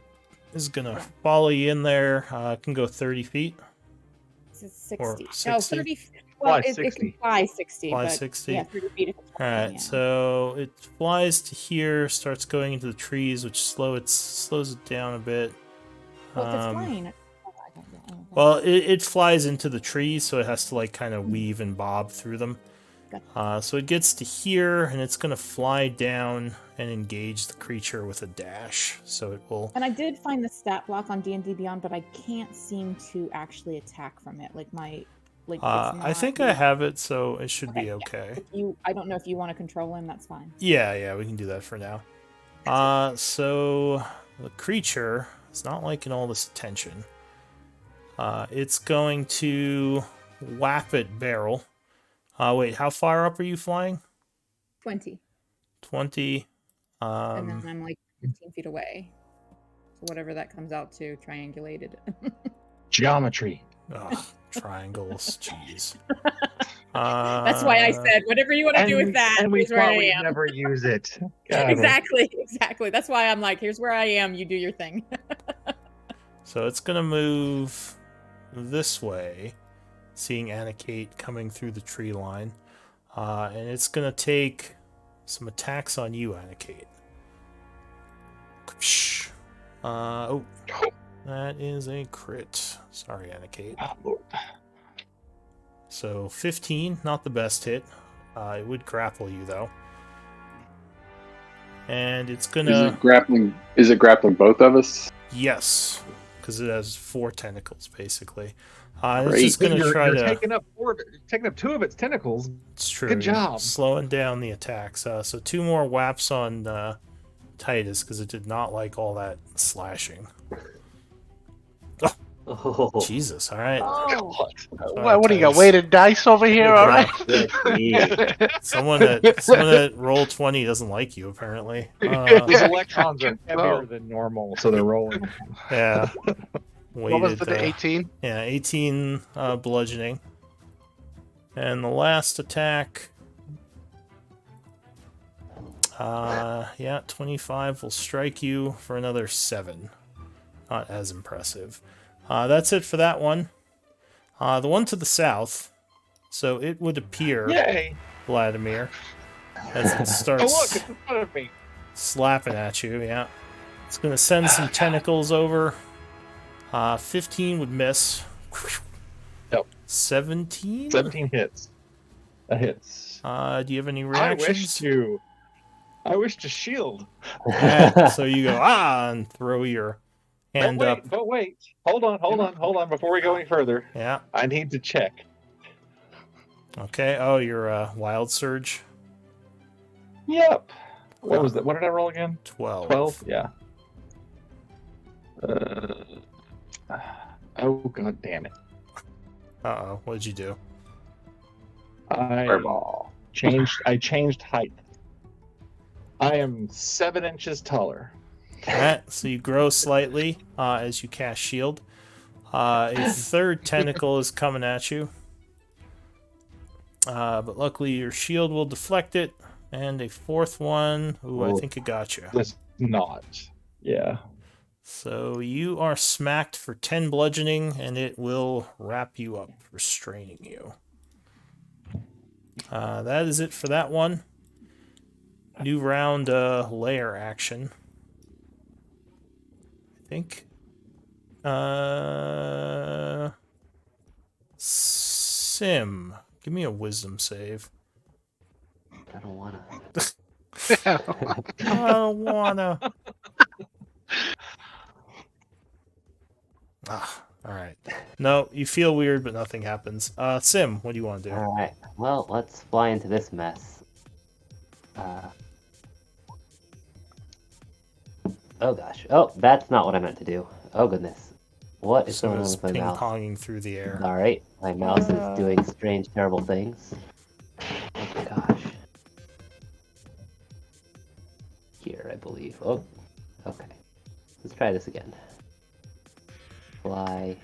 Speaker 2: is gonna follow you in there. It can go 30 feet.
Speaker 3: This is 60.
Speaker 2: Or
Speaker 3: No,
Speaker 2: 60?
Speaker 3: 30. Well,
Speaker 4: Fly
Speaker 3: it can
Speaker 4: 60.
Speaker 3: fly 60.
Speaker 2: Fly
Speaker 3: but
Speaker 2: 60?
Speaker 3: Yeah, 30 feet if it's
Speaker 2: All right,
Speaker 3: flying, yeah.
Speaker 2: so it flies to here, starts going into the trees, which slows it down a bit.
Speaker 3: Well, if it's flying.
Speaker 2: Well, it flies into the trees, so it has to like kind of weave and bob through them. So it gets to here, and it's going to fly down and engage the creature with a dash. So it will.
Speaker 3: And I did find the stat block on D&D Beyond, but I can't seem to actually attack from it. Like my, like. It's not,
Speaker 2: I think I have it, so it should be okay.
Speaker 3: Yeah. I don't know if you want to control him. That's fine.
Speaker 2: Yeah, we can do that for now. So the creature is not liking all this attention. It's going to whap at Barrel. Wait, how far up are you flying?
Speaker 3: 20.
Speaker 2: 20.
Speaker 3: And then I'm like 15 feet away. So whatever that comes out to, triangulated.
Speaker 4: Geometry.
Speaker 2: Ugh, triangles, jeez.
Speaker 3: That's why I said, whatever you want to do with that,
Speaker 4: And we
Speaker 3: here's where
Speaker 4: thought
Speaker 3: I
Speaker 4: we'd
Speaker 3: am.
Speaker 4: never use it. God.
Speaker 3: Exactly. That's why I'm like, here's where I am, you do your thing.
Speaker 2: So it's going to move this way, seeing Anakate coming through the tree line. And it's going to take some attacks on you, Anakate. That is a crit. Sorry, Anakate. So 15, not the best hit. It would grapple you, though. And it's going to...
Speaker 6: Is it grappling both of us?
Speaker 2: Yes, because it has 4 tentacles, basically. It's just going to try to...
Speaker 4: taking up 2 of its tentacles.
Speaker 2: It's true.
Speaker 4: Good job.
Speaker 2: Slowing down the attacks. So 2 more whaps on Titus, because it did not like all that slashing.
Speaker 1: Oh,
Speaker 2: Jesus, all right.
Speaker 3: Oh.
Speaker 5: What do you got? Weighted dice over here? All right.
Speaker 2: Someone at roll 20 doesn't like you, apparently.
Speaker 4: These electrons are heavier than normal, so they're rolling.
Speaker 2: Yeah.
Speaker 5: What was the 18?
Speaker 2: Yeah, 18 bludgeoning. And the last attack... 25 will strike you for another 7. Not as impressive. That's it for that one. The one to the south. So it would appear,
Speaker 4: Yay!
Speaker 2: Vladimir, as it starts
Speaker 4: Look, it's in front of me.
Speaker 2: slapping at you. Yeah, it's going to send some tentacles over. 15 would miss.
Speaker 4: Nope.
Speaker 2: 17.
Speaker 4: 17 hits. That hits.
Speaker 2: Do you have any reactions?
Speaker 4: I wish to shield.
Speaker 2: Yeah, so you go and throw your hand up.
Speaker 4: But wait. Hold on. Before we go any further,
Speaker 2: Yeah.
Speaker 4: I need to check.
Speaker 2: Okay. Oh, your wild surge.
Speaker 4: Yep. What was that? What did I roll again?
Speaker 2: 12.
Speaker 4: 12? Yeah. Oh, god damn it.
Speaker 2: Uh-oh. What did you do?
Speaker 4: I changed height. I am 7 inches taller.
Speaker 2: Alright, so you grow slightly as you cast shield. A third tentacle is coming at you. But luckily your shield will deflect it. And a fourth one. Ooh, I think it got you.
Speaker 4: That's not. Yeah.
Speaker 2: So you are smacked for 10 bludgeoning, and it will wrap you up, restraining you. That is it for that one. New round lair action. I think. Sim, give me a wisdom save.
Speaker 1: I don't wanna.
Speaker 2: I don't wanna. Ah, all right. No, you feel weird, but nothing happens. Sim, what do you want to do?
Speaker 1: All right. Well, let's fly into this mess. Oh gosh. Oh, that's not what I meant to do. Oh goodness. What is
Speaker 2: So
Speaker 1: going on
Speaker 2: it's
Speaker 1: with my mouse?
Speaker 2: ping-ponging through the air.
Speaker 1: All right, my mouse is doing strange, terrible things. Oh my gosh. Here, I believe. Oh, okay. Let's try this again. Fly.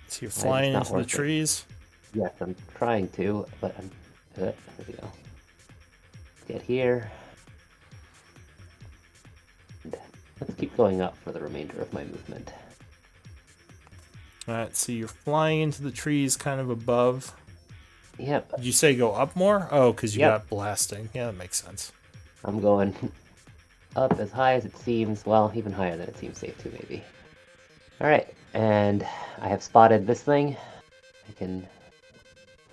Speaker 2: So you're flying
Speaker 1: not
Speaker 2: into the
Speaker 1: working.
Speaker 2: trees.
Speaker 1: Yes, I'm trying to, but I'm. There we go. Let's get here. And let's keep going up for the remainder of my movement.
Speaker 2: All right, so you're flying into the trees kind of above.
Speaker 1: Yep,
Speaker 2: Did you say go up more? Oh, because you
Speaker 1: Yep.
Speaker 2: got blasting. Yeah, that makes sense.
Speaker 1: I'm going up as high as it seems. Well, even higher than it seems safe to, maybe. Alright, and I have spotted this thing. I can...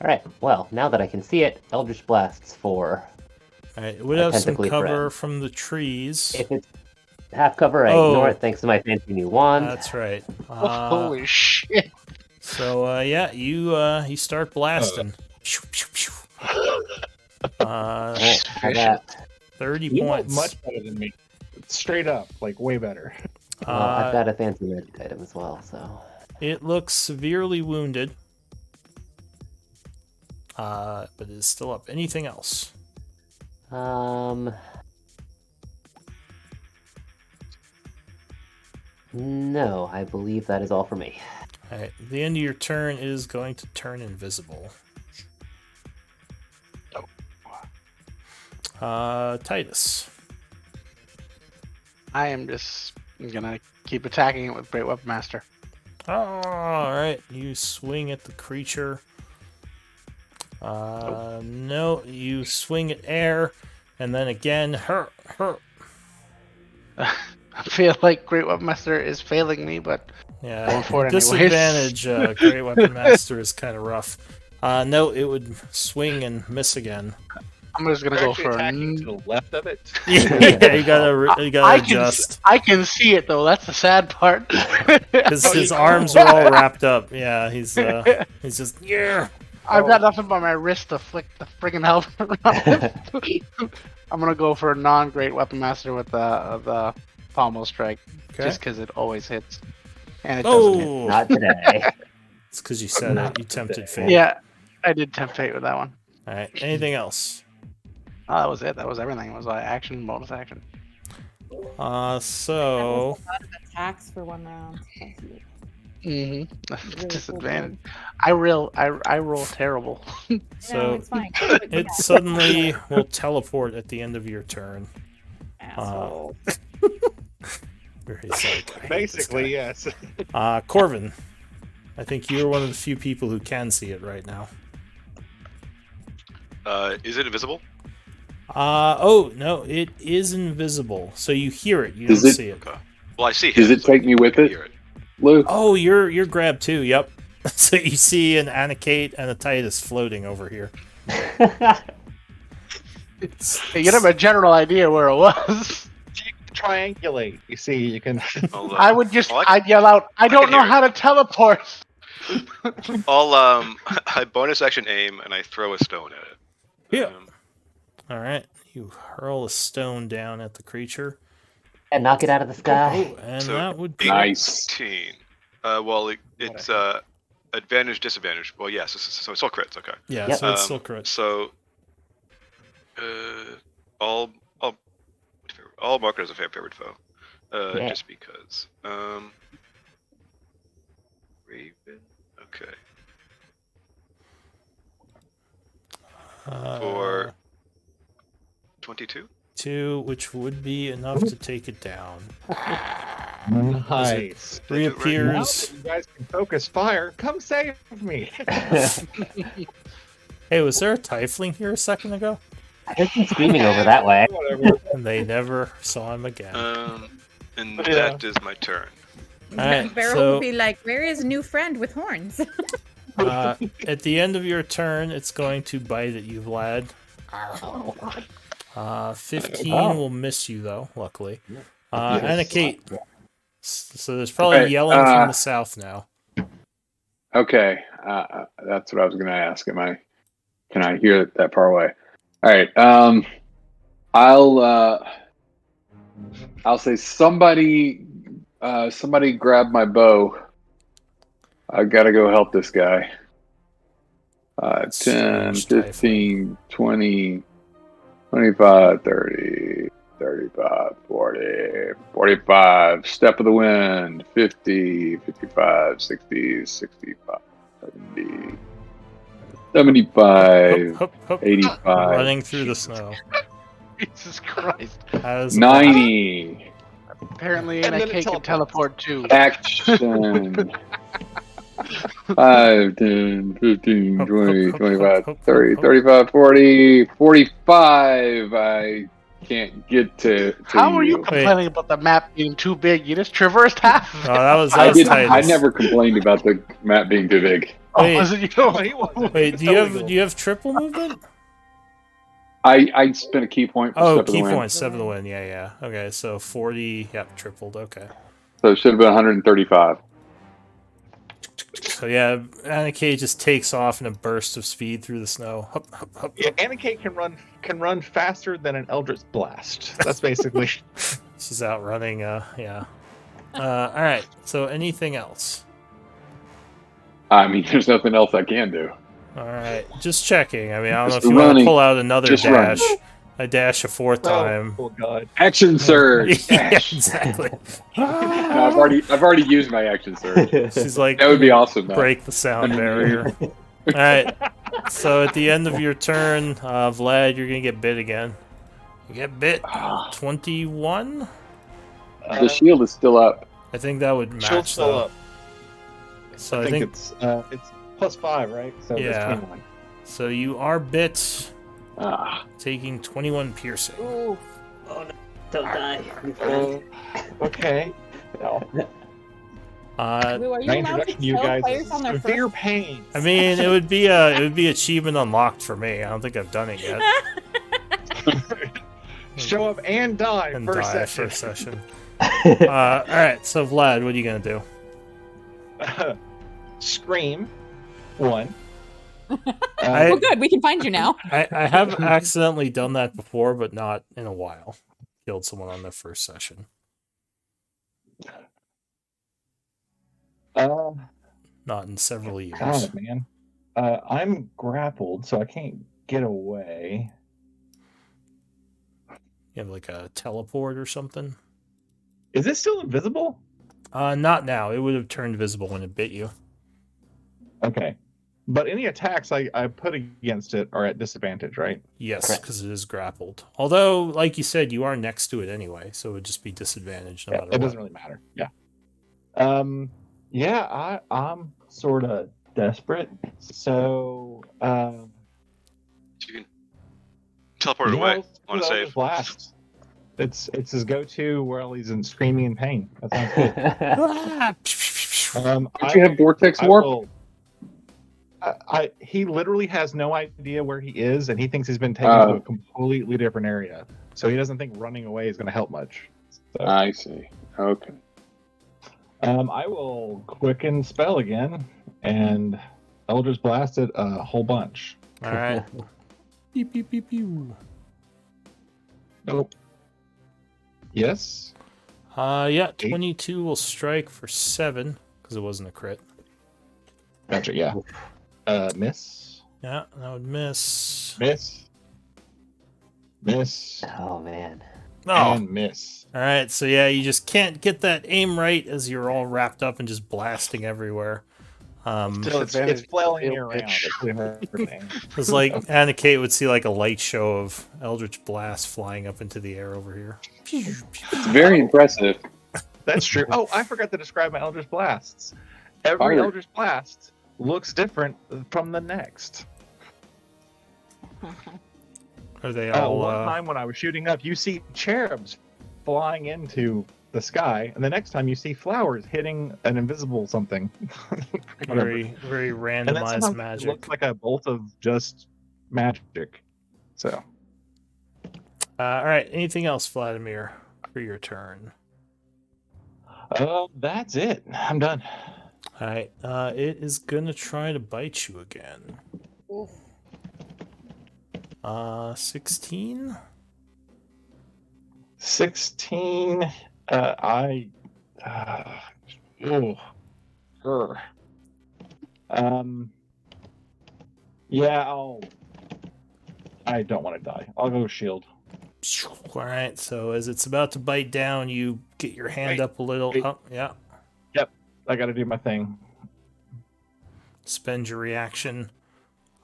Speaker 1: Alright, well, now that I can see it, Eldritch Blasts for...
Speaker 2: All right, it would have some
Speaker 1: Tentacly
Speaker 2: cover
Speaker 1: friend.
Speaker 2: from the trees.
Speaker 1: If it's half cover, I
Speaker 2: Oh.
Speaker 1: ignore it thanks to my fancy new wand.
Speaker 2: That's right.
Speaker 5: Holy shit!
Speaker 2: So yeah, you start blasting. Pew, pew, pew.
Speaker 1: Alright, how about...
Speaker 2: 30
Speaker 4: You know
Speaker 2: points.
Speaker 4: much better than me. Straight up, like way better.
Speaker 1: Well, I've got a fancy magic item as well, so...
Speaker 2: It looks severely wounded. But it is still up. Anything else?
Speaker 1: No, I believe that is all for me.
Speaker 2: Alright, the end of your turn is going to turn invisible. Titus.
Speaker 5: I am just gonna keep attacking it with Great Weapon Master.
Speaker 2: Alright, you swing at the creature. No, you swing at air, and then again, hurt.
Speaker 5: I feel like Great Weapon Master is failing me, but
Speaker 2: Yeah,
Speaker 5: Going for it
Speaker 2: disadvantage. Great Weapon Master is kind of rough. No, it would swing and miss again.
Speaker 5: I'm just gonna
Speaker 4: We're
Speaker 5: go
Speaker 4: actually
Speaker 5: for
Speaker 4: attacking to the left of it.
Speaker 2: Yeah, you gotta
Speaker 5: I can
Speaker 2: adjust
Speaker 5: I can see it though. That's the sad part.
Speaker 2: because
Speaker 4: Oh,
Speaker 2: his
Speaker 4: you
Speaker 2: arms are all wrapped up. Yeah, he's just yeah.
Speaker 5: I've got nothing but my wrist to flick the friggin' helmet around. I'm gonna go for a non-Great Weapon Master with the pommel strike,
Speaker 2: Okay.
Speaker 5: just because it always hits, and it doesn't hit.
Speaker 2: Oh,
Speaker 1: Not today.
Speaker 2: it's because you said it. You tempted fate.
Speaker 5: Yeah, I did tempt fate with that one.
Speaker 2: All right. Anything else?
Speaker 5: Oh, that was it. That was everything. It was like action, bonus action.
Speaker 2: So
Speaker 3: A lot of attacks for one round. Thank you.
Speaker 5: Mm-hmm. Disadvantage. I roll terrible.
Speaker 3: No,
Speaker 2: so
Speaker 3: it's fine.
Speaker 2: it suddenly will teleport at the end of your turn.
Speaker 3: Asshole.
Speaker 2: Where he's like, I hate this
Speaker 4: Basically,
Speaker 2: guy.
Speaker 4: yes.
Speaker 2: Corvin, I think you're one of the few people who can see it right now.
Speaker 7: Is it invisible?
Speaker 2: Oh no, it is invisible. So you hear it, you don't
Speaker 6: Is it-
Speaker 2: see it.
Speaker 7: Okay. Well, I see him.
Speaker 6: Does it
Speaker 7: so
Speaker 6: take me with
Speaker 7: I
Speaker 6: it?
Speaker 7: hear it.
Speaker 6: Luke?
Speaker 2: Oh, you're grabbed too. Yep. So you see an Anakate and a Titus floating over here.
Speaker 5: You get a general idea where it was.
Speaker 4: You can triangulate. You see, you can.
Speaker 5: I would just,
Speaker 7: Well, I
Speaker 5: I'd yell out, I don't
Speaker 7: can
Speaker 5: know
Speaker 7: hear it.
Speaker 5: how to teleport.
Speaker 7: I'll I bonus action aim and I throw a stone at it.
Speaker 2: Yeah. All right. You hurl a stone down at the creature.
Speaker 1: And knock it out of the sky.
Speaker 2: Oh, and
Speaker 7: So,
Speaker 2: that would be
Speaker 6: Nice.
Speaker 7: 18. Well, it's advantage, disadvantage. Well, yes. So it's all crits. Okay.
Speaker 2: yeah.
Speaker 1: Yep.
Speaker 2: So it's still crit.
Speaker 7: So, all mark it as a favorite foe.
Speaker 1: Yeah.
Speaker 7: Just because. Raven. Okay. For 22.
Speaker 2: 2, which would be enough to take it down.
Speaker 4: Nice. Now
Speaker 2: Reappears.
Speaker 4: that you guys can focus fire, come save me.
Speaker 2: Hey, was there a Tiefling here a second ago?
Speaker 1: I heard him screaming over that way.
Speaker 4: Whatever.
Speaker 2: And they never saw him again.
Speaker 7: And
Speaker 4: Yeah.
Speaker 7: that is my turn.
Speaker 2: Alright,
Speaker 8: Beryl
Speaker 2: so
Speaker 8: will be like, "Where is new friend with horns?"
Speaker 2: at the end of your turn, it's going to bite at you, Vlad.
Speaker 8: Oh God.
Speaker 2: 15
Speaker 1: Oh.
Speaker 2: will miss you, though, luckily. And a Kate. So there's probably
Speaker 6: Okay,
Speaker 2: yelling from the south now.
Speaker 6: Okay, that's what I was going to ask. Can I hear it that far away? All right. I'll say somebody grab my bow. I gotta go help this guy. 10,
Speaker 2: Strange
Speaker 6: 15, 20, 25, 30, 35, 40, 45. Step of the wind. 50, 55, 60, 65, 70, 75,
Speaker 2: Hup, hup, hup.
Speaker 6: 85,
Speaker 2: Running through the snow.
Speaker 5: Jesus Christ.
Speaker 2: As
Speaker 6: 90.
Speaker 5: Apparently,
Speaker 4: And then it
Speaker 5: NIK can teleport too.
Speaker 6: Action. 5, 10, 15,
Speaker 2: Hup,
Speaker 6: 20,
Speaker 2: hup, hup,
Speaker 6: 25,
Speaker 2: hup, hup,
Speaker 6: 30,
Speaker 2: hup.
Speaker 6: 35, 40, 45. I can't get to
Speaker 5: How are you
Speaker 6: you.
Speaker 5: complaining about the map being too big? You just traversed half of it.
Speaker 2: Oh, that was
Speaker 6: I
Speaker 2: Titus.
Speaker 6: never complained about the map being too big.
Speaker 5: Oh,
Speaker 2: Wait.
Speaker 5: was it you?
Speaker 4: No, he wasn't.
Speaker 2: Wait,
Speaker 4: He was
Speaker 2: do you
Speaker 4: totally
Speaker 2: have triple movement?
Speaker 6: I spent a key point for
Speaker 2: Oh,
Speaker 6: Step of the
Speaker 2: key
Speaker 6: Wind.
Speaker 2: points, step of the wind. Yeah. Okay, so 40. Yep, tripled. Okay.
Speaker 6: So it should have been 135.
Speaker 2: So yeah, Annika just takes off in a burst of speed through the snow. Hup, hup, hup,
Speaker 4: Yeah,
Speaker 2: hup.
Speaker 4: Annika can run faster than an Eldritch Blast. That's basically.
Speaker 2: She's out running. Yeah. All right. So anything else?
Speaker 6: I mean, there's nothing else I can do.
Speaker 2: All right, just checking. I mean, I don't know if
Speaker 6: Just
Speaker 2: you want to
Speaker 6: running.
Speaker 2: pull out another
Speaker 6: Just
Speaker 2: dash.
Speaker 6: running.
Speaker 2: I dash a fourth time.
Speaker 4: Oh God.
Speaker 6: Action surge.
Speaker 2: Yeah,
Speaker 6: Dash.
Speaker 2: exactly.
Speaker 6: No, I've already used my action surge.
Speaker 2: She's like,
Speaker 6: That would be awesome, though.
Speaker 2: break the sound barrier. All right. So at the end of your turn, Vlad, you're gonna get bit again. You get bit. 21.
Speaker 6: The shield is still up.
Speaker 2: I think that would
Speaker 4: Shield's
Speaker 2: match
Speaker 4: still
Speaker 2: though.
Speaker 4: up.
Speaker 2: So
Speaker 4: I think it's +5, right? So
Speaker 2: Yeah.
Speaker 4: it's 21.
Speaker 2: So you are bit,
Speaker 6: Ah,
Speaker 2: taking 21 piercing.
Speaker 1: Oh no! Don't die.
Speaker 4: Okay. No.
Speaker 3: Lou, are you
Speaker 4: My
Speaker 3: allowed to
Speaker 4: introduction to you
Speaker 3: kill
Speaker 4: guys
Speaker 3: players
Speaker 4: is
Speaker 3: on their
Speaker 4: severe
Speaker 3: first?
Speaker 4: pain.
Speaker 2: I mean, it would be achievement unlocked for me. I don't think I've done it yet.
Speaker 4: Show up and die
Speaker 2: And
Speaker 4: first
Speaker 2: die
Speaker 4: session.
Speaker 2: first session. All right. So Vlad, what are you gonna do?
Speaker 4: Scream. 1.
Speaker 3: Well, good. We can find you now.
Speaker 2: I have accidentally done that before, but not in a while. Killed someone on their first session. Not in several years.
Speaker 4: God, man. I'm grappled, so I can't get away.
Speaker 2: You have like a teleport or something?
Speaker 4: Is it still invisible?
Speaker 2: Not now. It would have turned visible when it bit you.
Speaker 4: Okay. But any attacks I put against it are at disadvantage, right?
Speaker 2: Yes,
Speaker 1: Correct.
Speaker 2: because it is grappled. Although, like you said, you are next to it anyway, so it would just be disadvantage no
Speaker 4: Yeah,
Speaker 2: matter
Speaker 4: it
Speaker 2: what.
Speaker 4: doesn't really matter. Yeah. Yeah, I'm sort of desperate. So,
Speaker 7: You can teleport it
Speaker 4: yeah,
Speaker 7: away.
Speaker 4: let's do
Speaker 7: On a
Speaker 4: the
Speaker 7: save.
Speaker 4: Eldritch Blast. It's his go-to while he's in screaming in pain. That sounds good.
Speaker 6: don't you have Vortex
Speaker 4: I
Speaker 6: Warp?
Speaker 4: will- he literally has no idea where he is, and he thinks he's been taken to a completely different area. So he doesn't think running away is going to help much. So,
Speaker 6: I see. Okay.
Speaker 4: I will quicken spell again and Eldritch Blast it a whole bunch.
Speaker 2: All right. Pew, pew, pew, pew.
Speaker 4: Nope. Yes.
Speaker 2: Yeah, 22 will strike for 7 because it wasn't a crit.
Speaker 4: Gotcha. Yeah. Miss.
Speaker 2: Yeah, that would miss.
Speaker 4: Miss. Miss.
Speaker 1: Oh man.
Speaker 2: Oh,
Speaker 4: And miss.
Speaker 2: all right. So yeah, you just can't get that aim right as you're all wrapped up and just blasting everywhere.
Speaker 4: So it's
Speaker 5: Disadvantage.
Speaker 4: flailing me
Speaker 5: Fail
Speaker 4: around.
Speaker 5: pitch.
Speaker 4: It's really hard to aim.
Speaker 2: It's like Anna Kate would see like a light show of Eldritch Blast flying up into the air over here.
Speaker 6: It's very impressive.
Speaker 4: That's true. Oh, I forgot to describe my Eldritch Blasts. Every
Speaker 6: Fire.
Speaker 4: Eldritch Blast looks different from the next.
Speaker 2: Are they all?
Speaker 4: One time when I was shooting up, you see cherubs flying into the sky, and the next time you see flowers hitting an invisible something. Whatever.
Speaker 2: very
Speaker 4: And then
Speaker 2: randomized
Speaker 4: sometimes it
Speaker 2: magic.
Speaker 4: looks like a bolt of just magic. So
Speaker 2: All right. Anything else, Vladimir, for your turn?
Speaker 4: That's it. I'm done.
Speaker 2: All right. It is gonna try to bite you again.
Speaker 3: Oof.
Speaker 2: 16.
Speaker 4: 16. Oh, grr. Yeah, I don't want to die. I'll go shield.
Speaker 2: All right. So as it's about to bite down, you get your hand
Speaker 4: Wait,
Speaker 2: up a little.
Speaker 4: wait.
Speaker 2: Oh, yeah.
Speaker 4: Yep, I got to do my thing.
Speaker 2: Spend your reaction.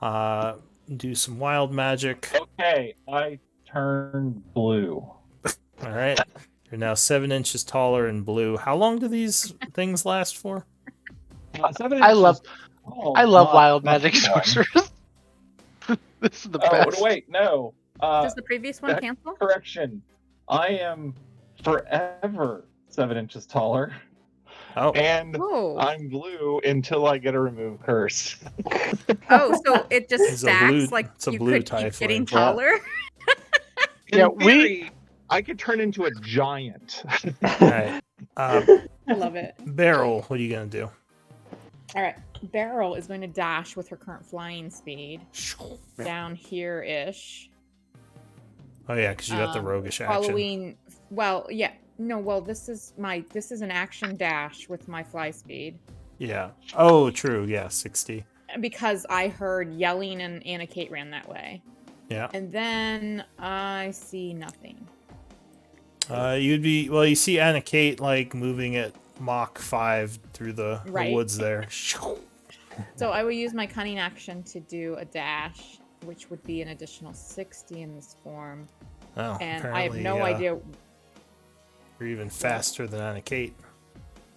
Speaker 2: Do some wild magic.
Speaker 4: Okay, I turn blue.
Speaker 2: All right. You're now 7 inches taller and blue. How long do these things last for?
Speaker 4: 7
Speaker 5: I love
Speaker 4: inches. Oh,
Speaker 5: I love
Speaker 4: not-
Speaker 5: wild
Speaker 4: not
Speaker 5: magic
Speaker 4: too long.
Speaker 5: sorcerers. This is the
Speaker 4: Oh
Speaker 5: best.
Speaker 4: wait, no.
Speaker 8: Does the previous one
Speaker 4: that-
Speaker 8: cancel?
Speaker 4: Correction. I am forever 7 inches taller,
Speaker 2: Oh,
Speaker 4: and
Speaker 8: Oh.
Speaker 4: I'm blue until I get a remove curse.
Speaker 8: Oh, so it just
Speaker 2: It's a
Speaker 8: stacks
Speaker 2: blue-
Speaker 8: like
Speaker 2: it's a
Speaker 8: you
Speaker 2: blue
Speaker 8: could keep getting
Speaker 2: tiefling.
Speaker 8: taller?
Speaker 4: In
Speaker 5: Yeah,
Speaker 4: theory, I could turn into a giant.
Speaker 2: all right.
Speaker 3: I love it.
Speaker 2: Beryl, what are you gonna do?
Speaker 3: All right. Beryl is going to dash with her current flying speed down here ish.
Speaker 2: Oh yeah, because you got the roguish action.
Speaker 3: Following, well, yeah, no, well, this is an action dash with my fly speed
Speaker 2: Yeah. Oh, true. Yeah, 60.
Speaker 3: because I heard yelling and Anna Kate ran that way,
Speaker 2: Yeah.
Speaker 3: and then I see nothing.
Speaker 2: You see Anna Kate like moving at Mach 5 through the
Speaker 3: Right.
Speaker 2: woods there.
Speaker 3: So I will use my cunning action to do a dash, which would be an additional 60 in this form,
Speaker 2: Oh,
Speaker 3: and I have no
Speaker 2: apparently,
Speaker 3: idea.
Speaker 2: You're even faster than Anna Kate.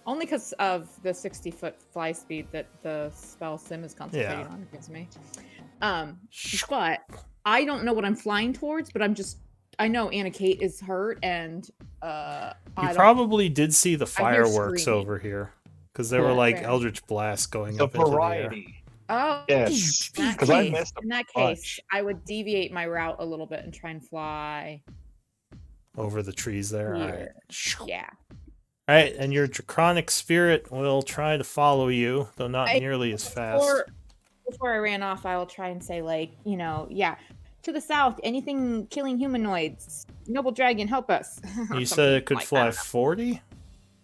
Speaker 3: Only because of the 60-foot fly speed that the spell Sim is concentrating
Speaker 2: Yeah.
Speaker 3: on gives me. But I don't know what I'm flying towards, but I know Anna Kate is hurt, and
Speaker 2: You probably did see the
Speaker 3: I hear
Speaker 2: fireworks
Speaker 3: screaming.
Speaker 2: over here. Because there were
Speaker 3: Yeah.
Speaker 2: like
Speaker 3: Fair.
Speaker 2: Eldritch blasts going
Speaker 4: The
Speaker 2: up into the air.
Speaker 4: variety.
Speaker 3: Oh,
Speaker 4: Yes,
Speaker 3: in that
Speaker 4: because I
Speaker 3: case,
Speaker 4: missed a
Speaker 3: in that
Speaker 4: bunch.
Speaker 3: case, I would deviate my route a little bit and try and fly
Speaker 2: Over the trees there. All right.
Speaker 3: here. Yeah.
Speaker 2: All right, and your draconic spirit will try to follow you, though not
Speaker 3: I-
Speaker 2: nearly as fast.
Speaker 3: Before I ran off, I will try and say, like, yeah, to the south, anything killing humanoids. Noble dragon, help us. Or
Speaker 2: You said
Speaker 3: something
Speaker 2: it could
Speaker 3: like
Speaker 2: fly
Speaker 3: that.
Speaker 2: 40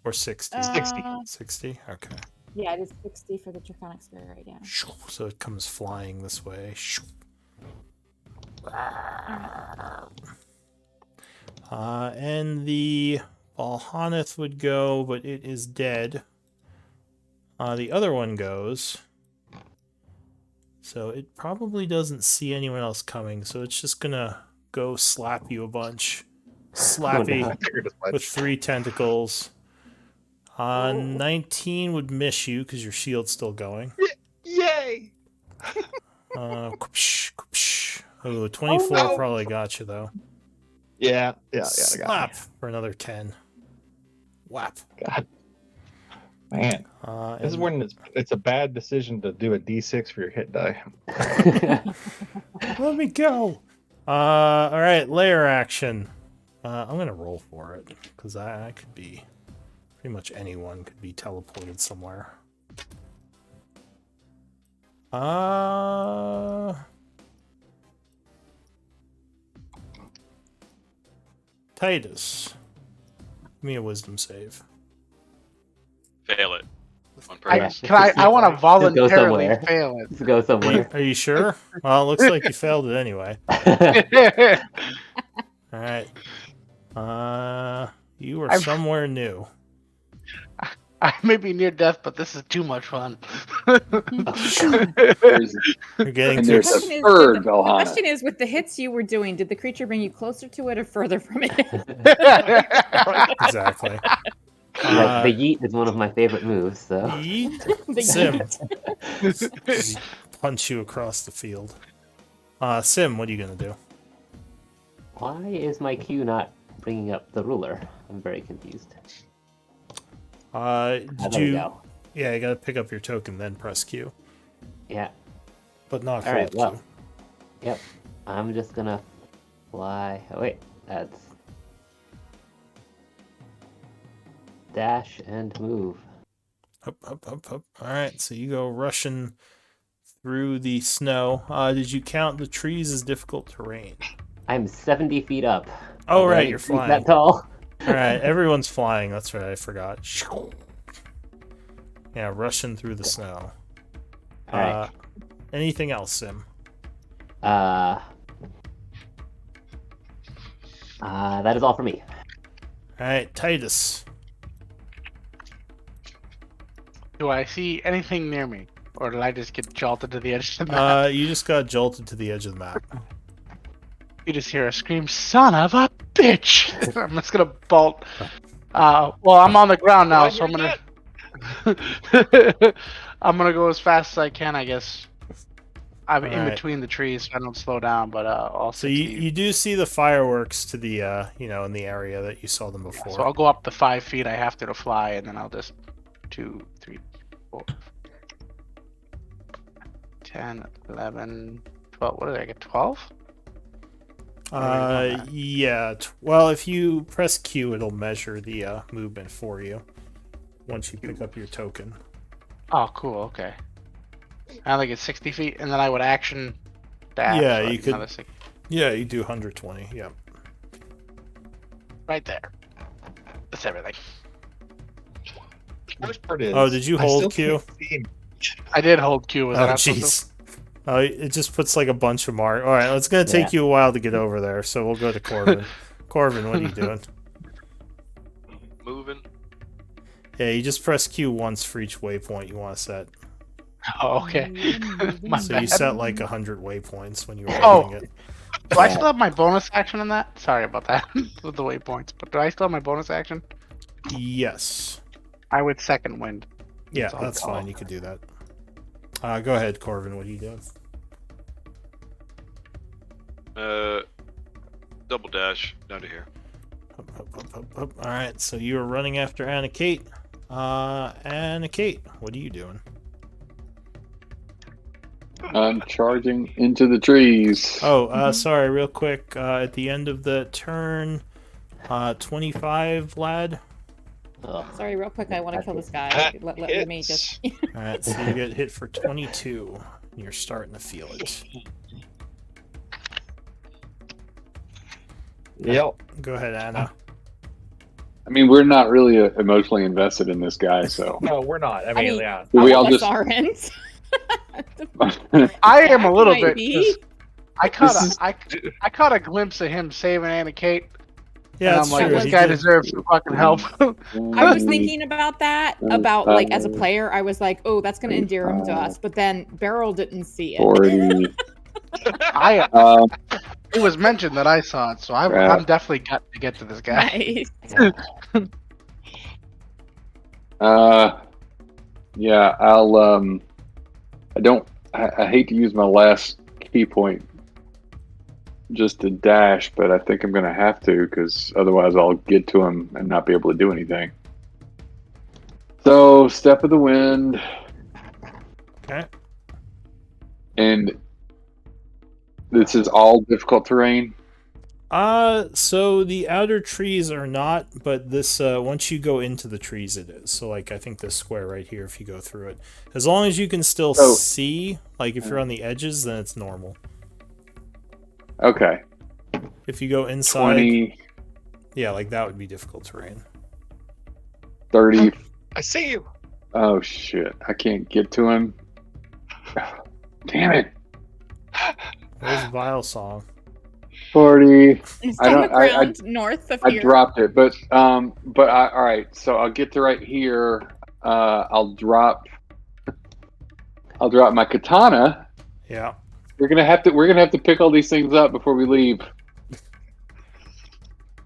Speaker 2: or 60?
Speaker 4: 60.
Speaker 2: 60? Okay.
Speaker 3: Yeah, it is 60 for the draconic spirit, yeah.
Speaker 2: So it comes flying this way. And the Balhaneth would go, but it is dead. The other one goes. So it probably doesn't see anyone else coming, so it's just gonna go slap you a bunch. Slappy
Speaker 1: no.
Speaker 4: I figured as much.
Speaker 2: with 3 tentacles. 19 would miss you because your shield's still going.
Speaker 4: Yay!
Speaker 2: Oh, 24
Speaker 4: no.
Speaker 2: probably got you though.
Speaker 4: Yeah, I got
Speaker 2: Slap for another 10. Whap.
Speaker 4: it. God, man, this is
Speaker 2: And-
Speaker 4: when it's a bad decision to do a D6 for your hit die.
Speaker 2: Let me go. All right, layer action. I'm gonna roll for it because I could be pretty much anyone could be teleported somewhere. Titus, give me a wisdom save.
Speaker 7: Fail it. On
Speaker 5: I
Speaker 7: purpose.
Speaker 5: want to voluntarily
Speaker 1: somewhere.
Speaker 5: fail
Speaker 1: Let's go somewhere.
Speaker 2: Are you sure? Well, it looks like you failed it anyway.
Speaker 5: it.
Speaker 2: All right. You are
Speaker 5: I'm-
Speaker 2: somewhere new.
Speaker 5: I may be near death, but this is too much fun.
Speaker 6: There's,
Speaker 2: You're getting
Speaker 6: and
Speaker 2: too.
Speaker 6: there's a
Speaker 3: Question is,
Speaker 6: third
Speaker 3: the
Speaker 6: Valhalla.
Speaker 3: question is, with the hits you were doing, did the creature bring you closer to it or further from it?
Speaker 2: Exactly.
Speaker 1: Like, the yeet is one of my favorite moves, so.
Speaker 2: Yeet.
Speaker 3: The
Speaker 2: Sim.
Speaker 3: yeet.
Speaker 2: Just punch you across the field. Sim, what are you gonna do?
Speaker 1: Why is my Q not bringing up the ruler? I'm very confused.
Speaker 2: Did
Speaker 1: There we
Speaker 2: you?
Speaker 1: go.
Speaker 2: Yeah, you gotta pick up your token, then press Q,
Speaker 1: Yeah.
Speaker 2: but not
Speaker 1: All
Speaker 2: hold
Speaker 1: right, well.
Speaker 2: Q.
Speaker 1: Yep. I'm just gonna fly. Oh, wait. That's. dash and move.
Speaker 2: Up, up, up, up. All right, so you go rushing through the snow. Did you count the trees as difficult terrain?
Speaker 1: I'm 70 feet up.
Speaker 2: Oh,
Speaker 1: Are there
Speaker 2: right,
Speaker 1: any
Speaker 2: you're
Speaker 1: trees
Speaker 2: flying.
Speaker 1: that tall?
Speaker 2: All right, everyone's flying. That's right, I forgot. Yeah, rushing through the snow.
Speaker 1: All right.
Speaker 2: Anything else, Sim?
Speaker 1: That is all for me.
Speaker 2: All right, Titus.
Speaker 5: Do I see anything near me? Or did I just get jolted to the edge of the map?
Speaker 2: You just got jolted to the edge of the map.
Speaker 5: You just hear a scream, son of a bitch! I'm just gonna bolt. Well, I'm on the ground now, so I'm gonna... I'm gonna go as fast as I can, I guess. I'm in between the trees, so I don't slow down, but all
Speaker 2: So
Speaker 5: 60...
Speaker 2: you do see the fireworks to the, in the area that you saw them before.
Speaker 5: So I'll go up the 5 feet I have to fly, and then I'll just 2, 3, 4, 10, 11, 12. What did I get? 12?
Speaker 2: Yeah. Well, if you press Q, it'll measure the movement for you once you pick up your token.
Speaker 5: Oh, cool. Okay. I only get 60 feet, and then I would action dash.
Speaker 2: Yeah,
Speaker 5: so
Speaker 2: you could.
Speaker 5: 60.
Speaker 2: Yeah, you do 120. Yep.
Speaker 5: Right there. That's everything.
Speaker 4: Worst part is,
Speaker 2: Oh, did you
Speaker 4: I
Speaker 2: hold
Speaker 4: still
Speaker 2: Q?
Speaker 4: can't see
Speaker 5: I did hold Q. Was
Speaker 2: Oh,
Speaker 5: that supposed to?
Speaker 2: jeez. Oh, it just puts like a bunch of mark. All right, it's gonna take you a while to get over there, so we'll go to Corvin. Corvin, what are you doing?
Speaker 7: Moving.
Speaker 2: Yeah, you just press Q once for each waypoint you want to set.
Speaker 5: Oh, okay. My
Speaker 2: So you
Speaker 5: bad.
Speaker 2: set like 100 waypoints when you were
Speaker 5: Oh.
Speaker 2: holding it.
Speaker 5: Do I still have my bonus action in that? Sorry about that with the waypoints, but do I still have my bonus action?
Speaker 2: Yes.
Speaker 5: I would second wind.
Speaker 2: Yeah,
Speaker 5: all.
Speaker 2: that's fine. You could do that. Go ahead, Corvin. What are you doing?
Speaker 7: Double dash down to here.
Speaker 2: Up, up, up, up, up. All right, so you are running after Anna Kate. Anna Kate, what are you doing?
Speaker 6: I'm charging into the trees.
Speaker 2: Oh, sorry, real quick. At the end of the turn, 25, lad.
Speaker 3: Sorry, real quick, I want to kill this guy. Let me just.
Speaker 2: All right, so you get hit for 22. And you're starting to feel it.
Speaker 4: Yep.
Speaker 2: Go ahead, Anna.
Speaker 6: I mean, we're not really emotionally invested in this guy, so.
Speaker 4: No, we're not. I mean, yeah.
Speaker 6: Do we all
Speaker 3: us
Speaker 6: just?
Speaker 3: aren't.
Speaker 5: I am a little
Speaker 3: Might
Speaker 5: bit.
Speaker 3: be.
Speaker 5: 'Cause I caught a glimpse of him saving Anna Kate.
Speaker 2: Yeah,
Speaker 5: and
Speaker 2: that's
Speaker 5: I'm like,
Speaker 2: true.
Speaker 5: this
Speaker 2: He
Speaker 5: guy
Speaker 2: did.
Speaker 5: deserves some fucking help.
Speaker 3: I was thinking about that, about like as a player, I was like, oh, that's gonna endear him to us. But then Beryl didn't see it.
Speaker 6: 40.
Speaker 5: It was mentioned that I saw it, so I'm definitely got to get to this guy.
Speaker 3: Nice.
Speaker 6: Yeah, I'll I hate to use my last key point just to dash, but I think I'm gonna have to because otherwise I'll get to him and not be able to do anything. So step of the wind.
Speaker 2: Okay.
Speaker 6: And this is all difficult terrain.
Speaker 2: So the outer trees are not, but this once you go into the trees it is. So like I think this square right here, if you go through it, as long as you can still see, like if you're on the edges, then it's normal.
Speaker 6: Okay.
Speaker 2: If you go inside,
Speaker 6: 20,
Speaker 2: yeah, like that would be difficult terrain.
Speaker 6: 30.
Speaker 4: I see you.
Speaker 6: Oh shit! I can't get to him. Damn it!
Speaker 2: Where's Vile Song?
Speaker 6: 40.
Speaker 3: It's
Speaker 6: I
Speaker 3: on
Speaker 6: don't-
Speaker 3: the ground north of
Speaker 6: I
Speaker 3: here.
Speaker 6: dropped it, but all right. So I'll get to right here. I'll drop my katana.
Speaker 2: Yeah.
Speaker 6: We're gonna have to pick all these things up before we leave.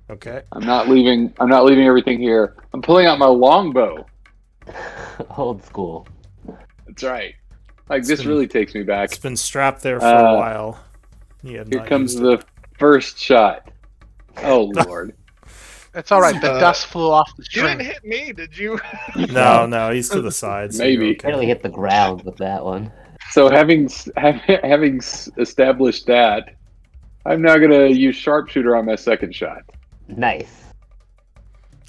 Speaker 2: Okay.
Speaker 6: I'm not leaving everything here. I'm pulling out my longbow.
Speaker 1: Old school.
Speaker 6: That's right. Like
Speaker 2: It's
Speaker 6: this
Speaker 2: been-
Speaker 6: really takes me back.
Speaker 2: It's been strapped there for a while. You have
Speaker 6: Here
Speaker 2: not
Speaker 6: comes
Speaker 2: used
Speaker 6: the first shot. Oh lord.
Speaker 5: It's all right. The dust flew off the
Speaker 4: You
Speaker 5: string.
Speaker 4: didn't hit me, did you?
Speaker 2: it. No, he's to the side. So
Speaker 6: Maybe.
Speaker 2: you're okay.
Speaker 1: Barely hit the ground with that one.
Speaker 6: So having established that, I'm now gonna use sharpshooter on my second shot.
Speaker 1: Nice.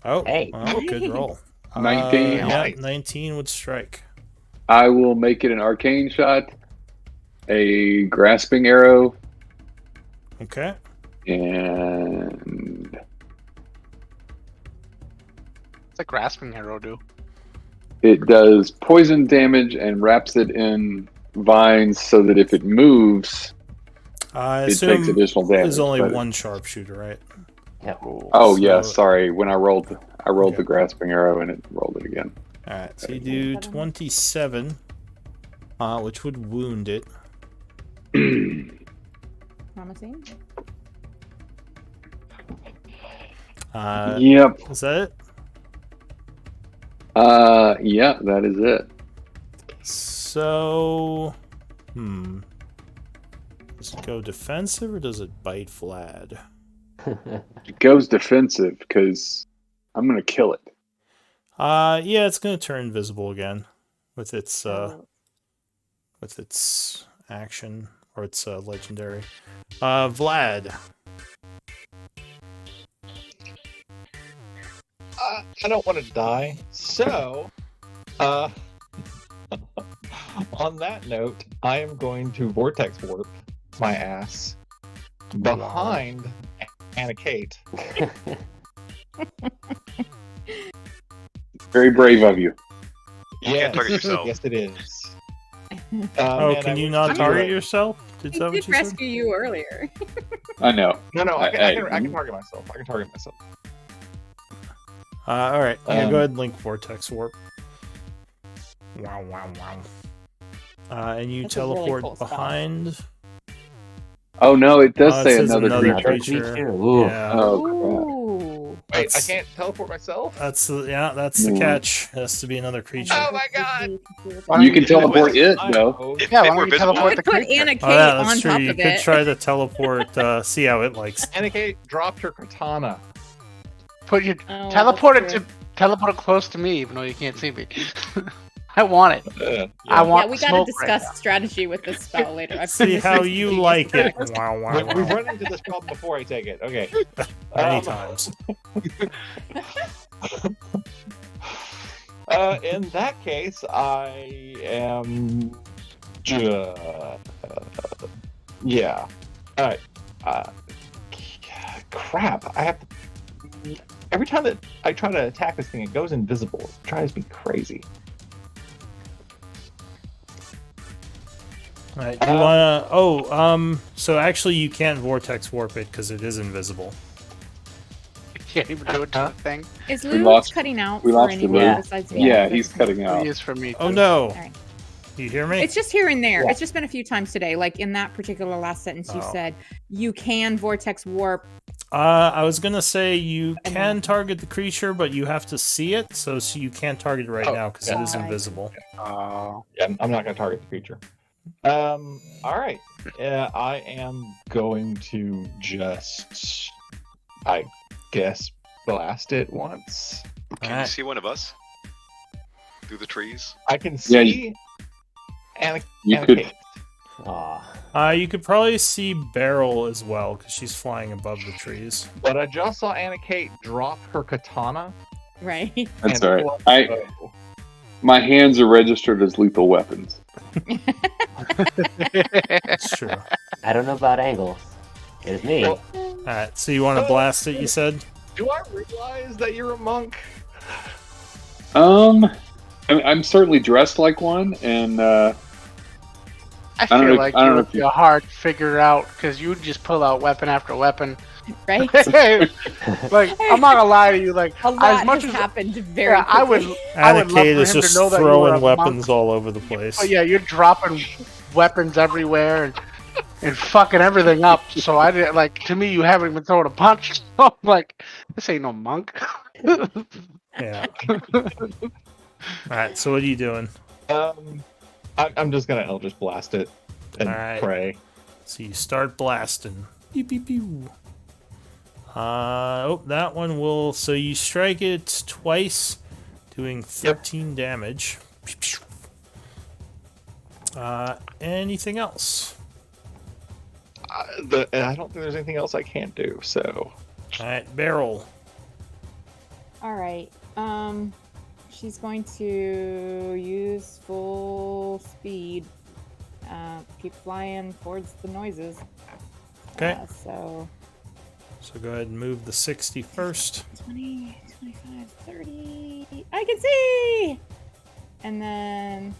Speaker 2: Oh,
Speaker 1: Hey.
Speaker 2: well, good roll.
Speaker 6: 19.
Speaker 2: Yeah, 19 would strike.
Speaker 6: I will make it an arcane shot, a grasping arrow,
Speaker 2: Okay.
Speaker 6: and
Speaker 5: What's a grasping arrow do?
Speaker 6: it does poison damage and wraps it in vines so that if it moves,
Speaker 2: I
Speaker 6: it takes
Speaker 2: assume
Speaker 6: additional damage.
Speaker 2: there's only
Speaker 6: but-
Speaker 2: one sharpshooter, right?
Speaker 1: Yep.
Speaker 6: Oh yeah,
Speaker 2: So-
Speaker 6: sorry. When I rolled
Speaker 2: Okay.
Speaker 6: the grasping arrow and it rolled it again.
Speaker 2: All right, so you do 27, which would wound it.
Speaker 3: Promising.
Speaker 6: Yep.
Speaker 2: Is that it?
Speaker 6: Yeah, that is it.
Speaker 2: So, does it go defensive or does it bite Vlad?
Speaker 6: It goes defensive because I'm gonna kill it.
Speaker 2: Yeah, it's gonna turn invisible again with its action or its legendary. Vlad.
Speaker 4: I don't want to die, so on that note, I am going to vortex warp my ass behind Anna Kate.
Speaker 6: Very brave of you.
Speaker 4: Yes,
Speaker 7: target yourself.
Speaker 4: yes, it is.
Speaker 2: Oh,
Speaker 4: and
Speaker 2: can
Speaker 4: I
Speaker 2: you
Speaker 4: wish
Speaker 2: not
Speaker 4: to-
Speaker 2: target yourself? Is that
Speaker 8: I
Speaker 2: what
Speaker 8: did
Speaker 2: you said?
Speaker 8: rescue you earlier.
Speaker 6: I know.
Speaker 4: No, I
Speaker 6: Hey,
Speaker 4: can target myself. I can target myself.
Speaker 2: All right, yeah,
Speaker 4: Um,
Speaker 2: go ahead and link vortex warp. Wow, wow, wow. And you
Speaker 3: That's a really
Speaker 2: teleport
Speaker 3: cool spell.
Speaker 2: behind.
Speaker 6: Oh no, it does
Speaker 2: Oh, it
Speaker 6: say
Speaker 2: says
Speaker 6: another
Speaker 2: another
Speaker 6: creature.
Speaker 2: creature.
Speaker 1: Ooh.
Speaker 2: Yeah,
Speaker 6: Oh crap.
Speaker 3: Ooh.
Speaker 4: Wait, I
Speaker 2: That's-
Speaker 4: can't teleport myself?
Speaker 2: that's the catch. It has to be another creature.
Speaker 4: Oh my god!
Speaker 5: Why
Speaker 6: You
Speaker 5: don't
Speaker 6: can
Speaker 5: do it?
Speaker 6: teleport it
Speaker 4: I
Speaker 6: though.
Speaker 4: know.
Speaker 7: If
Speaker 5: Yeah,
Speaker 7: it
Speaker 5: why
Speaker 7: were
Speaker 5: don't you
Speaker 7: visible,
Speaker 5: teleport the
Speaker 8: Put
Speaker 5: creature?
Speaker 8: Anna
Speaker 2: Oh
Speaker 8: Kate
Speaker 2: yeah, that's
Speaker 8: on
Speaker 2: true.
Speaker 8: top
Speaker 2: You
Speaker 8: of
Speaker 2: could
Speaker 8: it.
Speaker 2: try to teleport. See how it likes.
Speaker 4: Anna Kate dropped her katana.
Speaker 5: Put your
Speaker 3: Oh,
Speaker 5: teleport it
Speaker 3: that's
Speaker 5: to
Speaker 3: true.
Speaker 5: teleport it close to me, even though you can't see me. I want it.
Speaker 4: Yeah.
Speaker 5: I want
Speaker 3: Yeah, we
Speaker 5: the
Speaker 3: gotta
Speaker 5: smoke right
Speaker 3: discuss strategy with this spell later. I've
Speaker 2: See
Speaker 3: seen
Speaker 2: how
Speaker 3: this
Speaker 2: you
Speaker 3: recently.
Speaker 2: like it. Wow, wow,
Speaker 4: We've
Speaker 2: wow.
Speaker 4: run into this problem before I take it. Okay.
Speaker 2: Many
Speaker 4: Um,
Speaker 2: times.
Speaker 4: In that case, I am. Yeah. Alright. Crap. I have to. Every time that I try to attack this thing, it goes invisible. It drives me crazy.
Speaker 2: All right, do you wanna? So actually, you can't vortex warp it because it is invisible.
Speaker 5: You can't even do it to the thing.
Speaker 3: Is
Speaker 6: We
Speaker 3: Lou
Speaker 6: lost-
Speaker 3: cutting out
Speaker 6: we
Speaker 3: for
Speaker 6: lost
Speaker 3: anyone
Speaker 1: Lou.
Speaker 3: besides me?
Speaker 6: Yeah, he's cutting
Speaker 5: It
Speaker 6: out.
Speaker 5: is for me.
Speaker 2: Oh
Speaker 5: too.
Speaker 2: no!
Speaker 3: Alright.
Speaker 2: You hear me?
Speaker 3: It's just here and there.
Speaker 4: Yeah.
Speaker 3: It's just been a few times today. Like in that particular last sentence, you
Speaker 2: Oh.
Speaker 3: said you can vortex warp.
Speaker 2: I was gonna say you
Speaker 3: And
Speaker 2: can
Speaker 3: then-
Speaker 2: target the creature, but you have to see it, so you can't target it right
Speaker 4: Oh,
Speaker 2: now because
Speaker 4: yeah.
Speaker 2: it is
Speaker 3: Oh, I see.
Speaker 2: invisible.
Speaker 5: Oh.
Speaker 4: Yeah, I'm not going to target the creature. Alright. I am going to just. I guess blast it once.
Speaker 7: Can
Speaker 2: Alright.
Speaker 7: you see one of us through the trees?
Speaker 4: I can
Speaker 6: Yeah,
Speaker 4: see. Anna
Speaker 6: You
Speaker 4: Anna
Speaker 6: could.
Speaker 4: Kate.
Speaker 1: Aw.
Speaker 2: You could probably see Beryl as well because she's flying above the trees.
Speaker 4: But I just saw Anna Kate drop her katana.
Speaker 3: Right.
Speaker 6: That's
Speaker 4: and
Speaker 6: all right.
Speaker 4: pull out the bow.
Speaker 6: My hands are registered as lethal weapons.
Speaker 2: It's true.
Speaker 1: I don't know about angles. It's me.
Speaker 4: Well,
Speaker 2: Alright, so you want to blast it? You said.
Speaker 4: Do I realize that you're a monk?
Speaker 6: I'm certainly dressed like one, and
Speaker 5: I
Speaker 6: don't
Speaker 5: feel
Speaker 6: know-
Speaker 5: like
Speaker 6: I don't
Speaker 5: it
Speaker 6: know
Speaker 5: would
Speaker 6: if
Speaker 5: be
Speaker 6: you-
Speaker 5: hard to figure out because you would just pull out weapon after weapon.
Speaker 3: Right.
Speaker 5: Like I'm not gonna lie to you, like
Speaker 3: A lot
Speaker 5: as much
Speaker 3: has
Speaker 5: as
Speaker 3: happened very
Speaker 5: yeah, I would
Speaker 3: quickly.
Speaker 5: I
Speaker 2: Anna
Speaker 5: would love
Speaker 2: Kate
Speaker 5: for
Speaker 2: is
Speaker 5: him to
Speaker 2: just
Speaker 5: know that you were
Speaker 2: throwing
Speaker 5: a
Speaker 2: weapons
Speaker 5: monk.
Speaker 2: all over the place.
Speaker 5: But yeah, you're dropping weapons everywhere and fucking everything up. So I didn't like. To me, you haven't even thrown a punch. So I'm like, this ain't no monk.
Speaker 2: Yeah. Alright, so what are you doing?
Speaker 4: I'm just gonna Eldritch blast it and
Speaker 2: Alright.
Speaker 4: pray.
Speaker 2: So you start blasting. Pew, pew, pew. That one will. So you strike it twice, doing 13 damage. Anything else?
Speaker 4: I don't think there's anything else I can't do. So
Speaker 2: Alright, Beryl.
Speaker 3: All right. she's going to use full speed. Keep flying towards the noises.
Speaker 2: Okay.
Speaker 3: So
Speaker 2: go ahead and move the 60 first.
Speaker 3: 20, 25, 30. I can see! And then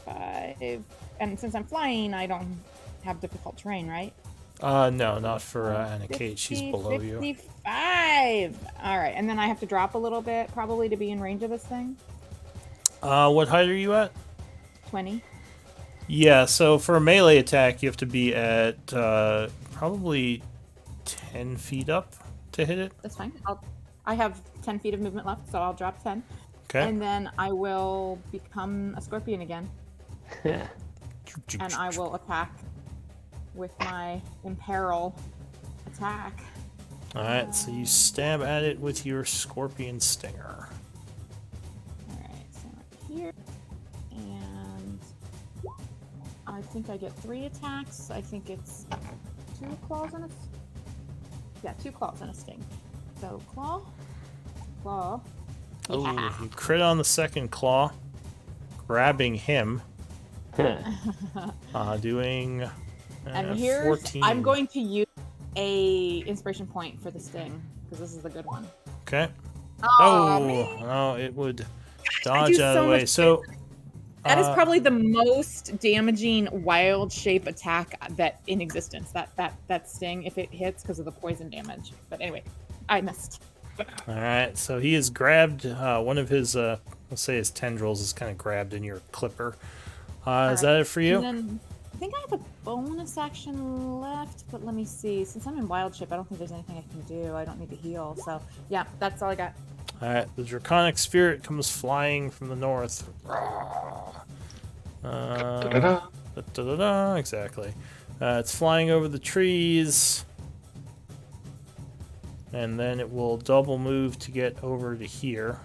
Speaker 3: 35. And since I'm flying, I don't have difficult terrain, right?
Speaker 2: No, not for Anna Kate. She's
Speaker 3: 50,
Speaker 2: below you.
Speaker 3: 55! Alright, and then I have to drop a little bit, probably, to be in range of this thing.
Speaker 2: What height are you at?
Speaker 3: 20.
Speaker 2: Yeah, so for a melee attack, you have to be at probably 10 feet up to hit it.
Speaker 3: That's fine. I have 10 feet of movement left, so I'll drop 10.
Speaker 2: Okay.
Speaker 3: And then I will become a scorpion again. And I will attack with my imperil attack.
Speaker 2: Alright, so you stab at it with your scorpion stinger.
Speaker 3: Alright, so right here. And I think I get 3 attacks. I think it's 2 claws and a... Yeah, 2 claws and a sting. So, claw.
Speaker 2: Oh,
Speaker 3: Yeah.
Speaker 2: you crit on the second claw, grabbing him. Doing
Speaker 3: And here's
Speaker 2: 14.
Speaker 3: I'm going to use a inspiration point for the sting because this is the good one.
Speaker 2: Okay.
Speaker 3: Oh,
Speaker 2: No, it would
Speaker 3: I
Speaker 2: dodge
Speaker 3: do
Speaker 2: out of
Speaker 3: so
Speaker 2: the way.
Speaker 3: much
Speaker 2: So
Speaker 3: that is probably the most damaging wild shape attack that in existence. That sting if it hits because of the poison damage. But anyway, I missed.
Speaker 2: all right. So he has grabbed one of his, let's say his tendrils is kind of grabbed in your clipper. Is that it for you?
Speaker 3: And then I think I have a bonus action left, but let me see. Since I'm in wild shape, I don't think there's anything I can do. I don't need to heal. So yeah, that's all I got.
Speaker 2: All right. The draconic spirit comes flying from the north. Exactly. It's flying over the trees. And then it will double move to get over to here.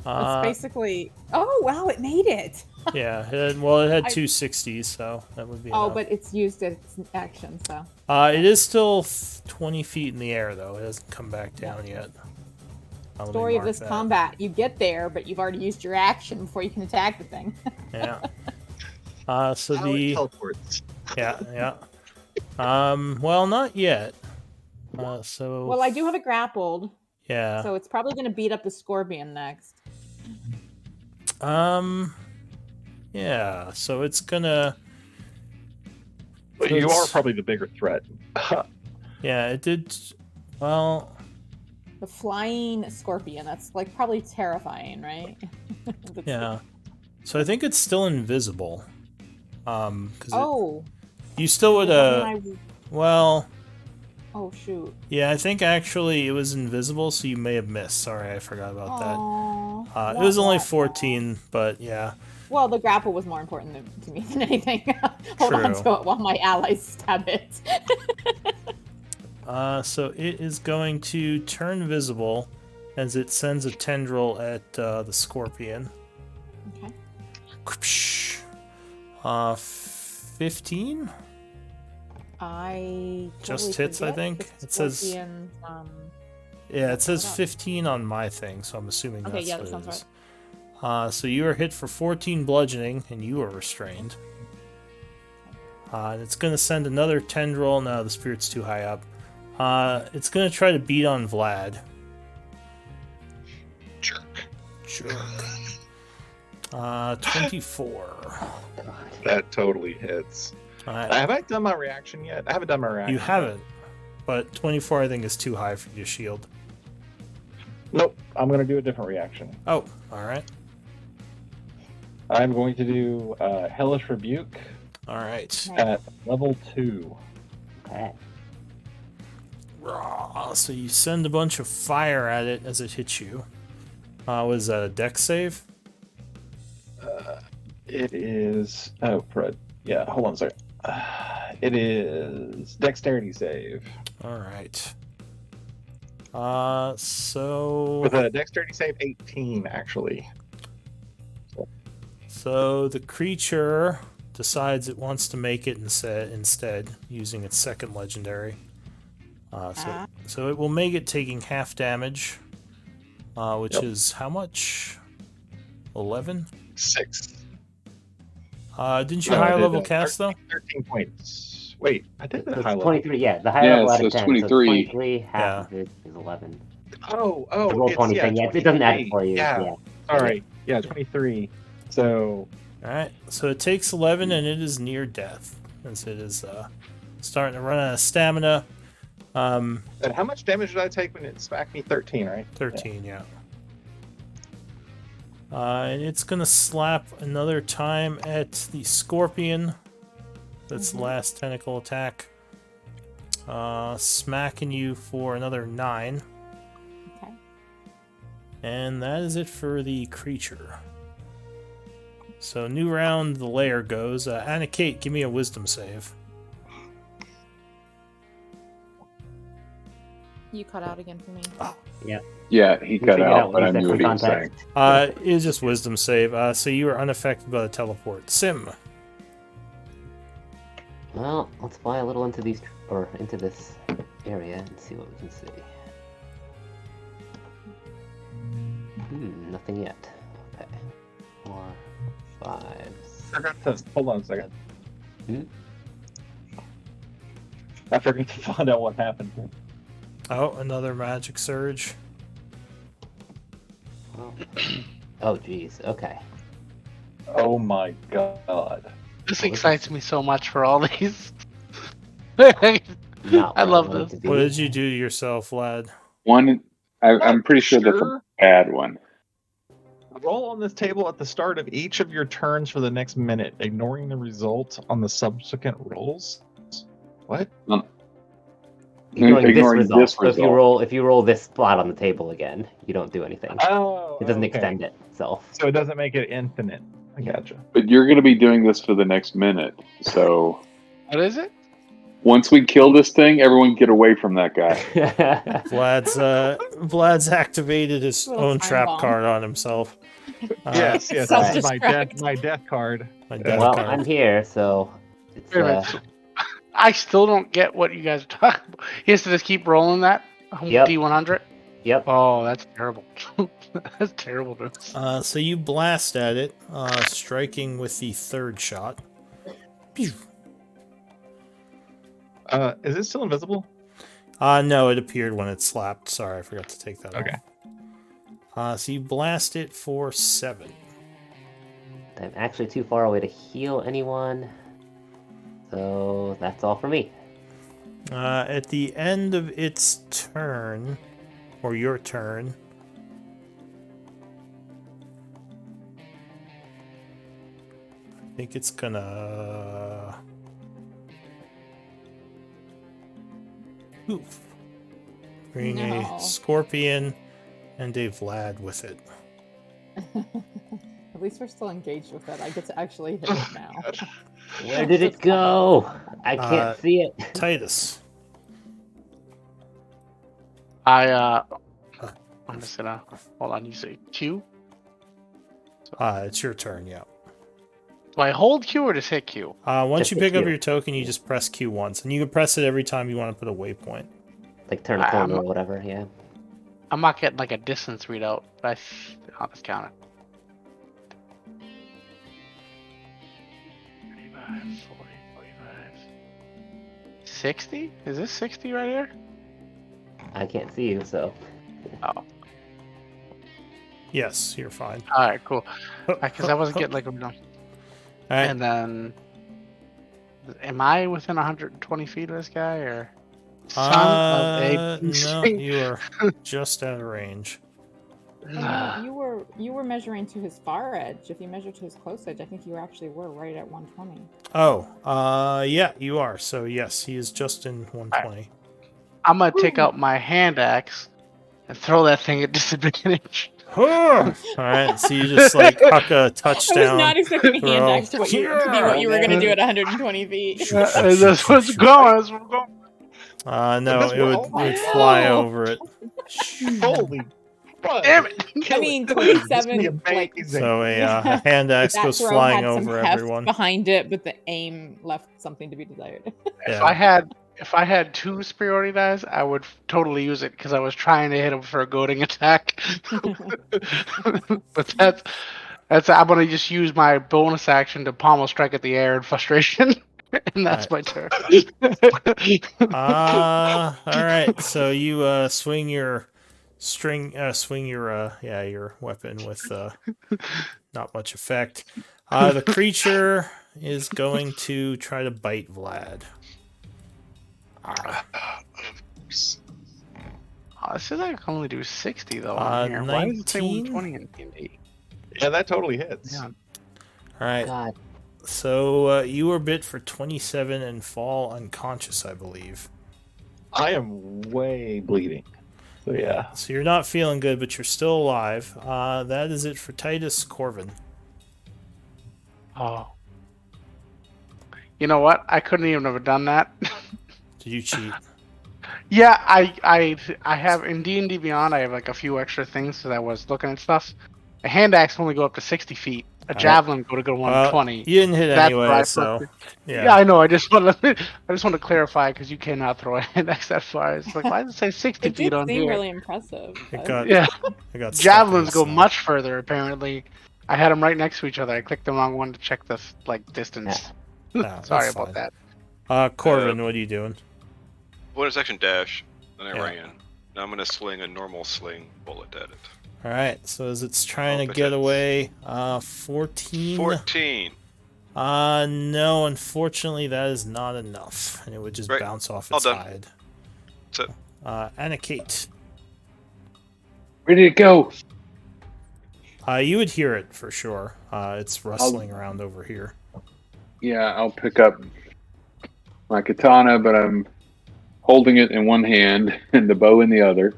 Speaker 3: It's basically. Oh wow, it made it.
Speaker 2: Yeah, it had 260s, so that would be.
Speaker 3: Oh,
Speaker 2: enough.
Speaker 3: but it's used its action, so.
Speaker 2: It is still 20 feet in the air, though. It hasn't come back down yet. Let me
Speaker 3: Story of
Speaker 2: mark
Speaker 3: this
Speaker 2: that.
Speaker 3: combat: you get there, but you've already used your action before you can attack the thing.
Speaker 2: Yeah. So
Speaker 4: How it
Speaker 2: the
Speaker 4: teleports.
Speaker 2: yeah. Well, not yet. So.
Speaker 3: Well, I do have it grappled,
Speaker 2: Yeah.
Speaker 3: so it's probably going to beat up the scorpion next.
Speaker 2: Yeah. So it's gonna.
Speaker 4: But you are probably the bigger threat.
Speaker 2: Yeah, it did. Well.
Speaker 3: The flying scorpion. That's like probably terrifying, right?
Speaker 2: Yeah. So I think it's still invisible. 'Cause you still would well.
Speaker 3: Oh shoot.
Speaker 2: Yeah, I think actually it was invisible, so you may have missed. Sorry, I forgot about that. It was only 14, but yeah.
Speaker 3: Well, the grapple was more important to me than anything. Hold on
Speaker 2: True.
Speaker 3: to it while my allies stab it.
Speaker 2: So it is going to turn visible as it sends a tendril at the scorpion.
Speaker 3: Okay.
Speaker 2: 15?
Speaker 3: I
Speaker 2: Just
Speaker 3: totally
Speaker 2: hits, I
Speaker 3: forget
Speaker 2: think.
Speaker 3: the
Speaker 2: It says.
Speaker 3: scorpion,
Speaker 2: Yeah, it says
Speaker 3: hold on.
Speaker 2: 15 on my thing, so I'm assuming
Speaker 3: Okay,
Speaker 2: that's
Speaker 3: yeah,
Speaker 2: what
Speaker 3: that
Speaker 2: it
Speaker 3: sounds
Speaker 2: is. So you are hit for 14 bludgeoning, and you are restrained. And it's going to send another tendril. No, the spirit's too high up. It's going to try to beat on Vlad.
Speaker 6: Jerk.
Speaker 2: 24.
Speaker 4: That totally hits.
Speaker 2: Alright.
Speaker 4: Have I done my reaction yet? I haven't done my reaction.
Speaker 2: You haven't, but 24 I think is too high for your shield.
Speaker 4: Nope. I'm going to do a different reaction.
Speaker 2: Oh, alright.
Speaker 4: I'm going to do Hellish Rebuke
Speaker 2: Alright.
Speaker 4: at level 2.
Speaker 1: Okay.
Speaker 2: So you send a bunch of fire at it as it hits you. Was that a dex save?
Speaker 4: It is. Oh, Fred. Yeah, hold on a second. It is Dexterity save.
Speaker 2: Alright. So.
Speaker 4: With a Dexterity save 18, actually.
Speaker 2: So the creature decides it wants to make it instead using its second legendary. So it will make it taking half damage. which is how much? 11?
Speaker 4: 6.
Speaker 2: Didn't you
Speaker 4: No, I
Speaker 2: higher
Speaker 4: did,
Speaker 2: level cast though?
Speaker 4: 13 points. Wait, I did the
Speaker 1: So
Speaker 4: high
Speaker 1: it's
Speaker 4: level.
Speaker 1: 23. Yeah, the high
Speaker 6: Yeah,
Speaker 1: level out
Speaker 6: so
Speaker 1: of
Speaker 6: it's
Speaker 1: 10.
Speaker 6: 23.
Speaker 1: So 23. Half
Speaker 2: Yeah.
Speaker 1: of it is 11.
Speaker 4: Oh,
Speaker 1: The roll 20 thing. Yeah, it doesn't add it
Speaker 4: 23.
Speaker 1: for you. Yeah.
Speaker 4: Sorry. Yeah, 23. So,
Speaker 2: Alright, so it takes 11 and it is near death. As it is starting to run out of stamina.
Speaker 4: and how much damage did I take when it smacked me? 13, right?
Speaker 2: 13, yeah. And it's gonna slap another time at the scorpion. That's the last tentacle attack. Smacking you for another 9.
Speaker 3: Okay.
Speaker 2: And that is it for the creature. So new round, the lair goes. Anna Kate, give me a wisdom save.
Speaker 8: You cut out again for me.
Speaker 6: Yeah, he
Speaker 1: We
Speaker 6: cut
Speaker 1: figured
Speaker 6: out,
Speaker 1: what
Speaker 6: but
Speaker 1: you
Speaker 6: I
Speaker 1: said
Speaker 6: knew
Speaker 1: for
Speaker 6: what he was saying.
Speaker 1: context.
Speaker 2: It's just wisdom save. So you are unaffected by the teleport. Sim.
Speaker 1: Well, let's fly a little into these into this area and see what we can see. Nothing yet. Okay. 4, 5.
Speaker 4: I forgot to hold on a second.
Speaker 1: Hmm?
Speaker 4: I forgot to find out what happened.
Speaker 2: Oh, another magic surge.
Speaker 1: Well, oh, geez. Okay.
Speaker 4: Oh my god.
Speaker 5: This
Speaker 1: Well,
Speaker 5: excites me so much for all these.
Speaker 1: Not
Speaker 5: I
Speaker 1: where
Speaker 5: love
Speaker 1: want it
Speaker 5: this.
Speaker 1: to be.
Speaker 2: What did you do to yourself, lad?
Speaker 6: One, I'm pretty sure that's a bad one.
Speaker 4: Roll on this table at the start of each of your turns for the next minute, ignoring the result on the subsequent rolls. What?
Speaker 1: Ignoring this result.
Speaker 6: this
Speaker 1: So if you roll this spot on the table again, you don't do anything.
Speaker 4: Oh,
Speaker 1: It doesn't
Speaker 4: okay.
Speaker 1: extend it itself.
Speaker 4: So it doesn't make it infinite. I gotcha.
Speaker 6: But you're going to be doing this for the next minute. So
Speaker 5: What is it?
Speaker 6: once we kill this thing, everyone get away from that guy.
Speaker 2: Vlad's activated his
Speaker 3: Little
Speaker 2: own
Speaker 3: time
Speaker 2: trap
Speaker 3: bomb.
Speaker 2: card on himself.
Speaker 4: Yes, this is
Speaker 3: Self-destruct.
Speaker 4: my death card.
Speaker 2: My death
Speaker 1: Well,
Speaker 2: card.
Speaker 1: I'm here, so it's
Speaker 5: Wait a minute. I still don't get what you guys are talking about. He has to just keep rolling that
Speaker 1: Yep.
Speaker 5: D100?
Speaker 1: Yep.
Speaker 5: Oh, that's terrible. That's terrible news.
Speaker 2: So you blast at it, striking with the third shot. Pew.
Speaker 4: Is it still invisible?
Speaker 2: No, it appeared when it slapped. Sorry, I forgot to take that
Speaker 4: Okay.
Speaker 2: off. So you blast it for 7.
Speaker 1: I'm actually too far away to heal anyone. So that's all for me.
Speaker 2: At the end of its turn, or your turn, I think it's gonna poof. Bring
Speaker 3: No.
Speaker 2: a scorpion and a Vlad with it.
Speaker 9: At least we're still engaged with it. I get to actually hit it now.
Speaker 1: Where did it go? I can't see it.
Speaker 2: Titus.
Speaker 5: I'm just gonna hold on. You say Q?
Speaker 2: It's your turn, yeah.
Speaker 5: Do I hold Q or just hit Q?
Speaker 2: Once
Speaker 1: Just
Speaker 2: you
Speaker 1: hit
Speaker 2: pick up
Speaker 1: Q.
Speaker 2: your token, you just press Q once, and you can press it every time you want to put a waypoint.
Speaker 1: Like turn a corner or whatever, yeah.
Speaker 5: I'm not getting like a distance readout, but I'll just count it. 35, 40, 45. 60? Is this 60 right here?
Speaker 1: I can't see you, so.
Speaker 5: Oh,
Speaker 2: Yes, you're fine.
Speaker 5: alright, cool. Because I wasn't getting like a readout.
Speaker 2: All right.
Speaker 5: And then, am I within 120 feet of this guy, or son of a
Speaker 2: No, you are just out of range.
Speaker 9: No, you were measuring to his far edge. If you measure to his close edge, I think you actually were right at 120.
Speaker 2: Oh, yeah, you are. So yes, he is just in 120.
Speaker 5: I'm gonna take out my hand axe and throw that thing at disadvantage.
Speaker 2: All right, so you just like huck a
Speaker 3: I was
Speaker 2: touchdown.
Speaker 3: not expecting a hand
Speaker 2: throw.
Speaker 3: axe to be what you were going to do at 120 feet.
Speaker 5: That's what's going. That's what's going.
Speaker 2: No,
Speaker 4: This
Speaker 2: it would,
Speaker 4: roll?
Speaker 2: it would fly over it.
Speaker 4: Holy fuck.
Speaker 5: Damn it!
Speaker 3: I mean,
Speaker 4: This would
Speaker 3: 27,
Speaker 4: be
Speaker 3: like,
Speaker 4: amazing.
Speaker 2: So a hand axe
Speaker 3: that
Speaker 2: goes
Speaker 3: throw
Speaker 2: flying
Speaker 3: had some
Speaker 2: over
Speaker 3: heft
Speaker 2: everyone.
Speaker 3: behind it, but the aim left something to be desired.
Speaker 5: If
Speaker 2: Yeah.
Speaker 5: I had If I had 2 superiority dice, I would totally use it because I was trying to hit him for a goading attack. But that's I'm gonna just use my bonus action to pommel strike at the air in frustration, and that's my turn.
Speaker 2: All right. So you swing your your weapon with not much effect. The creature is going to try to bite Vlad.
Speaker 5: It says I can only do 60 though on here. Why does it say
Speaker 2: 19?
Speaker 5: 120 in D&D?
Speaker 4: Yeah, that totally hits.
Speaker 5: Yeah.
Speaker 2: All right.
Speaker 1: God.
Speaker 2: So you were bit for 27 and fall unconscious, I believe.
Speaker 4: I am way bleeding. So yeah.
Speaker 2: So you're not feeling good, but you're still alive. That is it for Titus Corvin.
Speaker 5: Oh. You know what? I couldn't even have done that.
Speaker 2: Did you cheat?
Speaker 5: Yeah, I have in D&D Beyond. I have like a few extra things because I was looking at stuff. A hand axe only go up to 60 feet. A javelin go to 120.
Speaker 2: You didn't hit
Speaker 5: That's where
Speaker 2: anyway,
Speaker 5: I
Speaker 2: so
Speaker 5: fucked it.
Speaker 2: yeah.
Speaker 5: Yeah, I know. I just want to clarify because you cannot throw a hand axe that far. It's like, why does it say 60
Speaker 9: It
Speaker 5: feet
Speaker 9: did
Speaker 5: on
Speaker 9: seem
Speaker 5: here?
Speaker 9: really impressive.
Speaker 2: It
Speaker 9: but-
Speaker 2: got
Speaker 5: Yeah,
Speaker 2: it got stuck in
Speaker 5: javelins
Speaker 2: the
Speaker 5: go
Speaker 2: snow.
Speaker 5: much further. Apparently, I had them right next to each other. I clicked the wrong one to check the distance.
Speaker 2: No, that's
Speaker 5: Sorry about
Speaker 2: fine.
Speaker 5: that.
Speaker 2: Corvin, what are you doing?
Speaker 7: Bonus action dash. Then I
Speaker 2: Yeah.
Speaker 7: ran. Now I'm gonna sling a normal sling bullet at it.
Speaker 2: All right. So as it's trying
Speaker 7: Hope
Speaker 2: to
Speaker 7: it
Speaker 2: get
Speaker 7: hits.
Speaker 2: away, 14.
Speaker 7: 14.
Speaker 2: No, unfortunately, that is not enough, and it would just
Speaker 7: Right.
Speaker 2: bounce off
Speaker 7: All
Speaker 2: its
Speaker 7: done.
Speaker 2: hide.
Speaker 7: That's it.
Speaker 2: Anna Kate,
Speaker 6: Where did it go?
Speaker 2: you would hear it for sure. It's rustling around over here.
Speaker 6: Yeah, I'll pick up my katana, but I'm holding it in one hand and the bow in the other.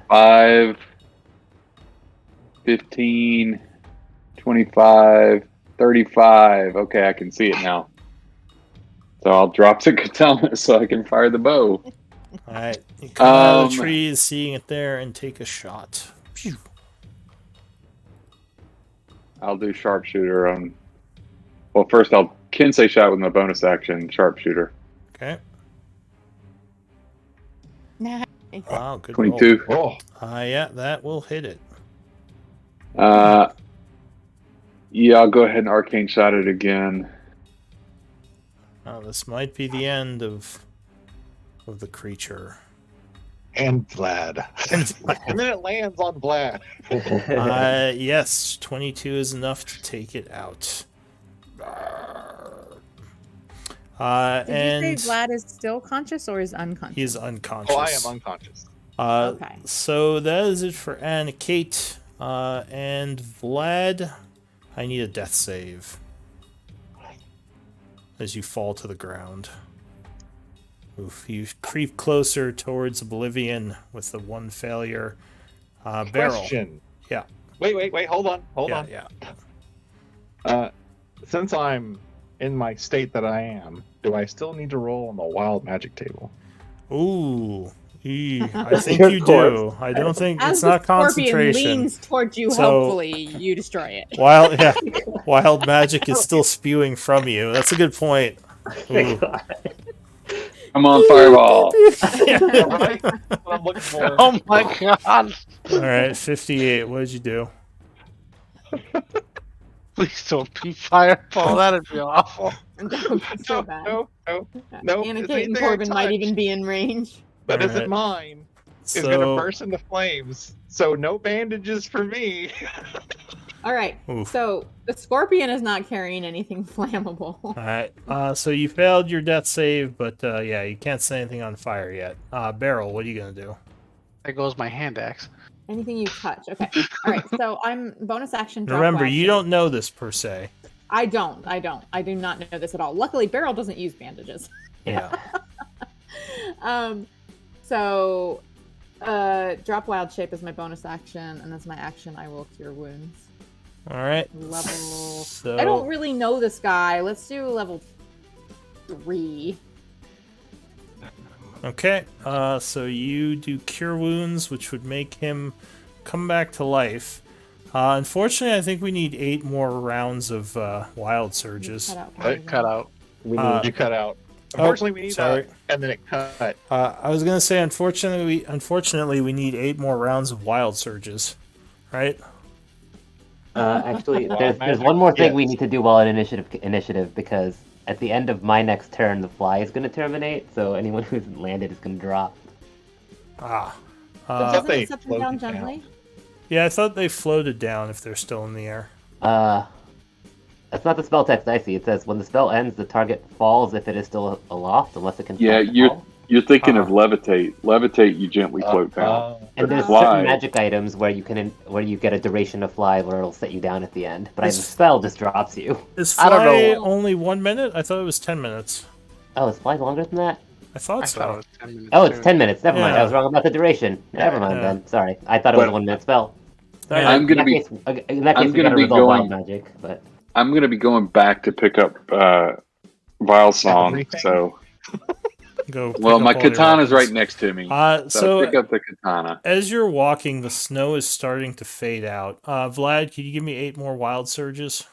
Speaker 6: 5, 15, 25, 35. Okay, I can see it now. So I'll drop the katana so I can fire the bow.
Speaker 2: All right, you come out of the
Speaker 6: Um,
Speaker 2: trees, seeing it there, and take a shot. Phew.
Speaker 6: I'll do sharpshooter on. Well, first I'll Kinsei shot with my bonus action, sharpshooter.
Speaker 2: Okay.
Speaker 3: Nah.
Speaker 2: Wow, good roll.
Speaker 6: 22.
Speaker 4: Oh,
Speaker 2: Yeah, that will hit it.
Speaker 6: Yeah, I'll go ahead and arcane shot it again.
Speaker 2: This might be the end of the creature.
Speaker 4: and Vlad. And then it lands on Vlad.
Speaker 2: Yes, 22 is enough to take it out.
Speaker 3: Did
Speaker 2: And
Speaker 3: you say Vlad is still conscious or is unconscious?
Speaker 2: he's unconscious.
Speaker 4: Oh, I am unconscious.
Speaker 3: Okay.
Speaker 2: So that is it for Anna Kate. And Vlad, I need a death save. As you fall to the ground. Oof, you creep closer towards oblivion with the one failure. Barrel.
Speaker 4: Question.
Speaker 2: Yeah.
Speaker 4: Wait. Hold on.
Speaker 2: Yeah.
Speaker 4: Since I'm in my state that I am, do I still need to roll on the wild magic table?
Speaker 2: Ooh. I think
Speaker 1: Your
Speaker 2: you
Speaker 1: corpse.
Speaker 2: do. I don't think
Speaker 3: As
Speaker 2: it's
Speaker 3: the
Speaker 2: not
Speaker 3: scorpion
Speaker 2: concentration.
Speaker 3: leans towards you
Speaker 2: So-
Speaker 3: helpfully, you destroy it.
Speaker 2: Wild magic is still spewing from you. That's a good point. Ooh.
Speaker 6: Come on, fireball.
Speaker 4: Right? That's what I'm looking for.
Speaker 5: Oh my god!
Speaker 2: All right, 58. What did you do?
Speaker 5: Please don't be fireball. That'd be awful.
Speaker 9: That would be so bad.
Speaker 4: No.
Speaker 9: Anna
Speaker 4: it's
Speaker 9: Kate and
Speaker 4: anything I
Speaker 9: Corbin might
Speaker 4: touch
Speaker 9: even be in range.
Speaker 4: that
Speaker 2: All
Speaker 4: isn't
Speaker 2: right.
Speaker 4: mine is
Speaker 2: So,
Speaker 4: gonna burst into flames. So no bandages for me.
Speaker 9: All right.
Speaker 2: Oof.
Speaker 9: So the scorpion is not carrying anything flammable.
Speaker 2: all right. So you failed your death save, but yeah, you can't set anything on fire yet. Barrel, what are you gonna do?
Speaker 5: There goes my hand axe.
Speaker 9: Anything you touch. Okay. All right. So I'm bonus action. Drop
Speaker 2: Remember,
Speaker 9: wild
Speaker 2: you
Speaker 9: shape.
Speaker 2: don't know this per se.
Speaker 9: I don't. I do not know this at all. Luckily, Beryl doesn't use bandages.
Speaker 1: Yeah.
Speaker 9: So, drop wild shape is my bonus action, and as my action, I will cure wounds.
Speaker 2: All right.
Speaker 9: Level.
Speaker 2: So
Speaker 9: I don't really know this guy. Let's do level 3.
Speaker 2: okay. So you do cure wounds, which would make him come back to life. Unfortunately, I think we need 8 more rounds of wild surges.
Speaker 9: Cut out.
Speaker 4: Right,
Speaker 5: Cut out.
Speaker 1: We
Speaker 2: Uh,
Speaker 1: need
Speaker 4: You cut out. Unfortunately, we need
Speaker 2: sorry.
Speaker 4: and then it cut.
Speaker 2: I was gonna say, unfortunately, we need 8 more rounds of wild surges, right?
Speaker 1: Actually,
Speaker 4: Wild
Speaker 1: there's
Speaker 4: magic,
Speaker 1: one more thing we
Speaker 4: yes.
Speaker 1: need to do while in initiative because at the end of my next turn, the fly is going to terminate, so anyone who's landed is going to drop.
Speaker 2: Ah.
Speaker 4: That's
Speaker 9: Doesn't
Speaker 4: what they
Speaker 9: it set them
Speaker 4: floated
Speaker 9: down
Speaker 4: down.
Speaker 9: gently?
Speaker 2: Yeah, I thought they floated down if they're still in the air.
Speaker 1: That's not the spell text I see. It says when the spell ends, the target falls if it is still aloft, unless it can.
Speaker 6: Yeah,
Speaker 1: stop the fall.
Speaker 6: you're thinking of
Speaker 2: Uh-huh.
Speaker 6: levitate. Levitate, you gently float down.
Speaker 1: And
Speaker 6: But
Speaker 1: there's
Speaker 6: fly,
Speaker 1: certain magic items where you get a duration of fly where it'll set you down at the end. But the
Speaker 2: Is-
Speaker 1: spell just drops you.
Speaker 2: Is
Speaker 5: I don't
Speaker 2: fly
Speaker 5: know.
Speaker 2: only 1 minute? I thought it was 10 minutes.
Speaker 1: Oh, is fly longer than that?
Speaker 2: I thought
Speaker 5: I
Speaker 2: so.
Speaker 5: thought it was 10 minutes.
Speaker 1: Oh, it's
Speaker 5: too.
Speaker 1: 10 minutes. Never mind. I
Speaker 2: Yeah.
Speaker 1: was wrong about the duration. Never mind
Speaker 2: Yeah.
Speaker 1: then. Sorry. I thought it was a
Speaker 6: But
Speaker 1: 1 minute spell. Sorry.
Speaker 2: Yeah.
Speaker 6: I'm gonna
Speaker 1: in
Speaker 6: be-
Speaker 1: that case, in that
Speaker 6: I'm
Speaker 1: case we
Speaker 6: gonna
Speaker 1: gotta
Speaker 6: be
Speaker 1: resolve wild
Speaker 6: going-
Speaker 1: magic, but
Speaker 6: I'm going to be going back to pick up Vile Song.
Speaker 4: Everything?
Speaker 6: So,
Speaker 2: Go. pick
Speaker 6: well,
Speaker 2: up
Speaker 6: my
Speaker 2: all your
Speaker 6: katana's
Speaker 2: weapons.
Speaker 6: right next to me.
Speaker 2: So
Speaker 6: So pick up the katana.
Speaker 2: as you're walking, the snow is starting to fade out. Vlad, can you give me 8 more wild surges?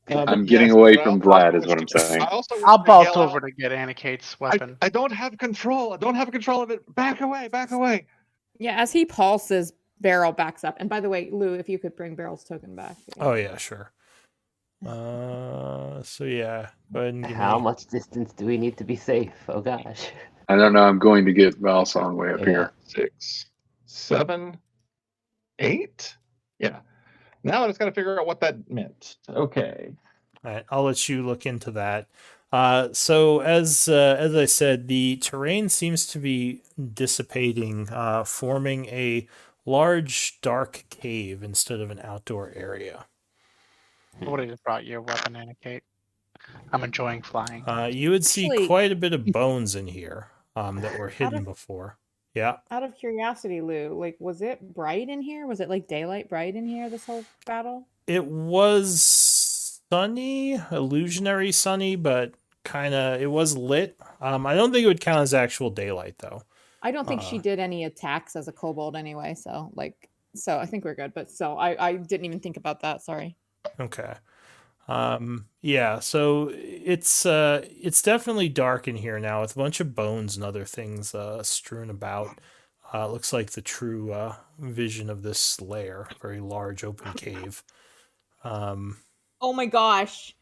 Speaker 6: I'm getting away from Vlad, is what I'm saying.
Speaker 4: I also
Speaker 5: I'll
Speaker 4: want to
Speaker 5: bounce
Speaker 4: yell
Speaker 5: over
Speaker 4: out,
Speaker 5: to get Anikate's weapon.
Speaker 4: I don't have control. I don't have control of it. Back away. Back away.
Speaker 9: Yeah, as he pulses, Beryl backs up. And by the way, Lou, if you could bring Beryl's token back.
Speaker 2: Oh yeah, sure. So yeah, go ahead and give
Speaker 1: how
Speaker 2: me.
Speaker 1: much distance do we need to be safe? Oh gosh.
Speaker 6: I don't know. I'm going to get Vile Song way up
Speaker 1: Yeah.
Speaker 6: here.
Speaker 4: 6, 7, 8. Yeah. Now I just got to figure out what that meant. Okay.
Speaker 2: All right, I'll let you look into that. So as I said, the terrain seems to be dissipating, forming a large dark cave instead of an outdoor area.
Speaker 5: I would have just brought your weapon, Anikate. I'm enjoying flying.
Speaker 2: You would see
Speaker 3: Actually-
Speaker 2: quite a bit of bones in here that were hidden before. Yeah.
Speaker 9: Out of curiosity, Lou, like, was it bright in here? Was it like daylight bright in here this whole battle?
Speaker 2: It was sunny, illusionary sunny, but it was lit. I don't think it would count as actual daylight though.
Speaker 9: I don't think she did any attacks as a kobold anyway, so I think we're good. But so I didn't even think about that. Sorry.
Speaker 2: Okay. Yeah, so it's definitely dark in here now with a bunch of bones and other things strewn about. Looks like the true vision of this lair, very large open cave.
Speaker 9: Oh my gosh.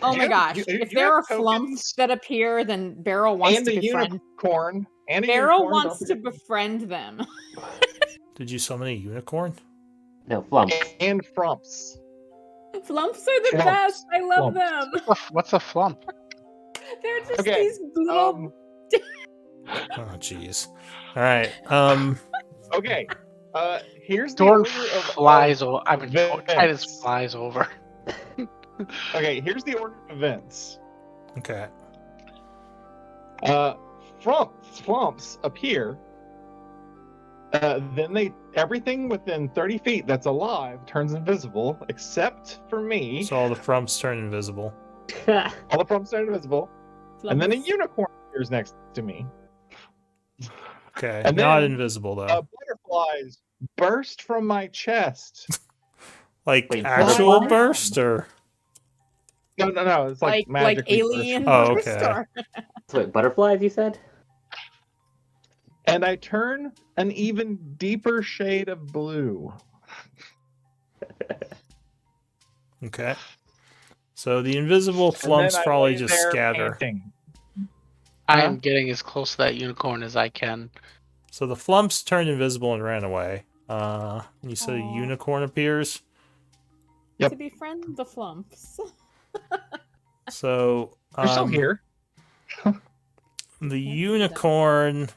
Speaker 9: Oh
Speaker 4: Do
Speaker 9: my
Speaker 4: you-
Speaker 9: gosh.
Speaker 4: do you
Speaker 9: If there are
Speaker 4: have tokens?
Speaker 9: flumps that appear, then Beryl wants
Speaker 4: And
Speaker 9: to
Speaker 4: a
Speaker 9: befriend.
Speaker 4: unicorn. And a
Speaker 9: Beryl
Speaker 4: unicorn.
Speaker 9: wants
Speaker 4: don't
Speaker 9: to
Speaker 4: forget.
Speaker 9: befriend them.
Speaker 2: Did you summon a unicorn?
Speaker 1: No, flump.
Speaker 4: And frumps.
Speaker 9: Flumps are the
Speaker 4: Flumps.
Speaker 9: best. I love
Speaker 4: Flumps.
Speaker 9: them.
Speaker 5: What's a flump?
Speaker 9: They're just
Speaker 4: Okay,
Speaker 9: these little.
Speaker 2: Oh, jeez. All right.
Speaker 4: Okay. Here's the
Speaker 5: Dorn
Speaker 4: order of
Speaker 5: flies over. I mean,
Speaker 4: events.
Speaker 5: Titus flies over.
Speaker 4: Okay, here's the order of events.
Speaker 2: Okay.
Speaker 4: Flumps appear. Then everything within 30 feet that's alive turns invisible, except for me.
Speaker 2: So all the frumps turn invisible.
Speaker 4: All the flumps turn invisible. And then a
Speaker 9: Flumps.
Speaker 4: unicorn appears next to me.
Speaker 2: Okay.
Speaker 4: And
Speaker 2: Not
Speaker 4: then,
Speaker 2: invisible though.
Speaker 4: Butterflies burst from my chest.
Speaker 2: Like
Speaker 1: wait,
Speaker 2: actual
Speaker 1: butterflies?
Speaker 2: burst or
Speaker 4: No. It's like
Speaker 9: like
Speaker 4: magically burst
Speaker 9: alien.
Speaker 4: from
Speaker 2: Oh,
Speaker 4: my
Speaker 9: burst
Speaker 2: okay.
Speaker 9: or-
Speaker 1: So wait, butterflies you said?
Speaker 4: And I turn an even deeper shade of blue.
Speaker 2: Okay. So the invisible
Speaker 4: And then
Speaker 2: flumps
Speaker 4: I
Speaker 2: probably
Speaker 4: lay
Speaker 2: just
Speaker 4: there
Speaker 2: scatter.
Speaker 4: panting.
Speaker 5: I
Speaker 4: Huh?
Speaker 5: am getting as close to that unicorn as I can.
Speaker 2: So the flumps turned invisible and ran away. And you said a
Speaker 9: Aw.
Speaker 2: unicorn appears.
Speaker 4: Yep.
Speaker 9: To befriend the flumps.
Speaker 2: So
Speaker 4: They're still here.
Speaker 2: the unicorn.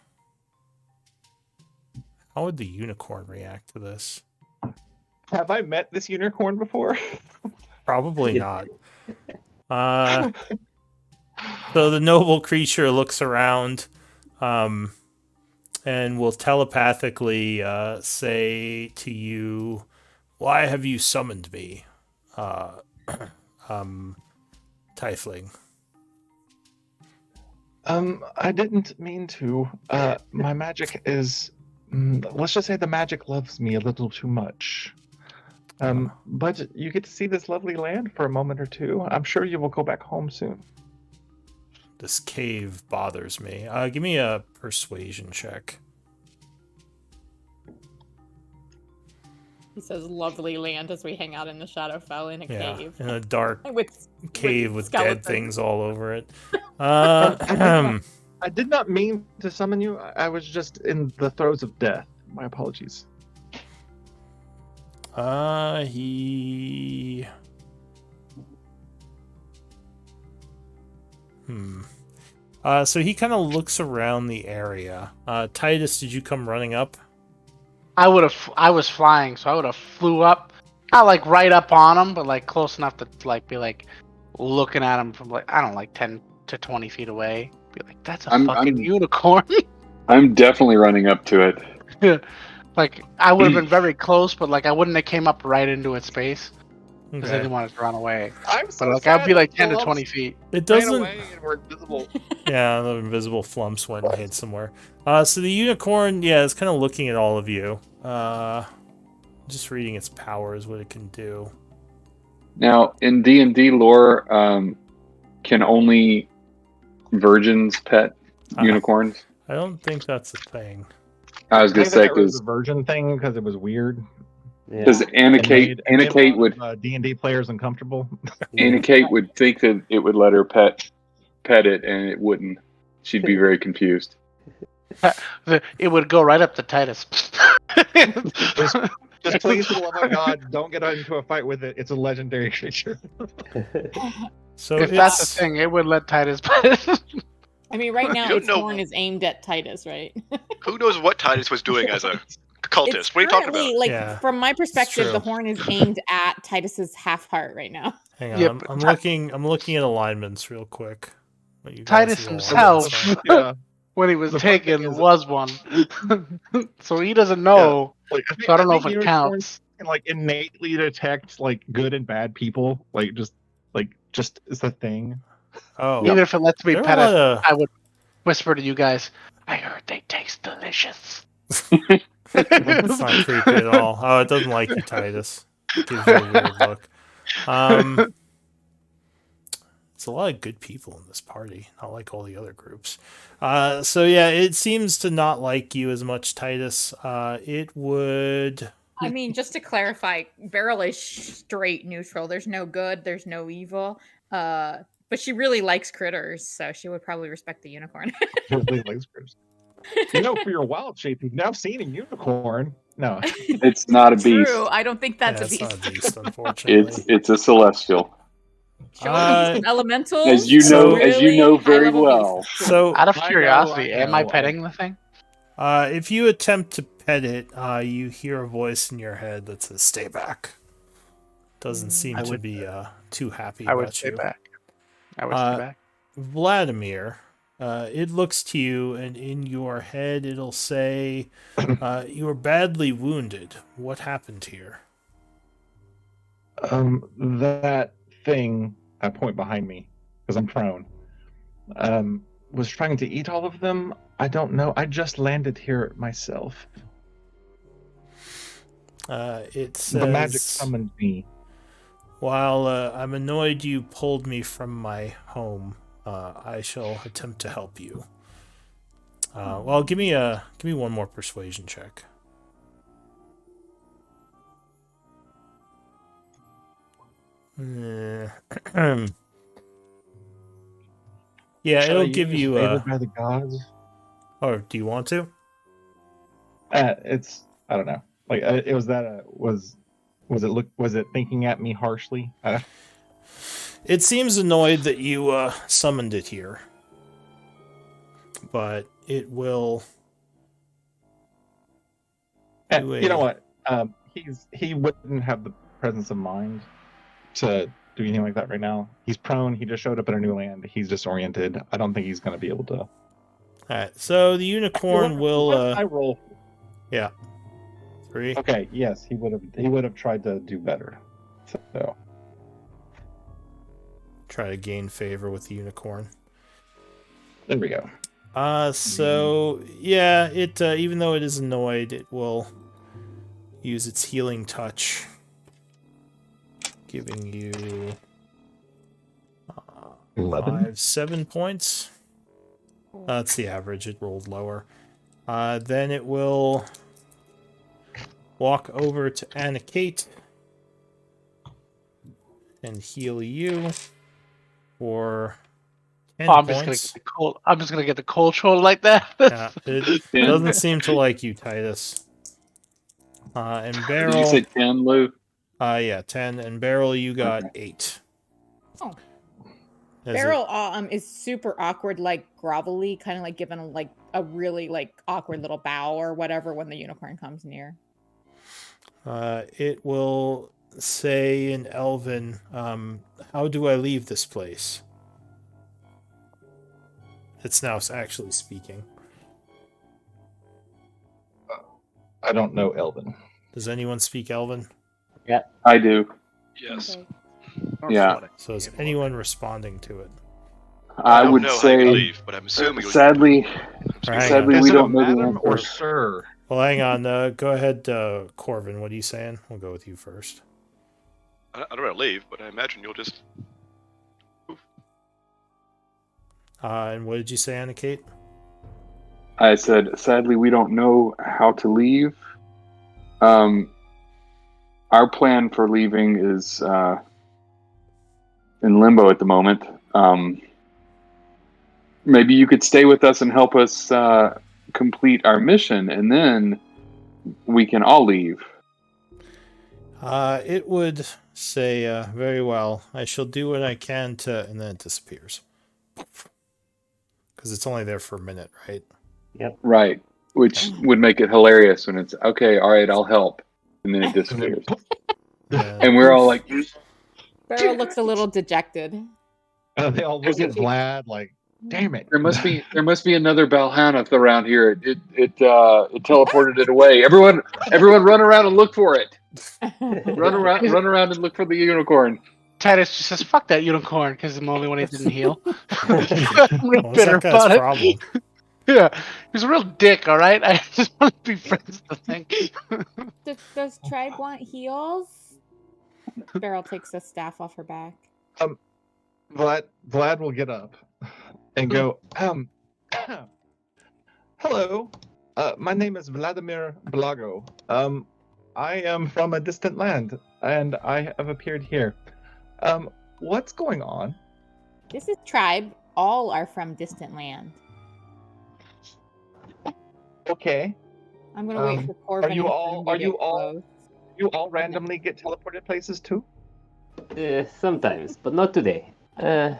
Speaker 2: How would the unicorn react to this?
Speaker 4: Have I met this unicorn before?
Speaker 2: Probably
Speaker 1: Yeah.
Speaker 2: not. So the noble creature looks around, and will telepathically say to you, "Why have you summoned me, Tiefling?"
Speaker 4: I didn't mean to. My magic is. Let's just say the magic loves me a little too much. But you get to see this lovely land for a moment or two. I'm sure you will go back home soon.
Speaker 2: this cave bothers me. Give me a persuasion check.
Speaker 9: He says, "Lovely land," as we hang out in the Shadowfell in a cave.
Speaker 2: In a dark
Speaker 9: with
Speaker 2: cave with dead
Speaker 9: skeletons.
Speaker 2: things all over it.
Speaker 4: I did not mean to summon you. I was just in the throes of death. My apologies.
Speaker 2: He... So he kind of looks around the area. Titus, did you come running up?
Speaker 5: I was flying, so I would have flew up, not like right up on him, but like close enough to like be like looking at him from like, I don't know, like 10 to 20 feet away. Be like, that's a fucking unicorn.
Speaker 6: I'm definitely running up to it.
Speaker 5: Like, I would have been very close, but like I wouldn't have came up right into its space because I
Speaker 2: Okay.
Speaker 5: didn't want it to run away.
Speaker 4: I'm so
Speaker 5: But like
Speaker 4: sad
Speaker 5: I'd be like
Speaker 4: that
Speaker 5: 10 to
Speaker 4: the
Speaker 5: 20
Speaker 4: lumps
Speaker 5: feet.
Speaker 2: It
Speaker 4: ran
Speaker 2: doesn't...
Speaker 4: away and we're invisible.
Speaker 2: Yeah, the invisible flumps went and hid somewhere. So the unicorn, yeah, is kind of looking at all of you. Just reading its powers, what it can do.
Speaker 6: Now, in D&D lore, can only virgins pet unicorns?
Speaker 2: I don't think that's a thing.
Speaker 6: I was
Speaker 4: I
Speaker 6: going
Speaker 4: think
Speaker 6: to
Speaker 4: they
Speaker 6: say,
Speaker 4: got rid of the virgin thing because it was weird.
Speaker 6: because
Speaker 4: And
Speaker 6: Anna-Kate
Speaker 4: made a lot
Speaker 6: would
Speaker 4: of, D&D players uncomfortable.
Speaker 6: Anna-Kate would think that it would let her pet it, and it wouldn't. She'd be very confused.
Speaker 5: It would go right up to Titus.
Speaker 4: Just please, for the love of God, don't get into a fight with it. It's a legendary creature.
Speaker 2: So
Speaker 5: If that's a thing, it would let Titus pet it.
Speaker 3: I mean, right now
Speaker 7: You don't
Speaker 3: its
Speaker 7: know.
Speaker 3: horn is aimed at Titus, right?
Speaker 7: Who knows what Titus was doing as a cultist?
Speaker 3: It's
Speaker 7: What are you talking
Speaker 3: currently,
Speaker 7: about?
Speaker 3: like,
Speaker 2: Yeah,
Speaker 3: from my perspective,
Speaker 2: true.
Speaker 3: the horn is aimed at Titus's half heart right now.
Speaker 2: Hang on,
Speaker 5: Yep.
Speaker 2: I'm looking at alignments real quick. What you
Speaker 5: Titus
Speaker 2: guys'
Speaker 5: himself,
Speaker 2: alignments are.
Speaker 4: Yeah.
Speaker 5: when he was
Speaker 4: The funny
Speaker 5: taken,
Speaker 4: thing is-
Speaker 5: was one. So he doesn't know.
Speaker 4: Like,
Speaker 5: So I don't know if
Speaker 4: think
Speaker 5: it
Speaker 4: unicorns
Speaker 5: counts.
Speaker 4: can like innately detect like good and bad people. Just is a thing.
Speaker 2: Oh,
Speaker 5: Even if it lets me
Speaker 2: there are a
Speaker 5: pet
Speaker 2: lot
Speaker 5: it,
Speaker 2: of...
Speaker 5: I would whisper to you guys, I heard they taste delicious.
Speaker 2: That's not creepy at all. Oh, it doesn't like you, Titus. It gives you a weird look. It's a lot of good people in this party, not like all the other groups. So yeah, it seems to not like you as much, Titus. It would...
Speaker 8: I mean, just to clarify, Beryl is straight neutral. There's no good, there's no evil. But she really likes critters, so she would probably respect the unicorn.
Speaker 4: Really likes critters. For your wild shape, you've now seen a unicorn. No,
Speaker 6: It's not a beast.
Speaker 8: True, I don't think that's
Speaker 2: Yeah,
Speaker 8: a
Speaker 2: it's
Speaker 8: beast.
Speaker 2: not a beast, unfortunately.
Speaker 6: It's a celestial.
Speaker 8: Showing some elementals.
Speaker 6: As you know,
Speaker 8: really
Speaker 6: very
Speaker 8: high-level
Speaker 6: well.
Speaker 8: beasts.
Speaker 2: So,
Speaker 5: Out of
Speaker 4: I
Speaker 5: curiosity, am I
Speaker 4: know.
Speaker 5: petting the thing?
Speaker 2: if you attempt to pet it, you hear a voice in your head that says, "Stay back." Doesn't seem
Speaker 5: I
Speaker 2: to
Speaker 5: would-
Speaker 2: be too happy
Speaker 5: I would
Speaker 2: about
Speaker 5: stay
Speaker 2: you.
Speaker 5: back. I would stay back.
Speaker 2: Vladimir, it looks to you, and in your head it'll say, "You were badly wounded. What happened here?"
Speaker 4: that thing, I point behind me because I'm prone. Was trying to eat all of them. I don't know. I just landed here myself.
Speaker 2: It says,
Speaker 4: The magic summoned me.
Speaker 2: "While I'm annoyed you pulled me from my home, I shall attempt to help you." Well, give me one more persuasion check. Yeah,
Speaker 4: Shall
Speaker 2: it'll
Speaker 4: I
Speaker 2: give
Speaker 4: use
Speaker 2: you
Speaker 4: favored by the gods.
Speaker 2: Or do you want to?
Speaker 4: It's I don't know. Like it was that was it thinking at me harshly?
Speaker 2: It seems annoyed that you summoned it here, but it will.
Speaker 4: You know what? He wouldn't have the presence of mind to do anything like that right now. He's prone. He just showed up in a new land. He's disoriented. I don't think he's going to be able to.
Speaker 2: All right, so the unicorn will.
Speaker 4: I roll.
Speaker 2: Yeah. 3.
Speaker 4: Okay. Yes, he would have tried to do better. So.
Speaker 2: Try to gain favor with the unicorn.
Speaker 4: There we go.
Speaker 2: So yeah, it even though it is annoyed, it will use its healing touch, giving you
Speaker 4: 11.
Speaker 2: 7 points. That's the average. It rolled lower. Then it will walk over to Anna Kate and heal you for 10
Speaker 5: I'm just gonna
Speaker 2: points.
Speaker 5: get the cold. I'm just gonna get the cold shoulder like that.
Speaker 2: Yeah, it
Speaker 6: Yeah.
Speaker 2: doesn't seem to like you, Titus. And
Speaker 6: Did you
Speaker 2: Beryl,
Speaker 6: say 10, Lou?
Speaker 2: yeah, 10. And Beryl, you got
Speaker 6: Okay.
Speaker 2: 8.
Speaker 9: Oh.
Speaker 2: As
Speaker 3: Beryl is super awkward, like grovelly, kind of like giving like a really like awkward little bow or whatever when the unicorn comes near.
Speaker 2: It will say in Elven, how do I leave this place? It's now actually speaking.
Speaker 4: I don't know Elven.
Speaker 2: Does anyone speak Elven?
Speaker 6: I do.
Speaker 7: Yes.
Speaker 9: Okay.
Speaker 6: Yeah.
Speaker 2: So is anyone responding to it?
Speaker 6: I
Speaker 7: don't
Speaker 6: would
Speaker 7: know how you
Speaker 6: say,
Speaker 7: leave, but I'm assuming you'll
Speaker 6: sadly,
Speaker 2: Hang
Speaker 6: sadly,
Speaker 2: on.
Speaker 4: Is
Speaker 6: we
Speaker 4: it a
Speaker 6: don't know the
Speaker 4: madam or
Speaker 6: answer.
Speaker 4: sir?
Speaker 2: Well, hang on. Go ahead, Corvin. What are you saying? We'll go with you first.
Speaker 7: I don't know how to leave, but I imagine you'll just.
Speaker 2: And what did you say, Anna Kate?
Speaker 6: I said, sadly, we don't know how to leave. Our plan for leaving is in limbo at the moment. Maybe you could stay with us and help us complete our mission, and then we can all leave.
Speaker 2: It would say, very well. I shall do what I can to, and then it disappears. Because it's only there for a minute, right?
Speaker 6: Right. Which would make it hilarious when it's, okay, all right, I'll help. And then it disappears. And we're all like,
Speaker 3: Beryl looks a little dejected.
Speaker 4: They all look at Vlad like, damn it.
Speaker 6: there must be another Balhanath around here. It teleported it away. Everyone run around and look for it. Run around and look for the unicorn.
Speaker 5: Titus just says, "Fuck that unicorn," because I'm the only one he didn't heal. I'm real
Speaker 2: What's
Speaker 5: bitter
Speaker 2: that guy's
Speaker 5: about it.
Speaker 2: problem?
Speaker 5: Yeah, he's a real dick. All right, I just want to be friends with the thing.
Speaker 3: Does Tribe want heals? Beryl takes the staff off her back.
Speaker 4: Vlad will get up and go, hello. My name is Vladimir Blago. I am from a distant land, and I have appeared here. What's going on?
Speaker 3: This is Tribe. All are from distant land.
Speaker 4: Okay.
Speaker 3: I'm gonna wait for Corbin.
Speaker 4: you
Speaker 3: and
Speaker 4: all-
Speaker 3: Finn to
Speaker 4: are you
Speaker 3: get
Speaker 4: all-
Speaker 3: close.
Speaker 4: You all randomly get teleported places too?
Speaker 1: Sometimes, but not today.
Speaker 5: Kind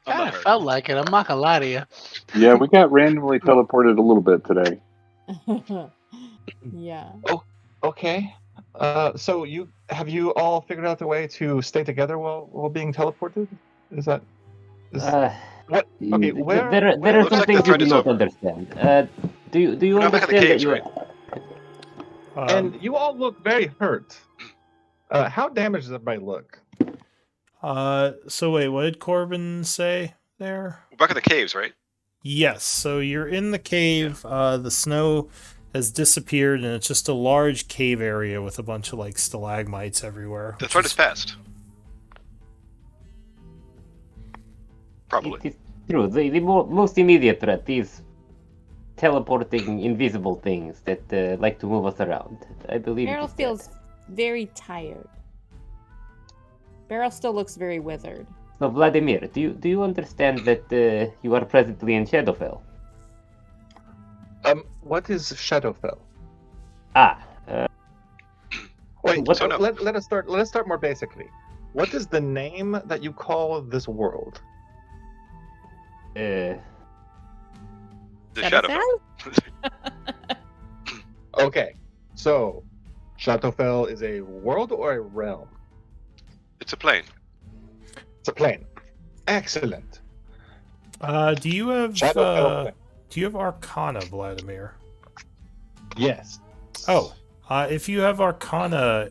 Speaker 5: of felt like it. I'm not gonna lie to you.
Speaker 6: Yeah, we got randomly teleported a little bit today.
Speaker 3: Yeah.
Speaker 4: Okay. So have you all figured out the way to stay together while being teleported? Is that what? Okay, where?
Speaker 1: There are
Speaker 7: looks
Speaker 1: some
Speaker 7: like
Speaker 1: things
Speaker 7: the
Speaker 1: you
Speaker 7: threat
Speaker 1: do
Speaker 7: is
Speaker 1: not
Speaker 7: over.
Speaker 1: understand. Do you
Speaker 7: We're not back in the
Speaker 1: understand that
Speaker 7: caves,
Speaker 1: you?
Speaker 7: right?
Speaker 4: And you all look very hurt. How damaged does everybody look?
Speaker 2: So wait, what did Corbin say there?
Speaker 7: We're back in the caves, right?
Speaker 2: Yes, so you're in the cave. The snow has disappeared, and it's just a large cave area with a bunch of like stalagmites everywhere.
Speaker 7: The
Speaker 2: which
Speaker 7: threat
Speaker 2: is-
Speaker 7: is past. Probably.
Speaker 1: It is true. The most immediate threat is teleporting invisible things that like to move us around. I believe.
Speaker 3: Beryl
Speaker 1: it is
Speaker 3: feels very tired. Beryl still looks very withered.
Speaker 1: that. So Vladimir, do you understand that you are presently in Shadowfell?
Speaker 4: What is Shadowfell? Wait,
Speaker 1: What-
Speaker 4: so
Speaker 7: no.
Speaker 4: let us start more basically. What is the name that you call this world?
Speaker 7: The
Speaker 3: Shadowfell?
Speaker 7: Shadowfell.
Speaker 4: Okay, so Shadowfell is a world or a realm?
Speaker 7: It's a plane.
Speaker 4: It's a plane. Excellent.
Speaker 2: Do you have
Speaker 4: Shadowfell plane.
Speaker 2: do you have Arcana, Vladimir?
Speaker 4: Yes.
Speaker 2: Oh, if you have Arcana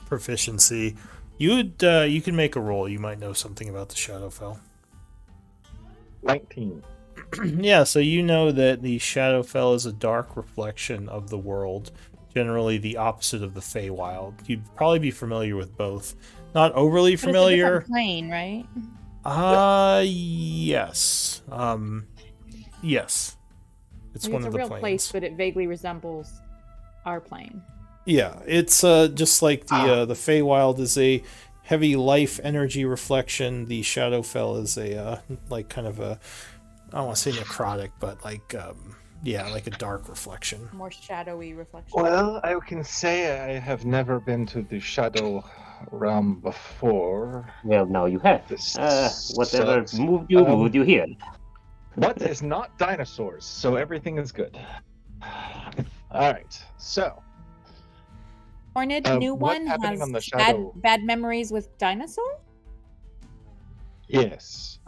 Speaker 2: proficiency, you can make a roll. You might know something about the Shadowfell.
Speaker 4: 19.
Speaker 2: Yeah, so you know that the Shadowfell is a dark reflection of the world, generally the opposite of the Feywild. You'd probably be familiar with both. Not overly
Speaker 3: But it's a
Speaker 2: familiar.
Speaker 3: different plane, right?
Speaker 2: Yes. Yes. It's
Speaker 9: Like,
Speaker 2: one
Speaker 9: it's
Speaker 2: of
Speaker 9: a
Speaker 2: the
Speaker 9: real
Speaker 2: planes.
Speaker 9: place, but it vaguely resembles our plane.
Speaker 2: Yeah, it's just like the Feywild is a heavy life energy reflection. The Shadowfell is a like kind of a, I don't want to say necrotic, but like like a dark reflection.
Speaker 9: More shadowy reflection.
Speaker 4: Well, I can say I have never been to the Shadow realm before.
Speaker 1: Well, now you have.
Speaker 4: This
Speaker 1: Whatever
Speaker 4: sucks.
Speaker 1: moved you here.
Speaker 4: But it's not dinosaurs, so everything is good. All right, so
Speaker 3: Horned, new
Speaker 4: what's
Speaker 3: one,
Speaker 4: happening
Speaker 3: has
Speaker 4: on the Shadow?
Speaker 3: bad memories with dinosaurs?
Speaker 4: Yes,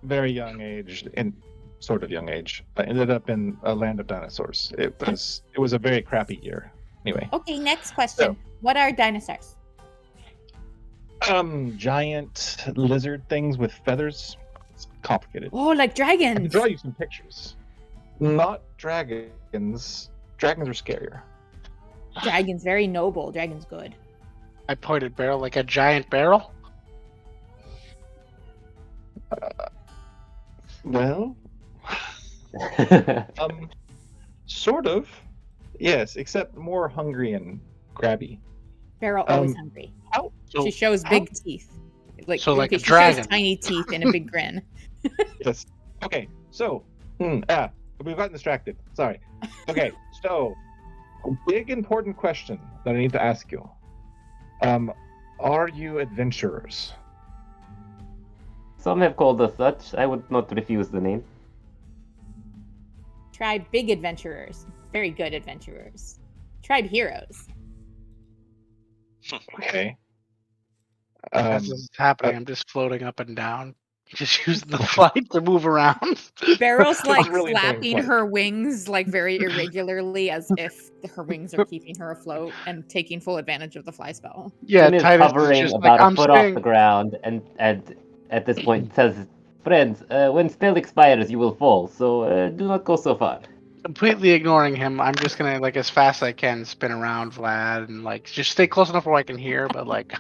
Speaker 4: very young age, in sort of young age, I ended up in a land of dinosaurs. It was a very crappy year. Anyway,
Speaker 3: Okay, next question. What are dinosaurs?
Speaker 4: giant lizard things with feathers. It's complicated.
Speaker 3: Oh, like
Speaker 4: I can
Speaker 3: dragons.
Speaker 4: draw you some pictures. Not dragons. Dragons are scarier.
Speaker 3: Dragon's very noble. Dragon's good.
Speaker 5: I pointed barrel like a giant barrel.
Speaker 4: Well, sort of. Yes, except more hungry and grabby.
Speaker 3: Barrel always hungry. She shows big teeth.
Speaker 5: like a
Speaker 3: she
Speaker 5: dragon.
Speaker 3: shows tiny teeth and a big grin.
Speaker 4: Yes. Okay, so we've gotten distracted. Sorry. Okay, so a big important question that I need to ask you. Are you adventurers?
Speaker 1: Some have called us such. I would not refuse the name.
Speaker 3: Tribe big adventurers. Very good adventurers. Tribe heroes.
Speaker 4: Okay.
Speaker 5: As this is happening, I'm just floating up and down, just using the flight to move around.
Speaker 3: Barrel's like
Speaker 4: really enjoying
Speaker 3: flapping
Speaker 4: flight.
Speaker 3: her wings like very irregularly as if her wings are keeping her afloat and taking full advantage of the fly spell.
Speaker 5: Yeah,
Speaker 1: Finn is
Speaker 5: Titus is
Speaker 1: hovering
Speaker 5: just
Speaker 1: about
Speaker 5: like,
Speaker 1: a
Speaker 5: I'm
Speaker 1: foot off
Speaker 5: staying.
Speaker 1: the ground, and at this point says, "Friends, when spell expires, you will fall. So do not go so far."
Speaker 5: Completely ignoring him. I'm just gonna like as fast as I can spin around Vlad and like just stay close enough where I can hear. But like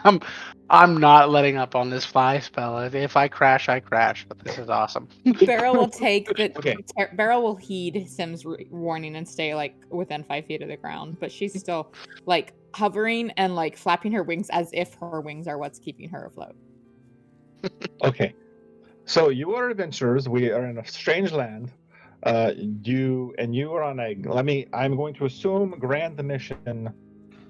Speaker 5: I'm not letting up on this fly spell. If I crash, I crash. But this is awesome.
Speaker 3: Barrel will take the
Speaker 4: Okay.
Speaker 3: Barrel will heed Sim's warning and stay like within 5 feet of the ground, but she's still like hovering and like flapping her wings as if her wings are what's keeping her afloat.
Speaker 4: Okay. So you are adventurers. We are in a strange land. You are on I'm going to assume grand mission,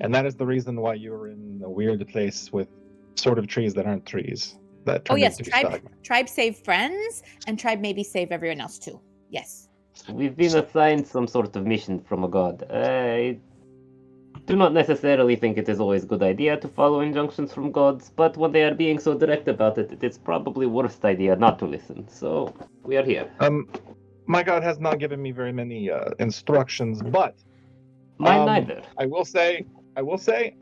Speaker 4: and that is the reason why you're in a weird place with sort of trees that aren't trees. That
Speaker 3: Oh
Speaker 4: turn
Speaker 3: yes,
Speaker 4: into
Speaker 3: tribe save friends and tribe maybe save everyone else too. Yes.
Speaker 1: We've been assigned some sort of mission from a god. I do not necessarily think it is always a good idea to follow injunctions from gods, but when they are being so direct about it, it is probably worst idea not to listen. So we are here.
Speaker 4: My god has not given me very many instructions, but
Speaker 1: Mine neither.
Speaker 4: I will say,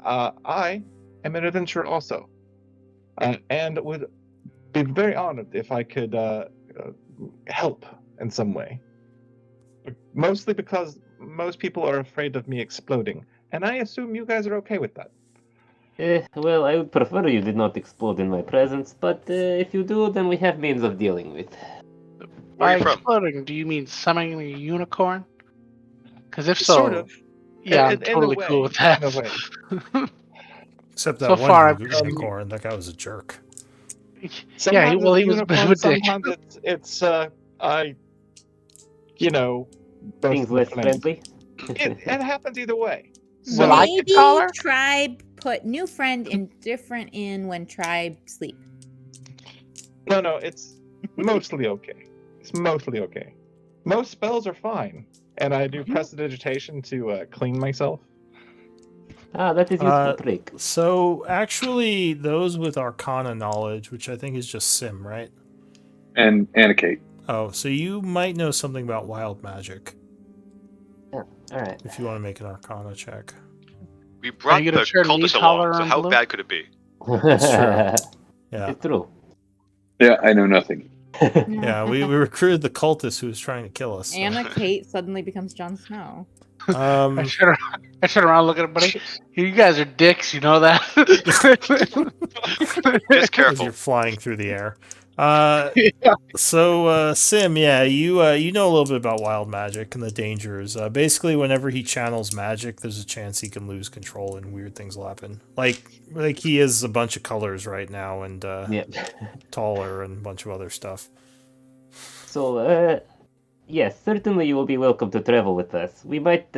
Speaker 4: I am an adventurer also, and would be very honored if I could help in some way. Mostly because most people are afraid of me exploding, and I assume you guys are okay with that.
Speaker 1: Well, I would prefer you did not explode in my presence, but if you do, then we have means of dealing with.
Speaker 7: Where are
Speaker 5: By
Speaker 7: you from?
Speaker 5: exploding, do you mean summoning a unicorn? Because if so,
Speaker 4: Sort of.
Speaker 5: yeah, I'm
Speaker 4: In a
Speaker 5: totally
Speaker 4: way,
Speaker 5: cool with that.
Speaker 4: in a way.
Speaker 2: Except that
Speaker 5: So
Speaker 2: one
Speaker 5: far, I've
Speaker 2: unicorn, that guy was a jerk.
Speaker 5: Yeah,
Speaker 4: Sometimes
Speaker 5: he was a
Speaker 4: unicorn,
Speaker 5: bit of a dick.
Speaker 4: sometimes it's both
Speaker 1: Things
Speaker 4: the
Speaker 1: less
Speaker 4: flames.
Speaker 1: friendly.
Speaker 4: It happens either way.
Speaker 5: Will I
Speaker 3: Maybe
Speaker 5: get taller?
Speaker 3: tribe put new friend in different in when tribe sleep.
Speaker 4: No, it's mostly okay. It's mostly okay. Most spells are fine, and I do prestidigitation to clean myself.
Speaker 1: Ah, that is useful trick.
Speaker 2: So actually, those with Arcana knowledge, which I think is just Sim, right?
Speaker 6: And Kate.
Speaker 2: Oh, so you might know something about wild magic
Speaker 1: All right.
Speaker 2: if you want to make an Arcana check.
Speaker 7: We brought
Speaker 5: you
Speaker 7: the
Speaker 5: gonna turn me
Speaker 7: cultists
Speaker 5: taller
Speaker 7: along, so
Speaker 5: on
Speaker 7: how
Speaker 5: blue?
Speaker 7: bad could it be?
Speaker 2: That's true. Yeah,
Speaker 1: It's true.
Speaker 6: Yeah, I know nothing.
Speaker 2: yeah. We recruited the cultist who was trying to kill us. So.
Speaker 3: Anna Kate suddenly becomes Jon Snow.
Speaker 5: I turn around, look at everybody. You guys are dicks, you know that?
Speaker 7: Just
Speaker 2: As
Speaker 7: careful.
Speaker 2: you're flying through the air. So Sim, yeah, you know a little bit about wild magic and the dangers. Basically, whenever he channels magic, there's a chance he can lose control and weird things will happen. Like he is a bunch of colors right now and
Speaker 1: Yep.
Speaker 2: taller and a bunch of other stuff.
Speaker 1: So, yes, certainly you will be welcome to travel with us. We might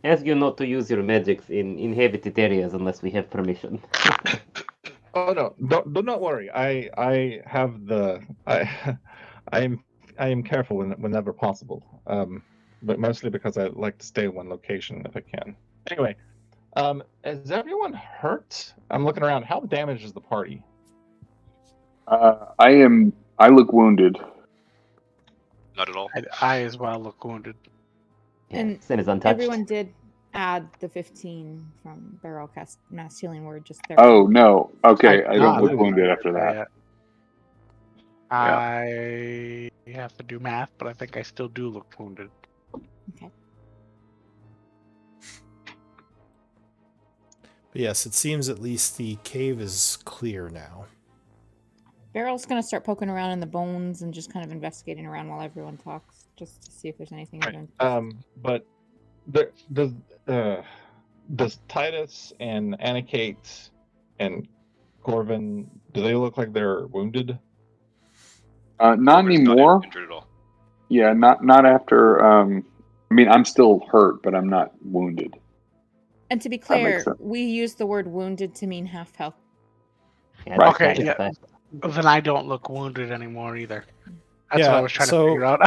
Speaker 1: ask you not to use your magics in inhabited areas unless we have permission.
Speaker 4: Oh no, do not worry. I have the I am careful whenever possible. But mostly because I like to stay in one location if I can. Anyway, is everyone hurt? I'm looking around. How damaged is the party?
Speaker 6: I look wounded.
Speaker 7: Not at all.
Speaker 5: I as well look wounded.
Speaker 1: Yeah,
Speaker 3: And
Speaker 1: Sin is untouched.
Speaker 3: Everyone did add the 15 from Barrel cast Mass Healing Word just there.
Speaker 6: Oh no. Okay, I don't
Speaker 5: Ah,
Speaker 6: look
Speaker 5: I
Speaker 6: wounded
Speaker 5: didn't
Speaker 6: after
Speaker 5: do
Speaker 6: that.
Speaker 5: yet. I have to do math, but I think I still do look wounded.
Speaker 3: Okay.
Speaker 2: But yes, it seems at least the cave is clear now.
Speaker 3: Barrel's gonna start poking around in the bones and just kind of investigating around while everyone talks, just to see if there's anything.
Speaker 4: Right. But does Titus and Anikate and Corvin, do they look like they're wounded?
Speaker 6: Not
Speaker 7: Corvin's
Speaker 6: anymore.
Speaker 7: Not injured at all.
Speaker 6: Yeah, not after. I mean, I'm still hurt, but I'm not wounded.
Speaker 3: And to be
Speaker 6: That
Speaker 3: clear,
Speaker 6: makes sense.
Speaker 3: we use the word wounded to mean half health.
Speaker 1: Yeah,
Speaker 6: Right.
Speaker 1: that's
Speaker 5: Okay,
Speaker 1: kind of
Speaker 5: yeah.
Speaker 1: fast.
Speaker 5: Then I don't look wounded anymore either. That's
Speaker 2: Yeah,
Speaker 5: what I was trying to
Speaker 2: so-
Speaker 5: figure out.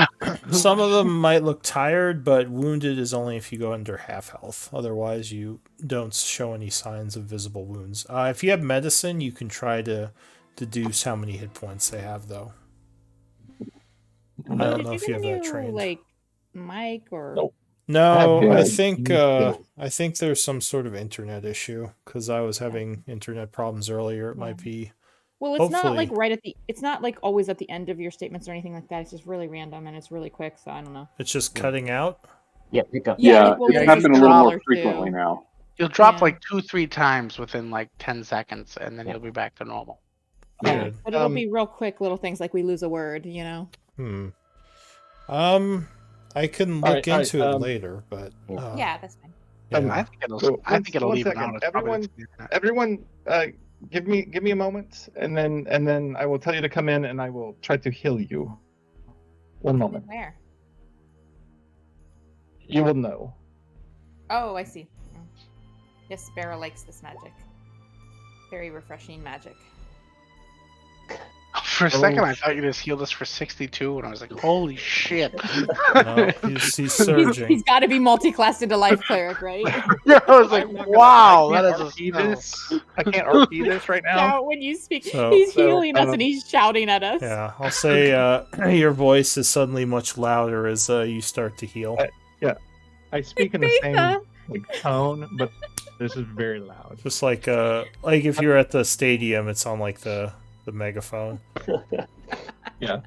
Speaker 2: Some of them might look tired, but wounded is only if you go under half health. Otherwise, you don't show any signs of visible wounds. If you have medicine, you can try to deduce how many hit points they have, though. I don't know if you have that trained.
Speaker 3: Like Mike or
Speaker 4: Nope.
Speaker 2: No,
Speaker 6: Yeah.
Speaker 2: I think there's some sort of internet issue because I was having internet problems earlier. It might be.
Speaker 3: well, it's not like
Speaker 2: hopefully-
Speaker 3: right at the. It's not like always at the end of your statements or anything like that. It's just really random and it's really quick. So I don't know.
Speaker 2: It's just cutting out.
Speaker 1: Yeah, pick up.
Speaker 3: Yeah,
Speaker 6: Yeah,
Speaker 3: like, well,
Speaker 6: it's
Speaker 3: there's
Speaker 6: happening a
Speaker 3: just
Speaker 6: little
Speaker 3: drop
Speaker 6: more
Speaker 3: or
Speaker 6: frequently
Speaker 3: two.
Speaker 6: now.
Speaker 5: You'll drop
Speaker 3: Yeah.
Speaker 5: like 2-3 times within like 10 seconds, and then
Speaker 1: Yeah.
Speaker 5: you'll be back to normal.
Speaker 3: Yeah,
Speaker 2: Good.
Speaker 3: but it'll be real quick little things like we lose a word, you know.
Speaker 2: I can
Speaker 4: All
Speaker 2: look
Speaker 4: right,
Speaker 2: into it
Speaker 4: um,
Speaker 2: later, but
Speaker 3: Yeah, that's fine.
Speaker 2: yeah.
Speaker 5: I think it'll.
Speaker 4: Well,
Speaker 5: I think it'll
Speaker 4: one
Speaker 5: even
Speaker 4: second.
Speaker 5: out. It's probably
Speaker 4: Everyone-
Speaker 5: just the internet.
Speaker 4: Everyone, give me a moment, and then I will tell you to come in, and I will try to heal you. One moment.
Speaker 3: Where?
Speaker 4: You will know.
Speaker 3: Oh, I see. Yes, Barrel likes this magic. Very refreshing magic.
Speaker 5: For a second, I
Speaker 4: Oh,
Speaker 5: thought you just healed us for 62, and I was like, "Holy shit!"
Speaker 2: No, he's surging.
Speaker 3: He's got to be multi-classed into life cleric, right?
Speaker 5: Yeah, I was like,
Speaker 4: I'm not gonna-
Speaker 5: "Wow,
Speaker 4: I
Speaker 5: that
Speaker 4: can't
Speaker 5: is a
Speaker 4: RP
Speaker 5: spell."
Speaker 4: this. I can't RP this right now.
Speaker 3: Now, when you speak,
Speaker 2: So-
Speaker 3: he's healing us
Speaker 4: um,
Speaker 3: and he's shouting at us.
Speaker 2: Yeah, I'll say your voice is suddenly much louder as you start to heal.
Speaker 4: I speak in the
Speaker 3: Betha.
Speaker 4: same tone, but this is very loud.
Speaker 2: Just like if you're at the stadium, it's on like the megaphone.
Speaker 4: Yeah.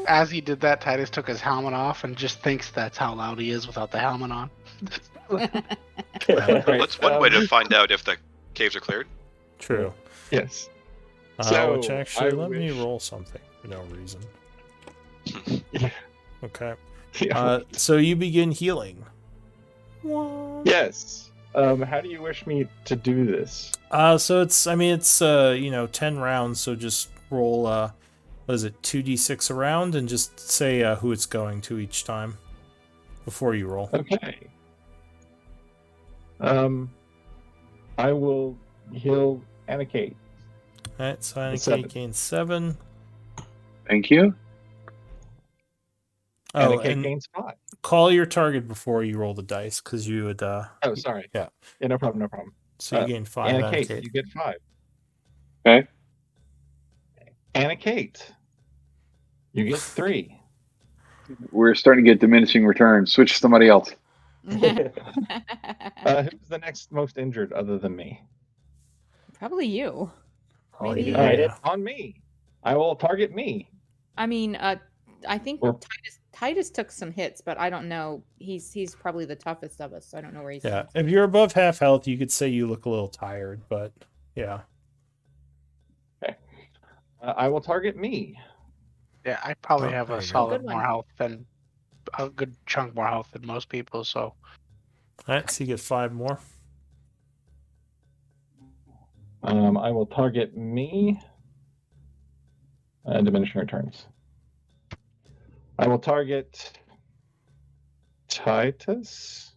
Speaker 5: As he did that, Titus took his helmet off and just thinks that's how loud he is without the helmet on.
Speaker 4: Right,
Speaker 7: That's one way to find out if the caves are cleared.
Speaker 2: True.
Speaker 4: Yes.
Speaker 2: Which
Speaker 4: So,
Speaker 2: actually,
Speaker 4: I
Speaker 2: let me
Speaker 4: wish-
Speaker 2: roll something for no reason.
Speaker 4: Yeah.
Speaker 2: Okay.
Speaker 4: Yeah.
Speaker 2: So you begin healing.
Speaker 4: Yes. How do you wish me to do this?
Speaker 2: So it's 10 rounds, so just roll what is it, 2d6 a round, and just say who it's going to each time before you roll.
Speaker 4: Okay. I will heal Anikate.
Speaker 2: Alright, so Annika
Speaker 4: 7.
Speaker 2: gains 7.
Speaker 6: Thank you.
Speaker 2: Oh,
Speaker 4: Anikate
Speaker 2: and
Speaker 4: gains 5.
Speaker 2: call your target before you roll the dice, because you would
Speaker 4: Oh, sorry.
Speaker 2: Yeah.
Speaker 4: Yeah, no problem, no problem.
Speaker 2: so you gain 5
Speaker 4: Anikate,
Speaker 2: Anikate.
Speaker 4: you get 5.
Speaker 6: Okay.
Speaker 4: Anikate, you get 3.
Speaker 6: We're starting to get diminishing returns. Switch to somebody else.
Speaker 4: Who's the next most injured other than me?
Speaker 3: Probably you.
Speaker 2: Probably
Speaker 3: Maybe-
Speaker 2: you,
Speaker 4: All right,
Speaker 2: yeah.
Speaker 4: on me. I will target me.
Speaker 3: I mean, I think
Speaker 4: Well-
Speaker 3: Titus took some hits, but I don't know. He's probably the toughest of us, so I don't know where he's
Speaker 2: Yeah,
Speaker 3: at.
Speaker 2: if you're above half health, you could say you look a little tired, but yeah.
Speaker 4: I will target me.
Speaker 5: Yeah, I probably
Speaker 2: Oh,
Speaker 5: have
Speaker 2: there
Speaker 5: a
Speaker 2: you go.
Speaker 5: solid
Speaker 3: Good
Speaker 5: more
Speaker 3: one.
Speaker 5: health than a good chunk more health than most people. So
Speaker 2: All right, so you get 5 more.
Speaker 4: I will target me. Diminishing returns. I will target Titus.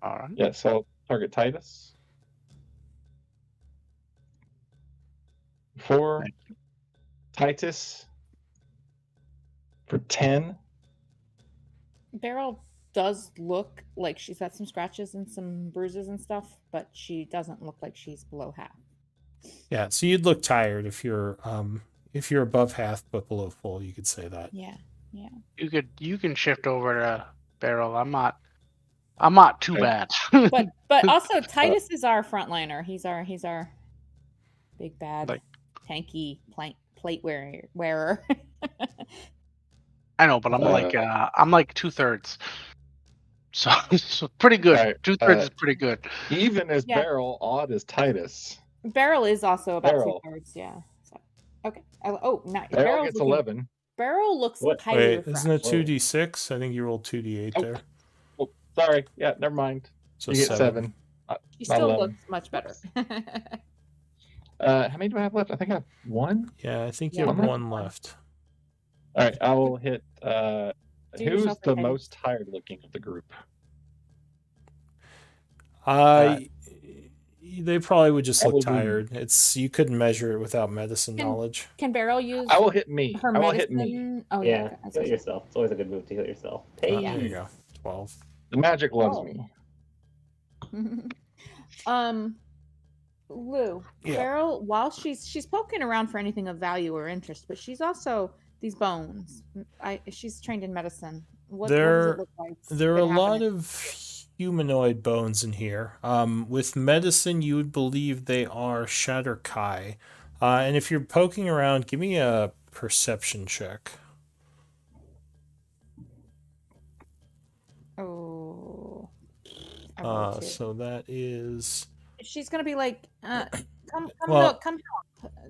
Speaker 5: all right.
Speaker 4: Yes, I'll target Titus. 4. Titus for 10.
Speaker 3: Beryl does look like she's got some scratches and some bruises and stuff, but she doesn't look like she's below half.
Speaker 2: Yeah, so you'd look tired if you're above half but below full. You could say that.
Speaker 3: Yeah, yeah.
Speaker 5: You can shift over to Beryl. I'm not too
Speaker 4: Okay.
Speaker 5: bad.
Speaker 3: But also Titus is our frontliner. He's our big bad
Speaker 5: Like-
Speaker 3: tanky plate wearer.
Speaker 5: I know, but I'm like 2/3. So pretty good.
Speaker 4: All right,
Speaker 5: 2/3 is pretty good.
Speaker 4: Even as
Speaker 3: Yeah.
Speaker 4: Beryl, odd as Titus.
Speaker 3: Beryl is also about
Speaker 4: Beryl.
Speaker 3: 2/3. Yeah. So, okay. Nice.
Speaker 4: Beryl gets 11.
Speaker 3: Beryl looks
Speaker 1: What?
Speaker 3: highly
Speaker 2: Wait,
Speaker 3: refreshed.
Speaker 2: isn't it
Speaker 1: Whoa.
Speaker 2: 2d6? I think you rolled 2d8
Speaker 4: Oh.
Speaker 2: there.
Speaker 4: Oh, sorry. Yeah, never mind.
Speaker 2: So
Speaker 4: You get
Speaker 2: 7.
Speaker 4: 7.
Speaker 3: She
Speaker 4: Not
Speaker 3: still
Speaker 4: 11.
Speaker 3: looks much better.
Speaker 4: How many do I have left? I think I have 1.
Speaker 2: Yeah, I think you
Speaker 3: Yeah,
Speaker 2: have
Speaker 4: you have
Speaker 2: 1 left.
Speaker 4: All right, I will hit.
Speaker 3: Do
Speaker 4: Who's
Speaker 3: yourself a
Speaker 4: the
Speaker 3: favor.
Speaker 4: most tired looking of the group?
Speaker 2: They probably would just look
Speaker 4: Probably me.
Speaker 2: tired. You couldn't measure it without medicine knowledge.
Speaker 3: Can Beryl use
Speaker 4: I will hit me.
Speaker 3: her
Speaker 4: I will hit me.
Speaker 3: medicine? Oh
Speaker 1: Yeah,
Speaker 3: okay.
Speaker 1: heal yourself. It's always a good move to heal yourself.
Speaker 2: There you
Speaker 1: Hey.
Speaker 2: go. 12.
Speaker 4: The magic loves
Speaker 3: Oh.
Speaker 4: me.
Speaker 3: Lou,
Speaker 2: Yeah.
Speaker 3: Beryl, while she's poking around for anything of value or interest, but she's also these bones. She's trained in medicine. What does it look like?
Speaker 2: There are a lot of humanoid bones in here. With medicine, you would believe they are Shatterkai. And if you're poking around, give me a perception check.
Speaker 3: Oh. I rolled 2.
Speaker 2: So that is...
Speaker 3: She's gonna be like, come
Speaker 2: Well-
Speaker 3: help,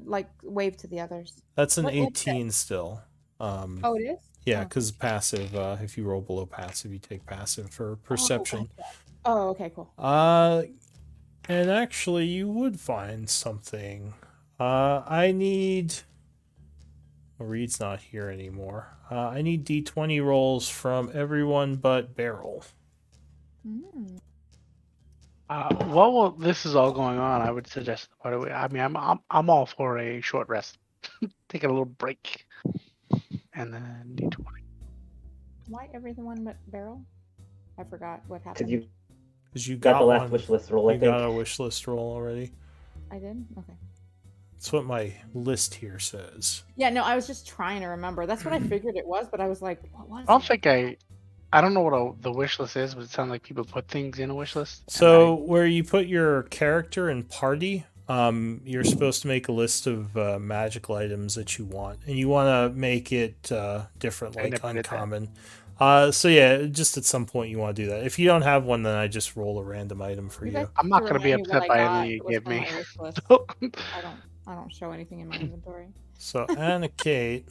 Speaker 3: like wave to the others.
Speaker 2: That's an
Speaker 3: What's
Speaker 2: 18 still.
Speaker 3: Oh, it is.
Speaker 2: Yeah,
Speaker 3: Oh.
Speaker 2: because passive, if you roll below passive, you take passive for perception.
Speaker 3: Oh, okay, cool.
Speaker 2: And actually, you would find something. I need... Reed's not here anymore. I need d20 rolls from everyone but Beryl.
Speaker 3: Mm.
Speaker 5: While this is all going on, I would suggest. I mean, I'm all for a short rest. Take a little break, and then D20.
Speaker 3: Why everyone but Beryl? I forgot what happened.
Speaker 2: Because you
Speaker 1: got
Speaker 2: got
Speaker 1: the last
Speaker 2: one.
Speaker 1: wish list roll, I
Speaker 2: You
Speaker 1: think.
Speaker 2: got a wish list roll already.
Speaker 3: I did? Okay.
Speaker 2: That's what my list here says.
Speaker 3: Yeah, no, I was just trying to remember. That's what I figured it was, but I was like, what was
Speaker 5: I don't
Speaker 3: it?
Speaker 5: think I don't know what the wish list is, but it sounds like people put things in a wish list.
Speaker 2: So where you put your character and party, you're supposed to make a list of magical items that you want, and you want to make it different,
Speaker 5: I
Speaker 2: like
Speaker 5: never did that.
Speaker 2: uncommon. So yeah, just at some point you want to do that. If you don't have one, then I just roll a random item for you.
Speaker 5: I'm not going to be upset by any you give me.
Speaker 3: I don't show anything in my inventory.
Speaker 2: So Anna Kate,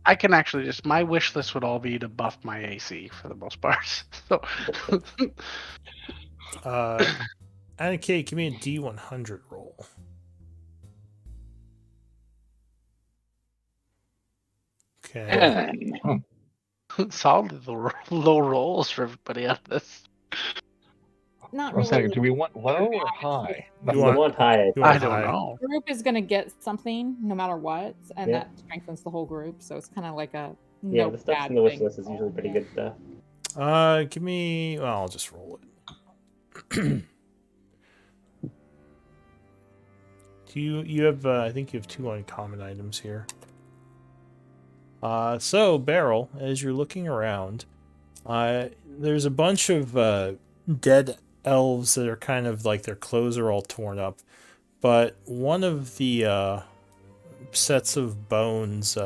Speaker 5: I can actually just my wish list would all be to buff my AC for the most part. So
Speaker 2: Anna Kate, give me a D100 roll. Okay.
Speaker 5: solid low rolls for everybody on this.
Speaker 3: Not
Speaker 4: One
Speaker 3: really.
Speaker 4: second. Do we want low or high?
Speaker 2: You
Speaker 1: I want high.
Speaker 5: I don't know.
Speaker 3: The group is gonna get something no matter what, and
Speaker 1: Yeah.
Speaker 3: that strengthens the whole group. So it's kind of like a
Speaker 1: Yeah,
Speaker 3: no
Speaker 1: the stuff
Speaker 3: bad
Speaker 1: in the wish
Speaker 3: thing.
Speaker 1: list is usually pretty good stuff.
Speaker 2: Give me. Well, I'll just roll it. Do you have? I think you have 2 uncommon items here. So Beryl, as you're looking around, there's a bunch of dead elves that are kind of like their clothes are all torn up, but one of the sets of bones,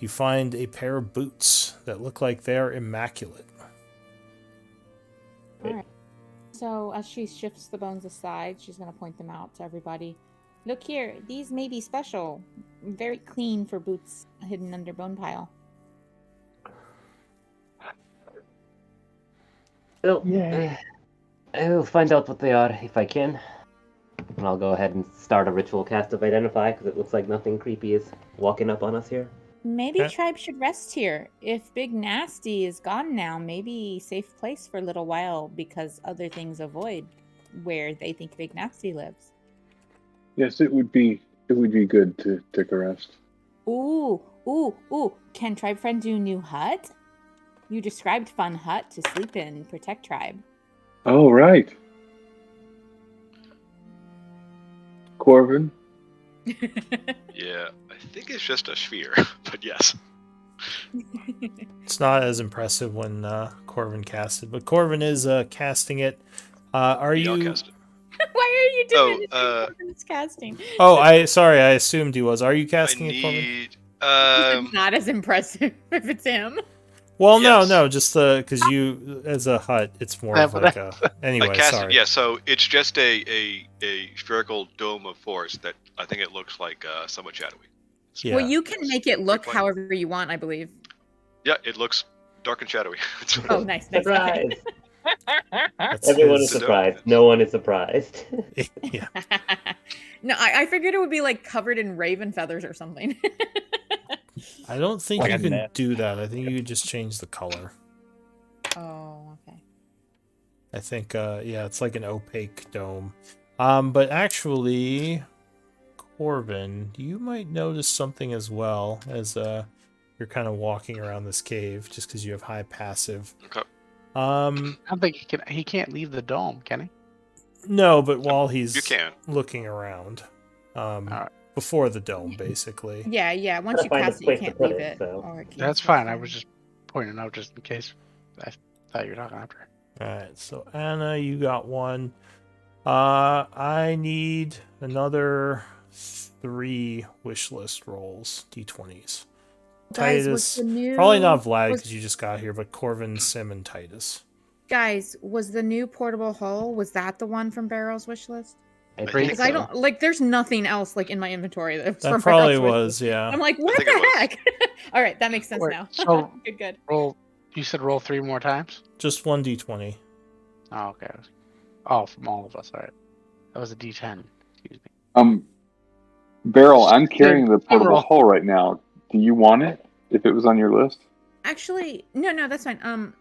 Speaker 2: you find a pair of boots that look like they're immaculate.
Speaker 3: All right. So as she shifts the bones aside, she's gonna point them out to everybody. Look here. These may be special. Very clean for boots hidden under bone pile.
Speaker 1: Well,
Speaker 4: Yay.
Speaker 1: I'll find out what they are if I can. And I'll go ahead and start a ritual cast of Identify, because it looks like nothing creepy is walking up on us here.
Speaker 3: Maybe
Speaker 2: Okay.
Speaker 3: tribe should rest here. If Big Nasty is gone now, maybe safe place for a little while because other things avoid where they think Big Nasty lives.
Speaker 6: Yes, it would be good to take a rest.
Speaker 3: Ooh. Can Tribe Friend do new hut? You described fun hut to sleep in, protect Tribe.
Speaker 6: Oh, right. Corvin?
Speaker 7: Yeah, I think it's just a sphere, but yes.
Speaker 2: It's not as impressive when Corvin casted, but Corvin is casting it. Are
Speaker 7: Y'all
Speaker 2: you?
Speaker 7: cast it.
Speaker 3: Why are you
Speaker 7: Oh,
Speaker 3: diminishing Corvin's casting?
Speaker 2: Oh, I assumed he was. Are you
Speaker 7: I
Speaker 2: casting it, Corvin?
Speaker 7: need.
Speaker 3: It's not as impressive if it's him.
Speaker 2: Well,
Speaker 7: Yes.
Speaker 2: no, just because you as a hut, it's more
Speaker 5: Yeah,
Speaker 2: of
Speaker 5: but
Speaker 2: like a.
Speaker 7: I
Speaker 2: Anyway,
Speaker 7: cast
Speaker 2: sorry.
Speaker 7: it. Yeah, so it's just a spherical dome of force that I think it looks like somewhat shadowy.
Speaker 2: Yeah.
Speaker 8: Well, you can make it look
Speaker 7: point.
Speaker 8: however you want, I believe.
Speaker 7: Yeah, it looks dark and shadowy.
Speaker 8: Oh, nice.
Speaker 1: Surprise!
Speaker 2: That's
Speaker 1: Everyone
Speaker 2: his-
Speaker 1: is surprised. No one is surprised.
Speaker 2: yeah.
Speaker 8: No, I figured it would be like covered in raven feathers or something.
Speaker 2: I don't think
Speaker 4: Like
Speaker 2: you
Speaker 4: a
Speaker 2: can
Speaker 4: net.
Speaker 2: do that. I think you could just change the color.
Speaker 8: Oh, okay.
Speaker 2: I think, yeah, it's like an opaque dome. But actually, Corvin, you might notice something as well as you're kind of walking around this cave, just because you have high passive.
Speaker 7: Okay.
Speaker 5: I don't think he can't leave the dome, can he?
Speaker 2: No, but while
Speaker 7: You
Speaker 2: he's
Speaker 7: can.
Speaker 2: looking around,
Speaker 5: Alright.
Speaker 2: before the dome, basically.
Speaker 8: Yeah. Once
Speaker 1: Gotta
Speaker 8: you
Speaker 1: find a
Speaker 8: cast it, you
Speaker 1: place to
Speaker 8: can't
Speaker 1: put
Speaker 8: leave
Speaker 1: it,
Speaker 8: it.
Speaker 1: so.
Speaker 8: Or it
Speaker 5: That's
Speaker 8: cancels
Speaker 5: fine. I
Speaker 8: time.
Speaker 5: was just pointing out just in case. I thought you were talking after.
Speaker 2: All right, so Anna, you got one. I need another 3 wish list rolls, d20s.
Speaker 8: Guys, was
Speaker 2: Titus,
Speaker 8: the new
Speaker 2: probably not Vlad
Speaker 8: was-
Speaker 2: because you just got here, but Corvin, Sim, and Titus.
Speaker 8: Guys, was the new portable hull? Was that the one from Barrel's wish list?
Speaker 1: I
Speaker 7: Great.
Speaker 1: think
Speaker 8: Because I
Speaker 1: so.
Speaker 8: don't like. There's nothing else like in my inventory that was
Speaker 2: That
Speaker 8: from
Speaker 2: probably
Speaker 8: Barrel's wish
Speaker 2: was,
Speaker 8: list.
Speaker 2: yeah.
Speaker 8: I'm like, what
Speaker 7: think it
Speaker 8: the
Speaker 7: was.
Speaker 8: heck? All right, that makes sense
Speaker 5: Wait,
Speaker 8: now.
Speaker 5: so-
Speaker 8: good.
Speaker 5: Roll. You said roll 3 more times.
Speaker 2: Just 1 d20.
Speaker 5: Oh, okay. Oh, from all of us. All right. That was a D10. Excuse me.
Speaker 6: Beryl, I'm carrying the portable
Speaker 5: roll.
Speaker 6: hull right now. Do you want it if it was on your list?
Speaker 8: Actually, no, that's fine.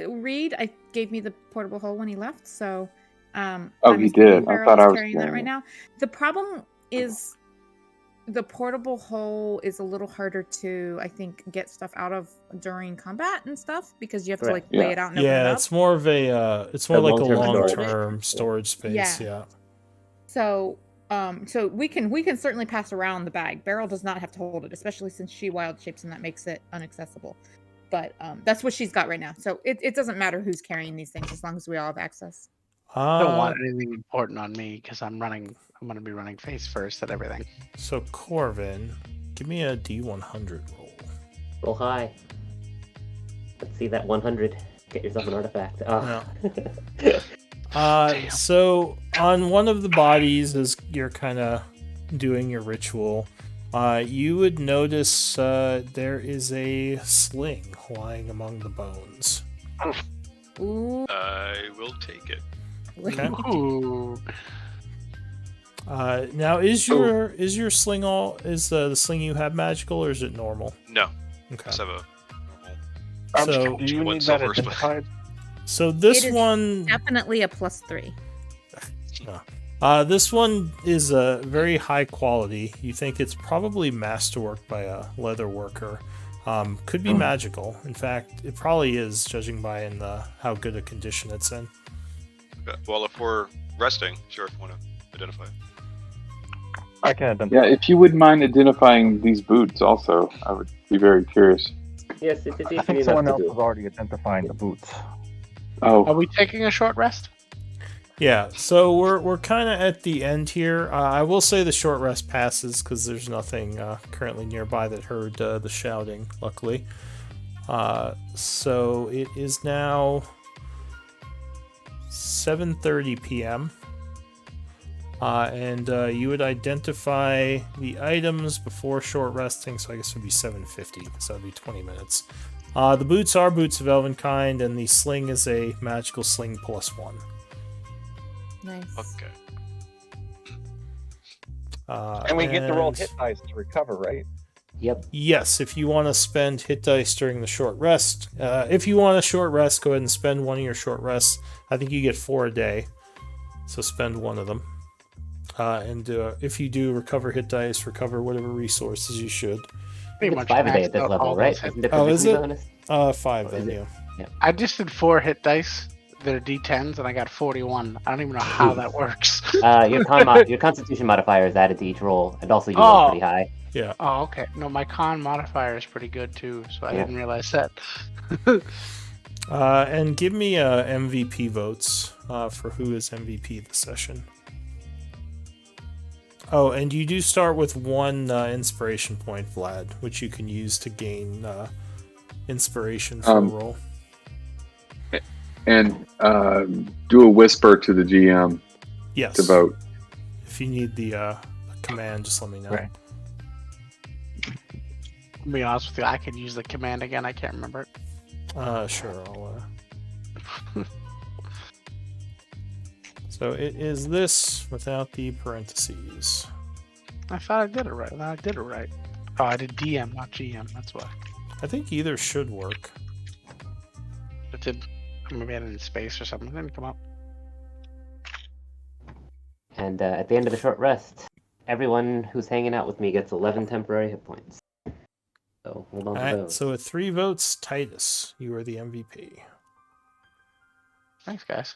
Speaker 8: Reed, I gave me the portable hull when he left, so
Speaker 6: Oh,
Speaker 8: I'm
Speaker 6: he
Speaker 8: assuming
Speaker 6: did. I
Speaker 8: Beryl
Speaker 6: thought
Speaker 8: is
Speaker 6: I was
Speaker 8: carrying that
Speaker 6: carrying
Speaker 8: right
Speaker 6: it.
Speaker 8: now. The problem is the portable hull is a little harder to, I think, get stuff out of during combat and stuff because you have to like
Speaker 1: Correct.
Speaker 8: lay
Speaker 6: Yeah.
Speaker 8: it out and open it
Speaker 2: Yeah,
Speaker 8: up.
Speaker 2: it's more of a, it's more
Speaker 1: A
Speaker 2: like a
Speaker 1: long-term
Speaker 8: storage.
Speaker 2: long-term storage space,
Speaker 8: Yeah.
Speaker 2: yeah.
Speaker 8: So we can certainly pass around the bag. Beryl does not have to hold it, especially since she wild shapes and that makes it inaccessible. But that's what she's got right now. So it doesn't matter who's carrying these things as long as we all have access.
Speaker 5: I don't want anything important on me because I'm going to be running face first at everything.
Speaker 2: So Corvin, give me a d100 roll.
Speaker 1: Roll high. Let's see that 100. Get yourself an artifact. Oh.
Speaker 5: Damn.
Speaker 2: So on one of the bodies, as you're kind of doing your ritual, you would notice there is a sling lying among the bones.
Speaker 8: Ooh.
Speaker 7: I will take it.
Speaker 2: Okay.
Speaker 5: Ooh.
Speaker 2: Now, is your sling the sling you have magical or is it normal?
Speaker 7: No,
Speaker 2: Okay.
Speaker 7: just have a normal.
Speaker 2: So,
Speaker 4: do you
Speaker 7: One
Speaker 4: need that
Speaker 7: silver split.
Speaker 4: identified?
Speaker 2: so this
Speaker 8: It is
Speaker 2: one,
Speaker 8: Definitely a +3.
Speaker 2: this one is a very high quality. You think it's probably masterwork by a leather worker. Could be magical. In fact, it probably is, judging by how good a condition it's in.
Speaker 7: Well, if we're resting, sure, if you want to identify it.
Speaker 4: I can identify.
Speaker 6: Yeah, if you wouldn't mind identifying these boots also, I would be very curious.
Speaker 1: Yes, it is
Speaker 4: I
Speaker 1: easy
Speaker 4: think
Speaker 1: enough
Speaker 4: someone
Speaker 1: to
Speaker 4: else
Speaker 1: do.
Speaker 4: was already identifying the boots.
Speaker 5: Are
Speaker 6: Oh,
Speaker 5: we taking a short rest?
Speaker 2: Yeah, so we're kind of at the end here. I will say the short rest passes because there's nothing currently nearby that heard the shouting, luckily. So it is now 7:30 p.m. And you would identify the items before short resting, so I guess it would be 7:50, so that would be 20 minutes. The boots are boots of Elvenkind, and the sling is a magical sling +1.
Speaker 8: Nice.
Speaker 7: Okay.
Speaker 4: And we get to roll
Speaker 2: and-
Speaker 4: hit dice to recover, right?
Speaker 1: Yep.
Speaker 2: Yes, if you want to spend hit dice during the short rest. If you want a short rest, go ahead and spend one of your short rests. I think you get 4 a day, so spend one of them. And if you do recover hit dice, recover whatever resources you should.
Speaker 5: Pretty
Speaker 1: It's
Speaker 5: much
Speaker 1: 5 a day at
Speaker 5: maxed
Speaker 1: this
Speaker 5: out
Speaker 1: level,
Speaker 5: all
Speaker 1: right?
Speaker 5: those hit-
Speaker 1: Isn't it
Speaker 2: Oh,
Speaker 1: the
Speaker 2: is
Speaker 1: victory
Speaker 2: it?
Speaker 1: bonus?
Speaker 2: 5
Speaker 1: Or
Speaker 2: then,
Speaker 1: is
Speaker 2: yeah.
Speaker 5: I just did 4 hit dice. They're D10s, and I got 41. I don't even know how that works.
Speaker 1: Your constitution modifier is added to each roll, and also you roll
Speaker 5: Oh.
Speaker 1: pretty high.
Speaker 2: Yeah.
Speaker 5: Oh, okay. No, my con modifier is pretty good too, so I
Speaker 1: Yeah.
Speaker 5: didn't realize that.
Speaker 2: And give me MVP votes for who is MVP this session. Oh, and you do start with 1 inspiration point, Vlad, which you can use to gain inspiration for a roll.
Speaker 6: And do a whisper to the GM
Speaker 2: Yes.
Speaker 6: to vote.
Speaker 2: If you need the command, just let me know.
Speaker 4: Right.
Speaker 5: To be honest with you, I can use the command again. I can't remember it.
Speaker 2: Sure. So it is this without the parentheses.
Speaker 5: I thought I did it right. I did it right. Oh, I did DM, not GM. That's why.
Speaker 2: I think either should work.
Speaker 5: It did. Maybe I had it in space or something. It didn't come up.
Speaker 1: And at the end of the short rest, everyone who's hanging out with me gets 11 temporary hit points. So hold on to
Speaker 2: Alright,
Speaker 1: those.
Speaker 2: so with 3 votes, Titus, you are the MVP.
Speaker 5: Thanks, guys.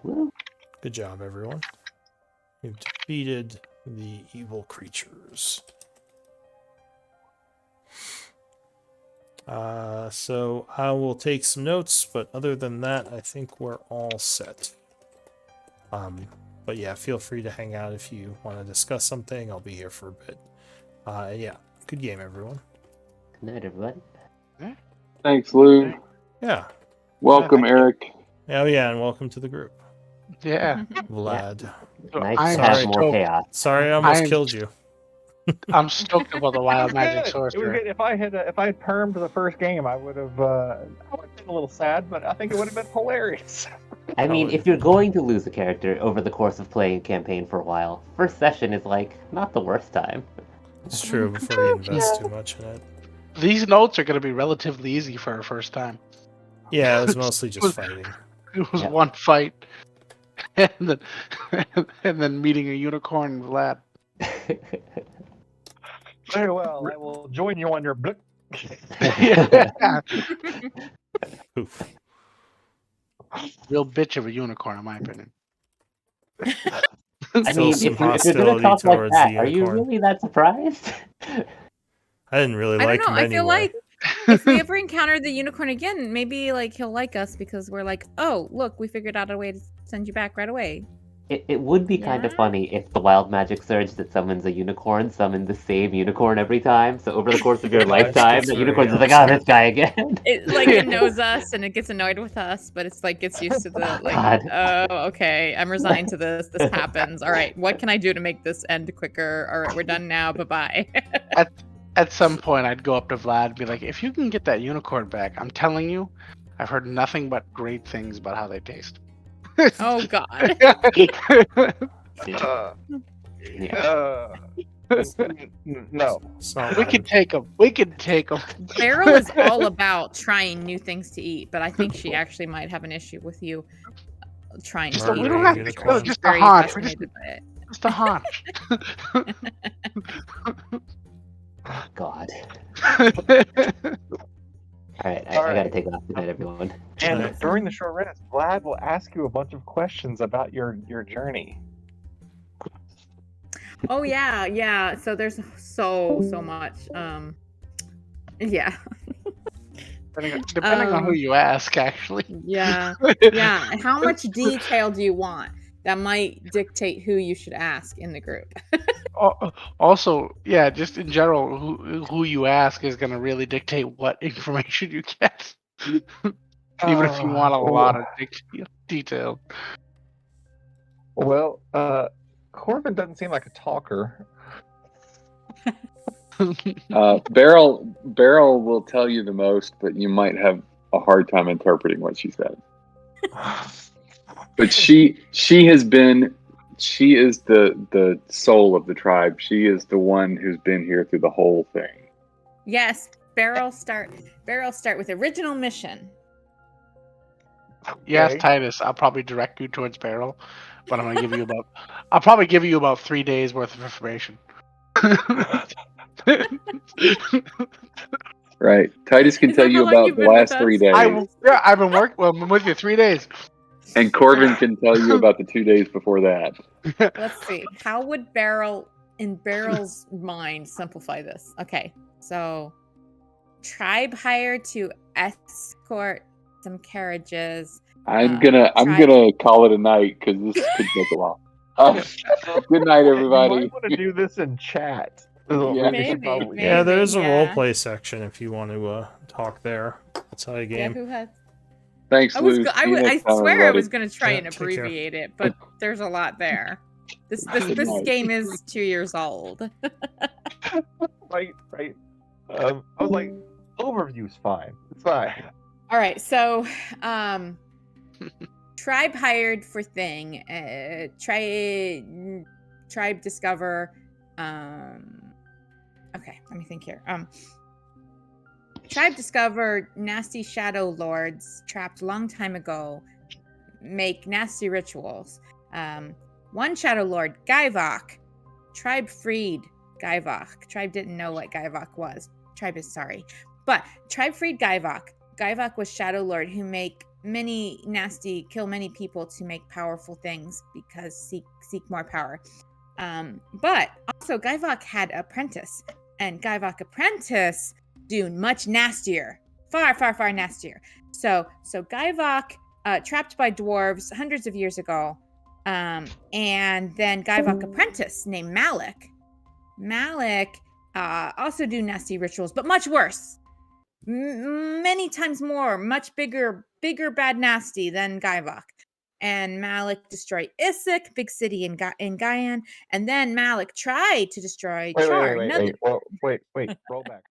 Speaker 1: Woo.
Speaker 2: Good job, everyone. You've defeated the evil creatures. So I will take some notes, but other than that, I think we're all set. But yeah, feel free to hang out if you want to discuss something. I'll be here for a bit. Yeah, good game, everyone.
Speaker 1: Good night, everybody.
Speaker 6: Thanks, Lou.
Speaker 2: Yeah.
Speaker 6: Welcome,
Speaker 5: thank you.
Speaker 6: Eric.
Speaker 2: Oh yeah, and welcome to the group,
Speaker 5: Yeah.
Speaker 2: Vlad.
Speaker 1: Nice
Speaker 5: I
Speaker 1: to
Speaker 5: am
Speaker 1: have more
Speaker 5: stoked.
Speaker 1: chaos.
Speaker 2: Sorry, I almost
Speaker 5: I am-
Speaker 2: killed you.
Speaker 5: I'm stoked about the wild
Speaker 4: It was
Speaker 5: magic
Speaker 4: good. It was
Speaker 5: sorcerer.
Speaker 4: good. If I had permed the first game, I would have been a little sad, but I think it would have been hilarious.
Speaker 1: I mean,
Speaker 2: would-
Speaker 1: if you're going to lose a character over the course of playing a campaign for a while, first session is like not the worst time.
Speaker 2: It's true, before you invest too much in it.
Speaker 5: These notes are going to be relatively easy for our first time.
Speaker 2: Yeah, it was mostly just fighting.
Speaker 5: It was
Speaker 1: Yeah.
Speaker 5: one fight, and then meeting a unicorn with Vlad.
Speaker 4: Very well. I will join you on your blip.
Speaker 5: Yeah.
Speaker 2: Oof.
Speaker 5: Real bitch of a unicorn, in my opinion.
Speaker 1: I
Speaker 2: Still
Speaker 1: mean,
Speaker 2: some
Speaker 1: if you're gonna
Speaker 2: hostility
Speaker 1: talk like
Speaker 2: towards
Speaker 1: that,
Speaker 2: the
Speaker 1: are you
Speaker 2: unicorn.
Speaker 1: really that surprised?
Speaker 2: I didn't really
Speaker 8: I
Speaker 2: like
Speaker 8: don't know.
Speaker 2: him
Speaker 8: I feel
Speaker 2: anyway.
Speaker 8: like if we ever encounter the unicorn again, maybe like he'll like us because we're like, oh, look, we figured out a way to send you back right away.
Speaker 1: It would be kind of
Speaker 8: Yeah.
Speaker 1: funny if the wild magic surge that summons a unicorn summoned the same unicorn every time. So over the course of your lifetime,
Speaker 2: That's
Speaker 1: the
Speaker 2: very
Speaker 1: unicorn's just like, oh, this guy again.
Speaker 8: It like it knows us and it gets annoyed with us, but it's like gets used to the like.
Speaker 1: God.
Speaker 8: Oh, okay. I'm resigned to this. This happens. All right. What can I do to make this end quicker? All right, we're done now. Bye bye.
Speaker 5: At some point, I'd go up to Vlad and be like, if you can get that unicorn back, I'm telling you, I've heard nothing but great things about how they taste.
Speaker 8: Oh God.
Speaker 1: Yeah.
Speaker 4: No.
Speaker 2: It's not
Speaker 5: We
Speaker 2: bad.
Speaker 5: can take them. We can take them.
Speaker 8: Beryl is all about trying new things to eat, but I think she actually might have an issue with you trying to
Speaker 2: Murdering
Speaker 8: eat.
Speaker 5: We don't have to
Speaker 2: unicorn.
Speaker 5: kill it,
Speaker 8: She's
Speaker 5: just a
Speaker 8: very
Speaker 5: haunch. We
Speaker 8: fascinated by it.
Speaker 5: Just a haunch.
Speaker 1: God. All right, I gotta
Speaker 4: Alright.
Speaker 1: take off. Good night, everyone.
Speaker 4: And
Speaker 2: Right.
Speaker 4: during the short rest, Vlad will ask you a bunch of questions about your journey.
Speaker 8: Oh yeah, yeah. So there's so much. Yeah.
Speaker 5: Depending on who you ask, actually.
Speaker 8: Yeah. Yeah. And how much detail do you want? That might dictate who you should ask in the group.
Speaker 5: Also, yeah, just in general, who you ask is going to really dictate what information you get. Even if you want a lot of detail.
Speaker 4: Well, Corbin doesn't seem like a talker.
Speaker 6: Beryl will tell you the most, but you might have a hard time interpreting what she said. But she is the soul of the tribe. She is the one who's been here through the whole thing.
Speaker 8: Yes, Beryl start with original mission.
Speaker 5: Yes,
Speaker 4: Okay.
Speaker 5: Titus, I'll probably direct you towards Beryl, but I'm gonna give you I'll probably give you about 3 days worth of information.
Speaker 6: Right. Titus can
Speaker 8: Is
Speaker 6: tell
Speaker 8: that
Speaker 6: you
Speaker 8: how long
Speaker 6: about
Speaker 8: you've
Speaker 6: the
Speaker 8: been with
Speaker 6: last 3
Speaker 8: us?
Speaker 6: days.
Speaker 5: I've been working. Well, I'm with you 3 days.
Speaker 6: And Corbin can tell you about the 2 days before that.
Speaker 8: Let's see. How would Beryl, in Beryl's mind, simplify this? Okay, so tribe hired to escort some carriages.
Speaker 6: I'm gonna call it a night because this could take a while. Good night,
Speaker 4: You
Speaker 6: everybody.
Speaker 4: might want to do this in chat. What
Speaker 6: Yeah.
Speaker 4: we should
Speaker 8: Maybe,
Speaker 4: probably do.
Speaker 2: Yeah, there is a
Speaker 8: yeah.
Speaker 2: roleplay section if you want to talk there. That's how you
Speaker 8: Yeah,
Speaker 2: game.
Speaker 8: who had?
Speaker 6: Thanks,
Speaker 8: I was.
Speaker 6: Lou.
Speaker 8: I
Speaker 6: See you
Speaker 8: I
Speaker 6: next time,
Speaker 8: swear I
Speaker 6: everybody.
Speaker 8: was going to try
Speaker 2: Yeah,
Speaker 8: and
Speaker 2: take care.
Speaker 8: abbreviate it, but there's a lot there. This
Speaker 6: Good night.
Speaker 8: game is 2 years old.
Speaker 4: Right. I was like, overview's fine. It's fine.
Speaker 8: All right, so tribe hired for thing. Tribe discover. Okay, let me think here. Tribe discover nasty shadow lords trapped long time ago. Make nasty rituals. One shadow lord, Gaivok. Tribe freed Gaivok. Tribe didn't know what Gaivok was. Tribe is sorry. But tribe freed Gaivok. Gaivok was shadow lord who kill many people to make powerful things because seek more power. But also Gaivok had apprentice, and Gaivok apprentice do much nastier, far nastier. So Gaivok trapped by dwarves hundreds of years ago, and then Gaivok apprentice named Malik. Malik also do nasty rituals, but much worse. Many times more, much bigger bad nasty than Gaivok. And Malik destroyed Issyk, big city in Guyana, and then Malik tried to destroy Char.
Speaker 4: Wait. Roll back.